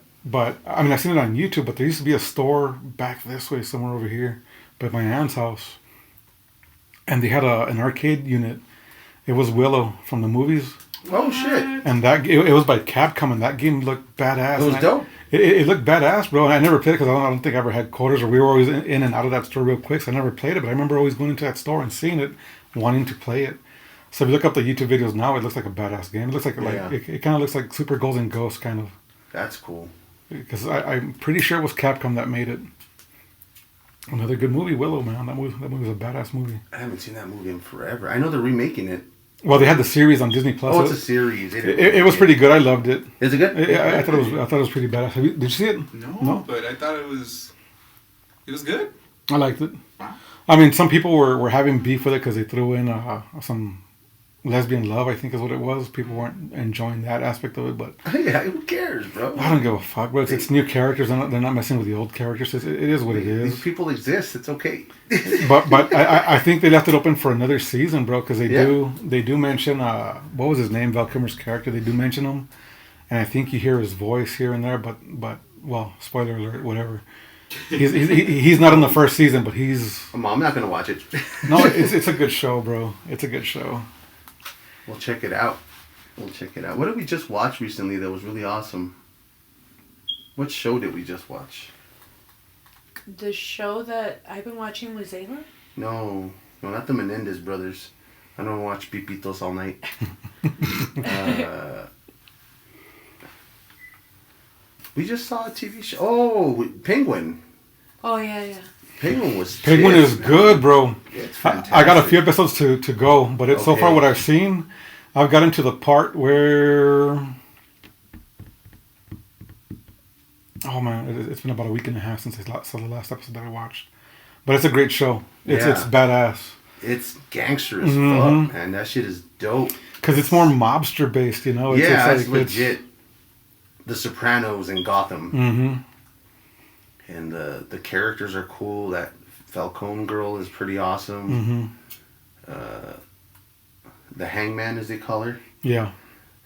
I mean I've seen it on YouTube. But there used to be a store back this way somewhere over here, by my aunt's house, and they had an arcade unit. It was Willow from the movies, Oh shit! and it was by Capcom, and that game looked badass. It was And dope. It looked badass, bro. And I never played it because I don't think I ever had quarters, or we were always in and out of that store real quick. So I never played it, but I remember always going into that store and seeing it, wanting to play it. So if you look up the YouTube videos now, it looks like a badass game. It looks like Yeah. it kind of looks like Super Golden Ghost kind of. That's cool. Because I'm pretty sure it was Capcom that made it. Another good movie, Willow, man. That movie was a badass movie. I haven't seen that movie in forever. I know they're remaking it. Well, they had the series on Disney Plus. Oh, it's a series. It was pretty good. I loved it. Is it good? I thought it was pretty badass. Did you see it? No, but I thought it was good. I liked it. Wow. I mean, some people were having beef with it because they threw in some lesbian love, I think is what it was. People weren't enjoying that aspect of it, but Yeah, who cares, bro? I don't give a fuck, bro. It's new characters. They're not messing with the old characters. It is what it These is. people exist. It's okay. But I think they left it open for another season, bro, because Yeah. they do mention what was his name, Val Kilmer's character. They do mention him, and I think you hear his voice here and there. But well, spoiler alert, whatever. He's not in the first season, but he's I'm not gonna watch it. no. It's a good show, bro. It's a good show. We'll check it out. What did we just watch recently that was really awesome? What show did we just watch? The show that I've been watching with Zayla? No, not the Menendez brothers. I don't watch Pipitos all night. We just saw a TV show. Oh, Penguin. Oh, yeah. Penguin was. Penguin sick, is man. good, bro. It's I fantastic. got a few episodes to go, but so far Okay. what I've seen, I've gotten to the part where. Oh man, it's been about a week and a half since I saw the last episode that I watched, but it's a great show. It's Yeah. it's badass It's gangster as Mhm. fuck, man. That shit is dope. because it's more mobster based, you know. It's legit. The Sopranos in Gotham, Mm-hmm. and the characters are cool. That Falcone girl is pretty awesome. Mm-hmm. The Hangman, as they call her. Yeah.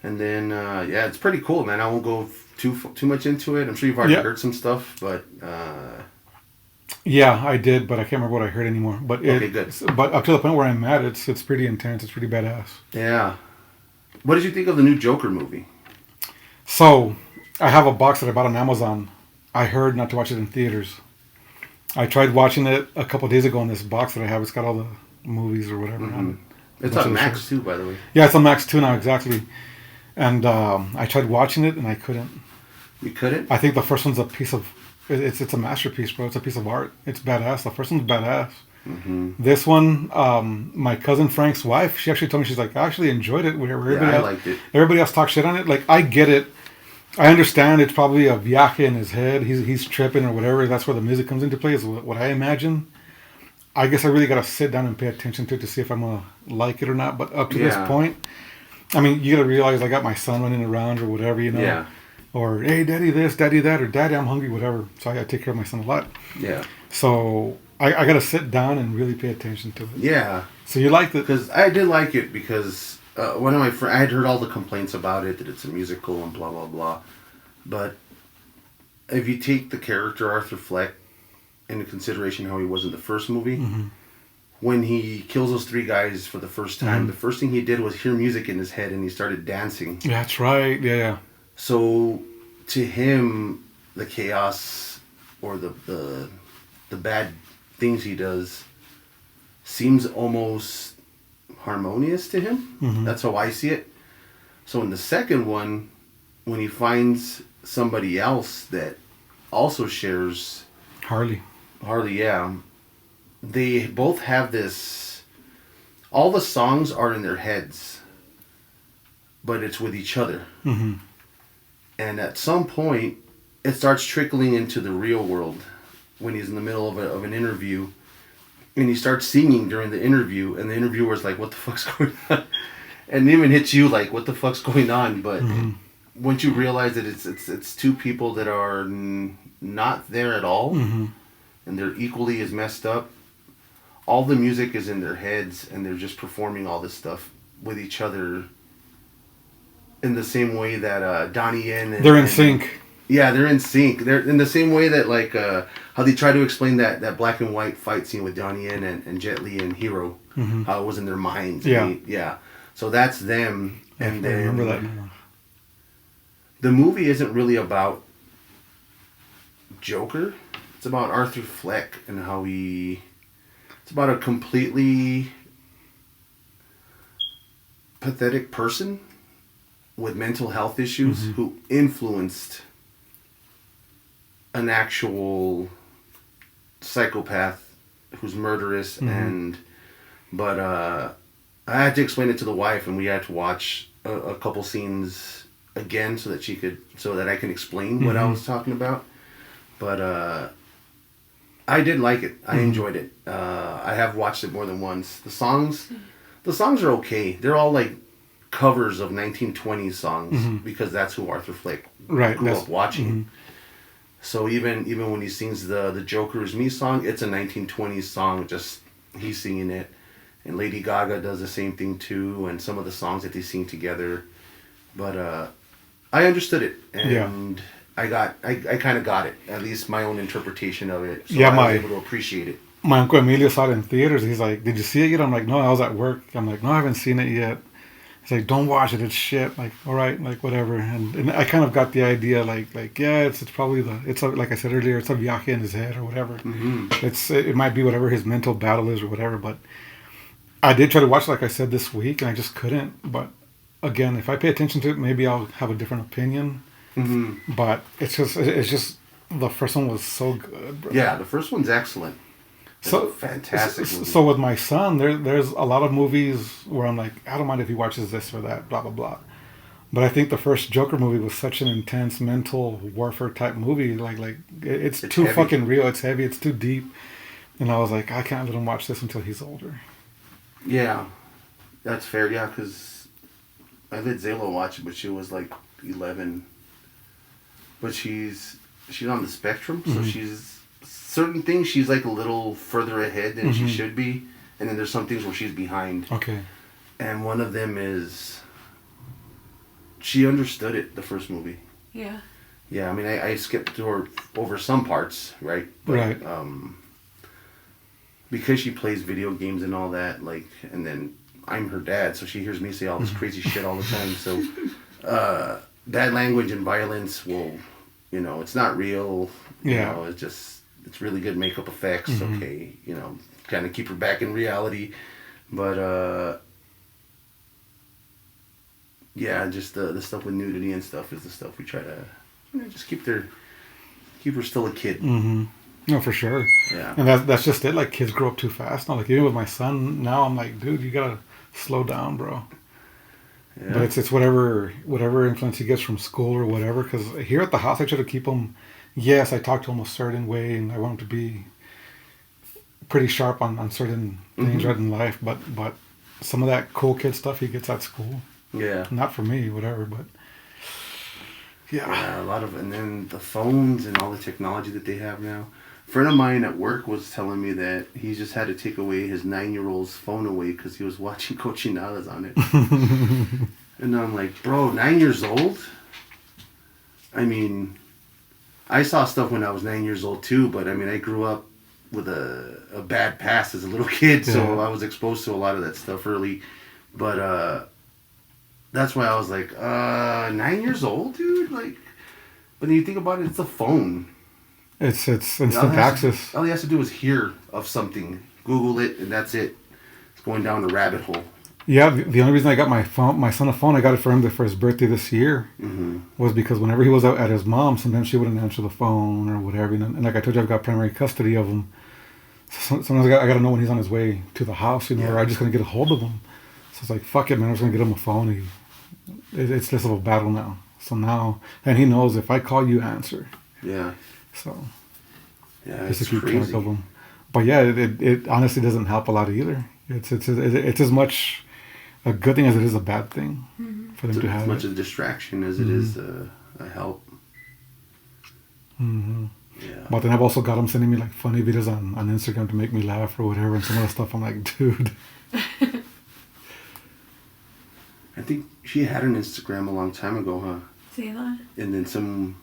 And then, yeah, it's pretty cool, man. I won't go too much into it. I'm sure you've already Yeah. heard some stuff, but Yeah, I did, but I can't remember what I heard anymore. But Okay, good. But up to the point where I'm at, it's pretty intense. It's pretty badass. yeah. What did you think of the new Joker movie? So, I have a box that I bought on Amazon. I heard not to watch it in theaters. I tried watching it a couple days ago in this box that I have. It's got all the movies or whatever on it. It's Bunch on of Max shows. too, by the way. Yeah, it's on Max 2 now, exactly. And I tried watching it and I couldn't. You couldn't? I think the first one's a piece of... It's a masterpiece, bro. It's a piece of art. It's badass. The first one's badass. This one, my cousin Frank's wife, she actually told me, she's like, I actually enjoyed it. Where everybody I else, liked it. Everybody else talks shit on it. Like, I get it. I understand it's probably a viaje in his head. He's tripping or whatever. That's where the music comes into play, is what I imagine. I guess I really got to sit down and pay attention to it to see if I'm going to like it or not. But up to this Yeah. point, I mean, you got to realize I got my son running around or whatever, you know. Yeah. Or, hey, daddy this, daddy that, or daddy, I'm hungry, whatever. So I got to take care of my son a lot. Yeah. So I got to sit down and really pay attention to it. Yeah. So you liked it? Because I did like it because one of my friends, I had heard all the complaints about it, that it's a musical and blah, blah, blah. But if you take the character Arthur Fleck into consideration how he was in the first movie, when he kills those three guys for the first time, the first thing he did was hear music in his head and he started dancing. That's right. Yeah. So to him, the chaos or the bad things he does seems almost harmonious to him. That's how I see it. So in the second one, when he finds somebody else that also shares Harley. yeah, they both have this. All the songs are in their heads, but it's with each other. And at some point, it starts trickling into the real world when he's in the middle of an interview, and he starts singing during the interview, and the interviewer's like, "What the fuck's going on?" And it even hits you like, "What the fuck's going on?" But once you realize that it's two people that are not there at all, and they're equally as messed up. All the music is in their heads, and they're just performing all this stuff with each other in the same way that Donnie Yen and... They're in sync. Yeah, they're in sync. They're in the same way that, like, how they try to explain that black and white fight scene with Donnie Yen and Jet Li and Hero, how it was in their minds. Yeah. Yeah. So that's them. And I then remember that now. the movie isn't really about Joker. It's about Arthur Fleck and how he... It's about a completely pathetic person with mental health issues who influenced an actual psychopath who's murderous but I had to explain it to the wife, and we had to watch a couple scenes again so that I can explain what I was talking about. But I did like it. I enjoyed it. I have watched it more than once. The songs are okay. They're all like covers of 1920s songs because that's who Arthur Fleck grew up watching. So even when he sings the Joker Is Me song, it's a 1920s song. Just he's singing it, and Lady Gaga does the same thing too, and some of the songs that they sing together. But I understood it, and I kind of got it, at least my own interpretation of it. So I was able to appreciate it. My Uncle Emilio saw it in theaters. He's like, "Did you see it yet?" I'm like, "No, I was at work." I'm like, "No, I haven't seen it yet." He's like, "Don't watch it. It's shit." Like, all right, like whatever. And I kind of got the idea, like yeah, it's probably like I said earlier, it's a viaje in his head or whatever. It might be whatever his mental battle is or whatever. But I did try to watch it, like I said, this week, and I just couldn't. But again, if I pay attention to it, maybe I'll have a different opinion. But it's just the first one was so good, bro. Yeah, the first one's excellent. So fantastic movie. So with my son, there's a lot of movies where I'm like, I don't mind if he watches this or that, blah blah blah. But I think the first Joker movie was such an intense mental warfare type movie. Like it's too heavy. fucking real. It's heavy. It's too deep. And I was like, I can't let him watch this until he's older. Yeah, that's fair. Yeah, because I let Zayla watch it, but she was like 11. But she's on the spectrum, so she's certain things she's like a little further ahead than she should be, and then there's some things where she's behind. Okay. And one of them is she understood it the first movie. Yeah. Yeah, I mean I skipped over some parts, right? But, Right. Because she plays video games and all that, like, and then I'm her dad, so she hears me say all this crazy shit all the time. So bad language and violence will, it's not real. You know, it's really good makeup effects. Okay, kind of keep her back in reality. But yeah, just the stuff with nudity and stuff is the stuff we try to just keep her still a kid. No, for sure. Yeah. And that's just it. Like, kids grow up too fast now. Like, even with my son now, I'm like, dude, you gotta slow down, bro. Yeah. But it's whatever influence he gets from school or whatever. Because here at the house, I try to keep him. Yes, I talk to him a certain way, and I want him to be pretty sharp on certain things right in life. But some of that cool kid stuff he gets at school. Yeah. Not for me, whatever. But yeah, a lot of, and then the phones and all the technology that they have now. A friend of mine at work was telling me that he just had to take away his 9-year-old's phone away because he was watching Cochinadas on it. And I'm like, bro, 9 years old? I mean, I saw stuff when I was 9 years old too, but I mean, I grew up with a bad past as a little kid, so I was exposed to a lot of that stuff early. But that's why I was like, 9 years old, dude? Like, but then you think about it, it's a phone. It's instant access. All he has to do is hear of something, Google it, and that's it. It's going down a rabbit hole. Yeah, the only reason I got my son a phone, I got it for him for his birthday this year, was because whenever he was out at his mom, sometimes she wouldn't answer the phone or whatever. And like I told you, I've got primary custody of him. So sometimes I got to know when he's on his way to the house, or I'm just going to get a hold of him. So it's like, fuck it, man, I'm just going to get him a phone. It's less of a battle now. So now, and he knows if I call you, answer. Yeah. So, yeah, just it's to keep crazy. track of him. But yeah, it honestly doesn't help a lot either. It's as much a good thing as it is a bad thing for them to have as much it. a distraction as it is a help. Mm-hmm. Yeah. But then I've also got them sending me like funny videos on Instagram to make me laugh or whatever, and some of the stuff I'm like, dude. I think she had an Instagram a long time ago, huh? Say that. And then some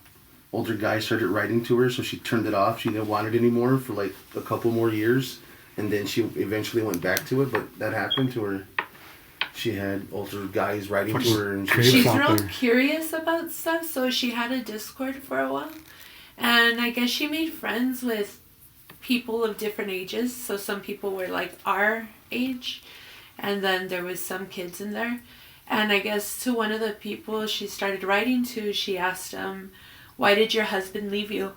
older guy started writing to her, so she turned it off. She didn't want it anymore for like a couple more years, and then she eventually went back to it. But that happened to her. She had older guys writing to her, and Crazy. She's out real there. curious about stuff, so she had a Discord for a while. And I guess she made friends with people of different ages. So some people were like our age, and then there was some kids in there. And I guess to one of the people she started writing to, she asked why did your husband leave you?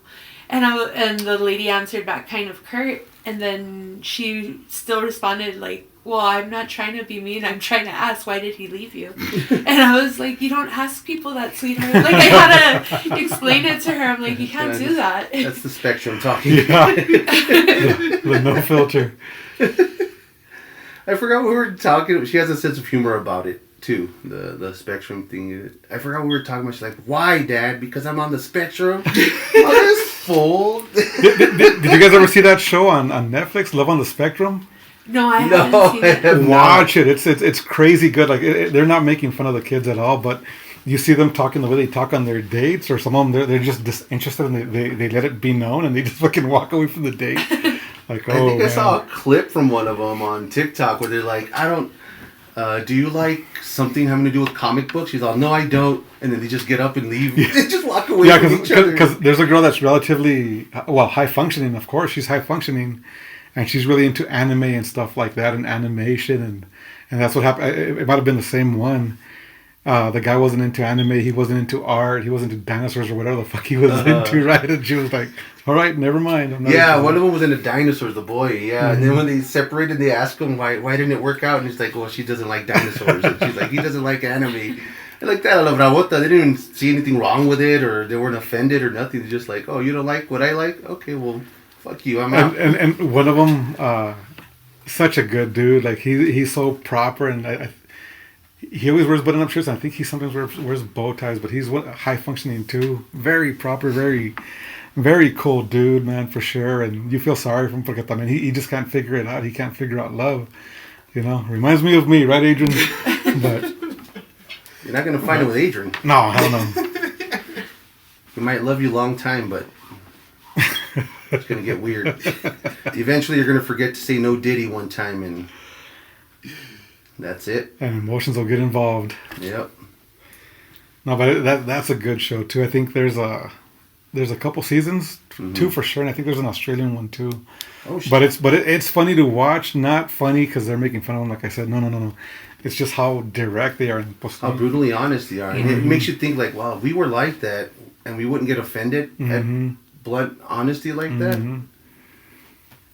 And the lady answered back kind of curt, and then she still responded like, well, I'm not trying to be mean. I'm trying to ask, why did he leave you? And I was like, you don't ask people that, sweetheart. Like, I had to explain it to her. I'm like, you can't do that. that's the spectrum talking. Yeah. the no filter. I forgot we were talking. She has a sense of humor about it too. The spectrum thing. I forgot we were talking about. She's like, "Why, Dad? Because I'm on the spectrum." Oh, this fool. Did you guys ever see that show on Netflix, Love on the Spectrum? No, I No, haven't seen I it. have not. Watch it. It's crazy good. Like they're not making fun of the kids at all, but you see them talking the way they talk on their dates, or some of them they're just disinterested and they let it be known, and they just fucking walk away from the date. Like, I think I saw a clip from one of them on TikTok where they're like, "I don't. Do you like something having to do with comic books?" She's all, "No, I don't," and then they just get up and leave. They just walk away Yeah, from each other. because there's a girl that's relatively high functioning. Of course, she's high functioning, and she's really into anime and stuff like that, and animation, and that's what happened. It might have been the same one. The guy wasn't into anime. He wasn't into art. He wasn't into dinosaurs or whatever the fuck he was into, right? And she was like, "All right, never mind." I'm not Yeah, into one it." of them was into dinosaurs, the boy. Yeah, and then when they separated, they asked him why didn't it work out, and he's like, "Well, she doesn't like dinosaurs." And she's like, "He doesn't like anime." And like that, I love Rawota. They didn't even see anything wrong with it, or they weren't offended or nothing. They're just like, "Oh, you don't like what I like? Okay, well, fuck you, I'm out." And one of them, such a good dude. Like he's so proper, and he always wears button-up shirts. And I think he sometimes wears bow ties, but he's high functioning too. Very proper, very, very cool dude, man, for sure. And you feel sorry for him porque también he just can't figure it out. He can't figure out love. You know, reminds me of me, right, Adrian? But You're not gonna find it with Adrian. no, hell no. He might love you a long time, but it's gonna get weird. Eventually, you're gonna forget to say no Diddy one time, and that's it. And emotions will get involved. Yep. No, but that's a good show too. I think there's a couple seasons, two for sure, and I think there's an Australian one too. Oh shit. But it's funny to watch. Not funny because they're making fun of them. Like I said, no. It's just how direct they are. How brutally honest they are. And it makes you think like, wow, if we were like that and we wouldn't get offended at blunt honesty like that,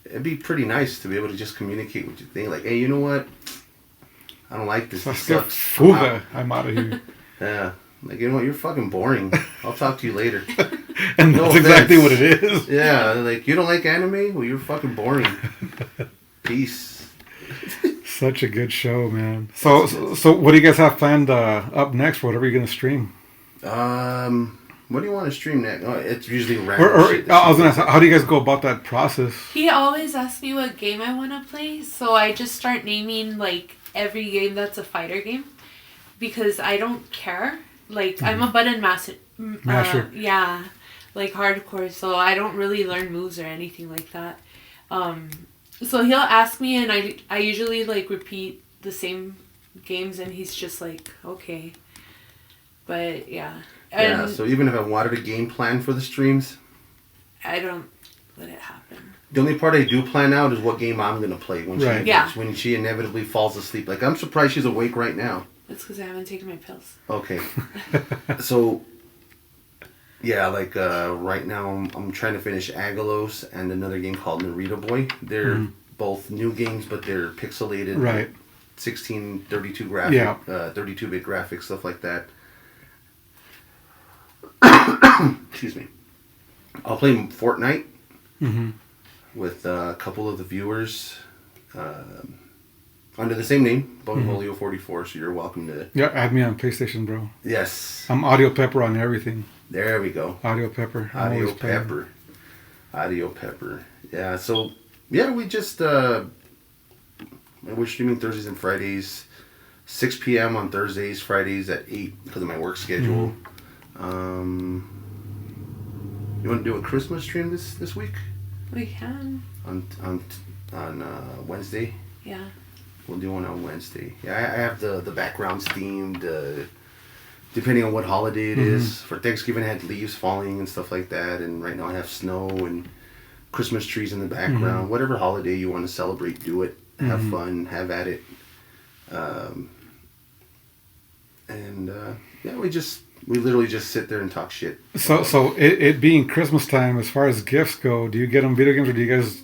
it'd be pretty nice to be able to just communicate what you think. Like, hey, you know what? I don't like this. This sucks. I'm out. I'm out of here. Yeah. Like, you know what? You're fucking boring. I'll talk to you later. And No that's exactly offense. what it is. Yeah. Like, you don't like anime? Well, you're fucking boring. Peace. Such a good show, man. So what do you guys have planned up next? Whatever you're gonna stream? What do you want to stream next? Oh, it's usually random Or shit. I was gonna ask, how do you guys go about that process? He always asks me what game I want to play, so I just start naming like every game that's a fighter game because I don't care. Like I'm a button masher. Yeah, like hardcore. So I don't really learn moves or anything like that. So he'll ask me, and I usually like repeat the same games, and he's just like, okay. But yeah. Yeah, so even if I wanted a game plan for the streams, I don't let it happen. The only part I do plan out is what game I'm going to play when Right. when she inevitably falls asleep. Like, I'm surprised she's awake right now. That's because I haven't taken my pills. Okay. So, yeah, like, right now I'm trying to finish Agalos and another game called Narita Boy. They're both new games, but they're pixelated. Right. 1632 graphic, Yeah. 32-bit graphics, stuff like that. Excuse me. I'll play Fortnite with a couple of the viewers under the same name, Bonholio44. So you're welcome to. Yeah, add me on PlayStation, bro. Yes. I'm Audio Pepper on everything. There we go. Audio Pepper. I'm Audio always playing. Pepper. Audio Pepper. Yeah. So yeah, we just we're streaming Thursdays and Fridays, 6 p.m. on Thursdays, Fridays at 8 because of my work schedule. You want to do a Christmas stream this week? We can. On Wednesday. Yeah. We'll do one on Wednesday. Yeah, I have the backgrounds themed, depending on what holiday it is. For Thanksgiving, I had leaves falling and stuff like that, and right now I have snow and Christmas trees in the background. Whatever holiday you want to celebrate, do it. Have fun, have at it. Yeah, we literally just sit there and talk shit. So it being Christmas time, as far as gifts go, do you get them video games, or do you guys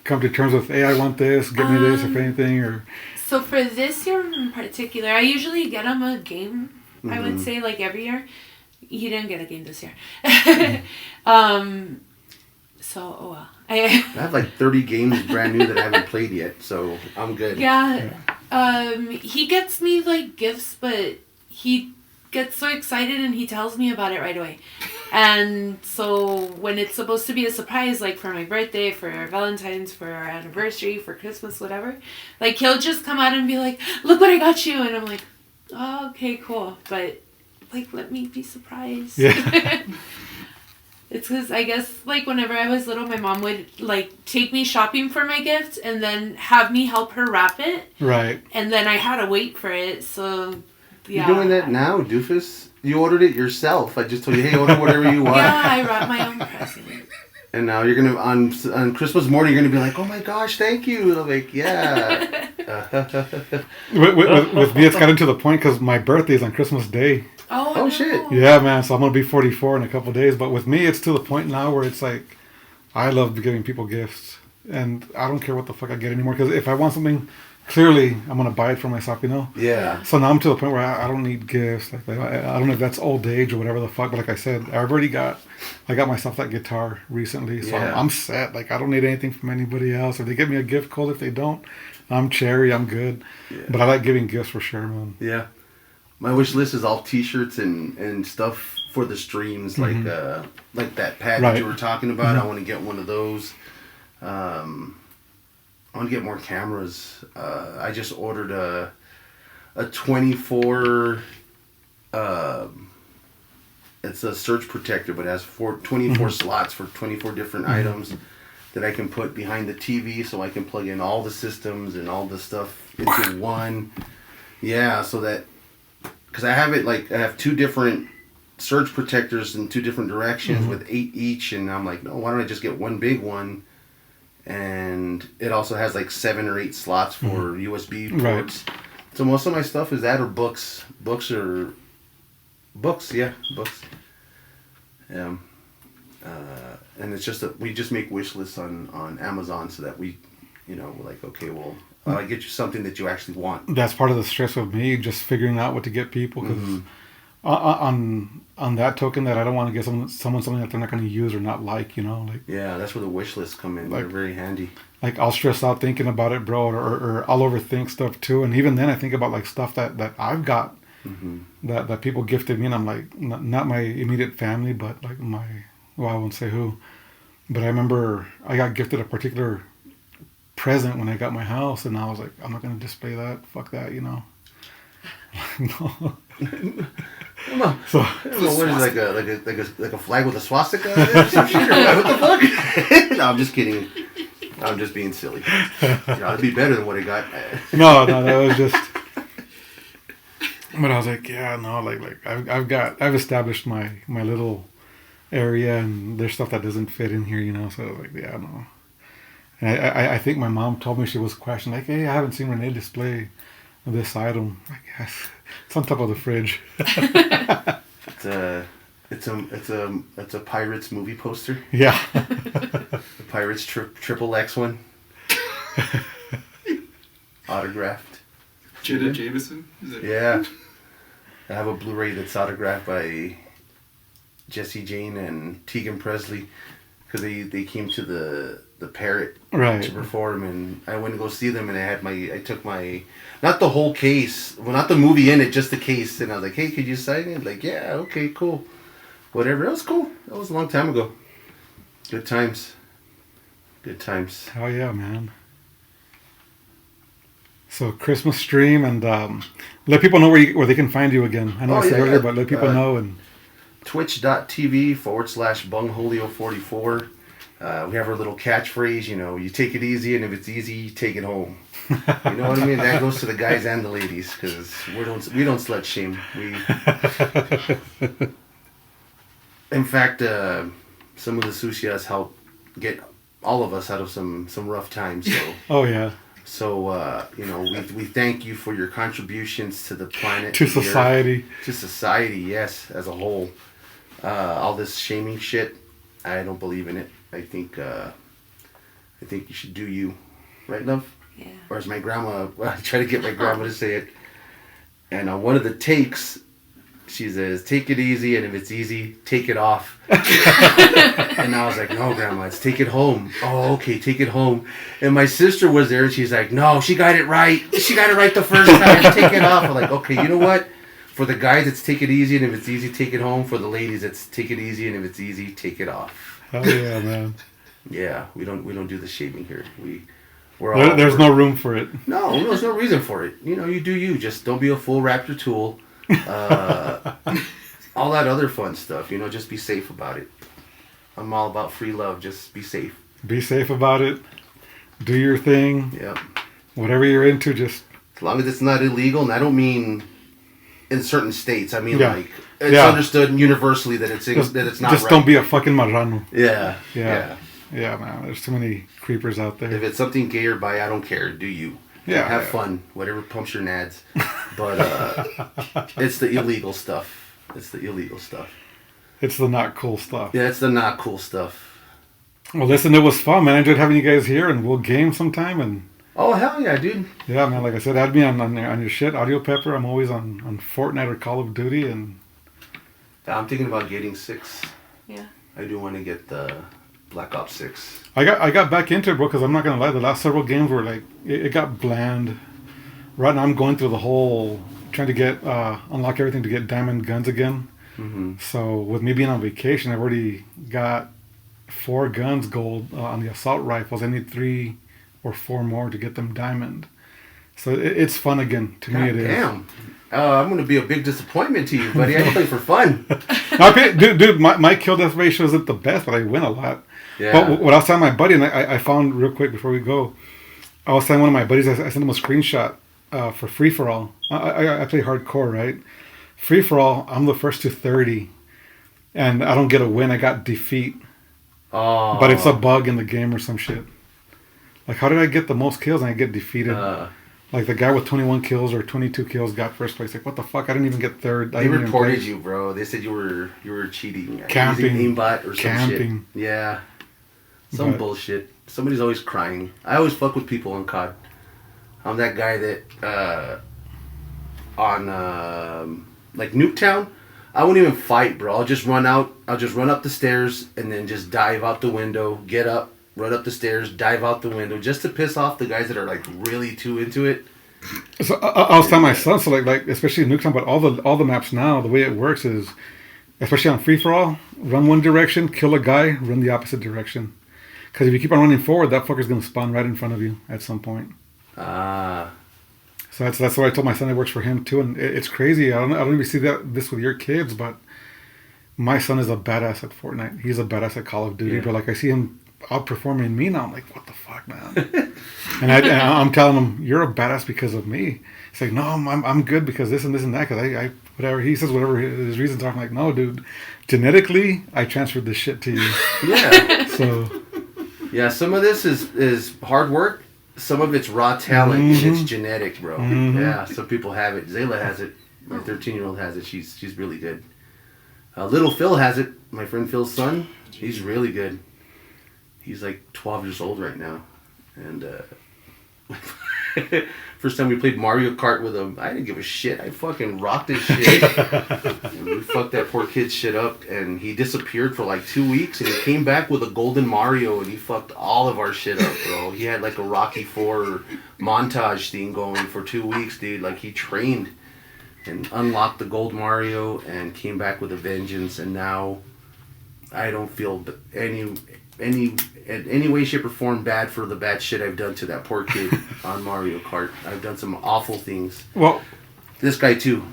come to terms with, hey, I want this, get me this, if anything, or? So for this year in particular, I usually get him a game. I would say like every year. He didn't get a game this year. So oh well. I have like 30 games brand new that I haven't played yet, so I'm good. Yeah. He gets me like gifts, but he gets so excited and he tells me about it right away. And so when it's supposed to be a surprise, like for my birthday, for Valentine's, for our anniversary, for Christmas, whatever, like he'll just come out and be like, look what I got you. And I'm like, oh, okay, cool. But like, let me be surprised. Yeah. It's because I guess like whenever I was little, my mom would like take me shopping for my gift and then have me help her wrap it. Right. And then I had to wait for it. So yeah. You're doing that now, doofus? You ordered it yourself. I just told you, hey, order whatever you want. Yeah, I wrapped my own present. And now you're gonna on Christmas morning, you're gonna be like, oh my gosh, thank you. I'm like, yeah. With me, it's gotten to the point because my birthday is on Christmas Day. Oh no. no. Shit. Yeah, man. So I'm gonna be 44 in a couple of days. But with me, it's to the point now where it's like, I love giving people gifts, and I don't care what the fuck I get anymore. Because if I want something, clearly I'm gonna buy it for myself, you know. Yeah. So now I'm to the point where I don't need gifts. Like I don't know if that's old age or whatever the fuck. But like I said, I got myself that guitar recently, so Yeah. I'm set. Like I don't need anything from anybody else. If they give me a gift, cool. If they don't, I'm cherry. I'm good. Yeah. But I like giving gifts for sure, man. Yeah. My wish list is all T-shirts and stuff for the streams, like that pad that you were talking about. I want to get one of those. I want to get more cameras. I just ordered a 24. It's a surge protector, but it has 24 slots for 24 different items that I can put behind the TV, so I can plug in all the systems and all the stuff into one. Yeah, so that. Because I have 2 different surge protectors in 2 different directions with 8 each, and I'm like, no, why don't I just get one big one? And it also has like 7 or 8 slots for USB ports. Right. So most of my stuff is that or books. Books. Yeah. And it's just we just make wish lists on Amazon so that we, we're like, okay, well, I get you something that you actually want. That's part of the stress of me, just figuring out what to get people. Because on that token, that I don't want to get someone something that they're not going to use or not like, like. Yeah, that's where the wish lists come in. They're very handy. Like I'll stress out thinking about it, bro, or I'll overthink stuff too. And even then, I think about like stuff that I've got that people gifted me, and I'm like, not my immediate family, but like I won't say who, but I remember I got gifted a particular present when I got my house, and I was like, I'm not going to display that. Fuck that, No. Come on. So what is it, like a flag with a swastika on it or some shit? Or what the fuck? No, I'm just kidding. I'm just being silly. It'd be better than what I got. No, that was just. But I was like, yeah, no, like I've established my little area, and there's stuff that doesn't fit in here, So I was like, yeah, no. And I think my mom told me she was questioning, like, hey, I haven't seen Rene display this item. Like, yes, it's on top of the fridge. It's a Pirates movie poster. Yeah. The Pirates triple X one. Autographed. Jada Jameson? Is it? Yeah. I have a Blu-ray that's autographed by Jesse Jane and Tegan Presley, because they came to the Parrot to perform, and I went to go see them, and I took my, not the whole case, well, not the movie in it, just the case, and I was like, hey, could you sign it? Like, yeah, okay, cool. Whatever. That was cool. That was a long time ago. Good times. Good times. Hell yeah, man. So Christmas stream, and let people know where they can find you again. I know I said earlier, but let people know. And twitch.tv/Bungholio44. We have our little catchphrase, you take it easy, and if it's easy, you take it home. You know what I mean? That goes to the guys and the ladies, because we don't slut shame. In fact, some of the sushi has helped get all of us out of some rough times. So. Oh yeah. So we thank you for your contributions to the planet, to society, yes, as a whole. All this shaming shit, I don't believe in it. I think you should do you, right, love? Yeah. Or as my grandma, I try to get my grandma to say it, and on one of the takes, she says, "Take it easy, and if it's easy, take it off." And I was like, "No, Grandma, it's take it home." "Oh, okay, take it home." And my sister was there, and she's like, "No, she got it right. She got it right the first time. Take it off." I'm like, "Okay, you know what? For the guys, it's take it easy, and if it's easy, take it home. For the ladies, it's take it easy, and if it's easy, take it off." Oh yeah, man. Yeah, we don't do the shaming here. There's no room for it. No, there's no reason for it. You do you. Just don't be a full Raptor tool. All that other fun stuff, just be safe about it. I'm all about free love. Just be safe. Be safe about it. Do your thing. Yeah. Whatever you're into, just as long as it's not illegal, and I don't mean in certain states. I mean like it's understood universally that it's not. Just right. Don't be a fucking marrano. Yeah. Yeah, man. There's too many creepers out there. If it's something gay or bi, I don't care. Do you? Yeah. Have fun. Whatever pumps your nads. But it's the illegal stuff. It's the not cool stuff. Yeah, it's the not cool stuff. Well, listen, it was fun, man. I enjoyed having you guys here, and we'll game sometime. And oh, hell yeah, dude. Yeah, man. Like I said, add me on your shit, Audio Pepper. I'm always on Fortnite or Call of Duty, and I'm thinking about getting 6. Yeah. I do want to get the Black Ops 6. I got back into it, bro, because I'm not gonna lie. The last several games were like it got bland. Right now, I'm going through the whole trying to get unlock everything to get diamond guns again. Mm-hmm. So with me being on vacation, I've already got 4 guns gold on the assault rifles. I need 3 or 4 more to get them diamond. So it's fun again. To me, it is. Damn. I'm going to be a big disappointment to you, buddy. I play for fun. Dude, my kill death ratio isn't the best, but I win a lot. Yeah. But what I was telling my buddy, and I found real quick before we go, I was telling one of my buddies, I sent him a screenshot for free for all. I play hardcore, right? Free for all, I'm the first to 30, and I don't get a win. I got defeat. Oh. But it's a bug in the game or some shit. Like, how did I get the most kills and I get defeated? Like the guy with 21 kills or 22 kills got first place. Like, what the fuck? I didn't even get third. They reported you, bro. They said you were cheating. Camping. Using aimbot or some Camping. shit. Yeah. Some bullshit. Somebody's always crying. I always fuck with people on COD. I'm that guy that on like Nuketown, I won't even fight, bro. I'll just run out. I'll just run up the stairs and then just dive out the window, get up, run up the stairs, dive out the window, just to piss off the guys that are like really too into it. So I was telling my son, so like especially in Nuketown, but all the maps now, the way it works is, especially on free for all, run one direction, kill a guy, run the opposite direction. Because if you keep on running forward, that fucker's gonna spawn right in front of you at some point. So that's what I told my son. It works for him too, and it's crazy. I don't even see this with your kids, but my son is a badass at Fortnite. He's a badass at Call of Duty. Yeah. But like I see him outperforming me now. I'm like, what the fuck, man? and I'm telling him, you're a badass because of me. He's like, no, I'm good because this and this and that. Because I whatever he says, whatever his reasons are. I'm like, no, dude, genetically, I transferred this shit to you. Yeah. So. Yeah, some of this is hard work. Some of it's raw talent, and it's genetic, bro. Yeah, some people have it. Zayla has it. My 13-year-old has it. She's really good. Little Phil has it. My friend Phil's son. He's really good. He's like 12 years old right now. And first time we played Mario Kart with him, I didn't give a shit. I fucking rocked his shit. And we fucked that poor kid's shit up. And he disappeared for like 2 weeks. And he came back with a golden Mario. And he fucked all of our shit up, bro. He had like a Rocky IV montage thing going for 2 weeks, dude. Like he trained and unlocked the gold Mario and came back with a vengeance. And now I don't feel in any way, shape, or form bad for the bad shit I've done to that poor kid on Mario Kart. I've done some awful things. Well, this guy too.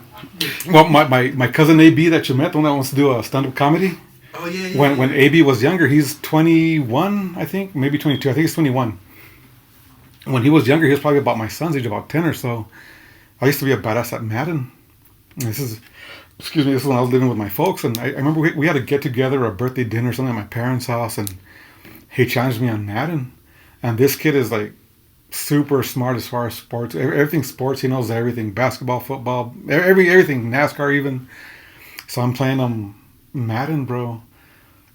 Well, my cousin AB that you met, the one that wants to do a stand-up comedy. Oh yeah. When AB was younger, he's 21, I think, maybe 22. I think he's 21. When he was younger, he was probably about my son's age, about 10 or so. I used to be a badass at Madden. This is when I was living with my folks, and I remember we had to get together a birthday dinner or something at my parents' house, and he challenged me on Madden. And this kid is like super smart as far as sports. Everything sports, he knows everything. Basketball, football, everything. NASCAR even. So I'm playing Madden, bro.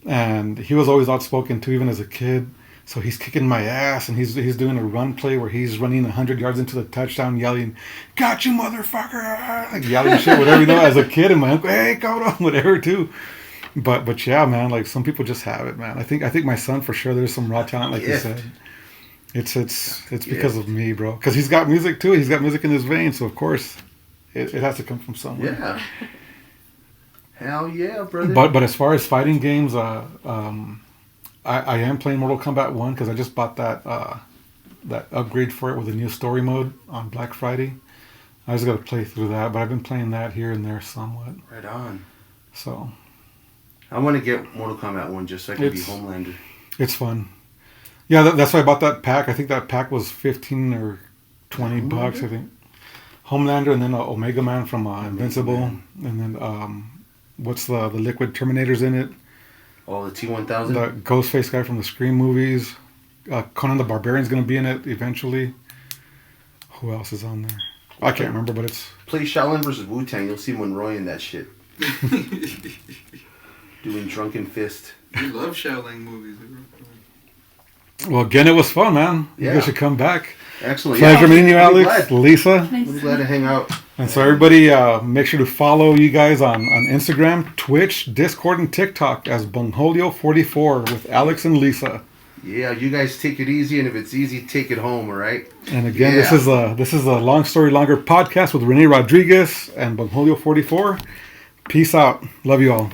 And he was always outspoken too, even as a kid. So he's kicking my ass, and he's doing a run play where he's running 100 yards into the touchdown, yelling, "Got you, motherfucker!" Like yelling shit, whatever, you know. As a kid, and my uncle, "Hey, go on," whatever too. But yeah, man, like some people just have it, man. I think my son for sure. There's some raw talent, like you said. It's because of me, bro. Because he's got music too. He's got music in his veins, so of course, it has to come from somewhere. Yeah. Hell yeah, brother. But as far as fighting games, I am playing Mortal Kombat 1 because I just bought that upgrade for it with a new story mode on Black Friday. I just got to play through that, but I've been playing that here and there somewhat. Right on. So. I want to get Mortal Kombat 1 just so I can be Homelander. It's fun. Yeah, that's why I bought that pack. I think that pack was 15 or 20 bucks, I think. Homelander and then Omega Man from Invincible. And then what's the Liquid Terminators in it? Oh, the T-1000? The Ghostface guy from the Scream movies. Conan the Barbarian's going to be in it eventually. Who else is on there? I can't remember, but it's... Play Shaolin versus Wu-Tang. You'll see Monroy in that shit. Doing Drunken Fist. You love Shaolin movies. Well, again, it was fun, man. Yeah. You guys should come back. Excellent. Pleasure meeting you, I'll be Alex, glad. Lisa. I'm glad to hang out. And so everybody, make sure to follow you guys on Instagram, Twitch, Discord, and TikTok as Bungholio44 with Alex and Lisa. Yeah, you guys take it easy, and if it's easy, take it home, all right? And again, this is a Long Story Longer podcast with Rene Rodriguez and Bungholio44. Peace out. Love you all.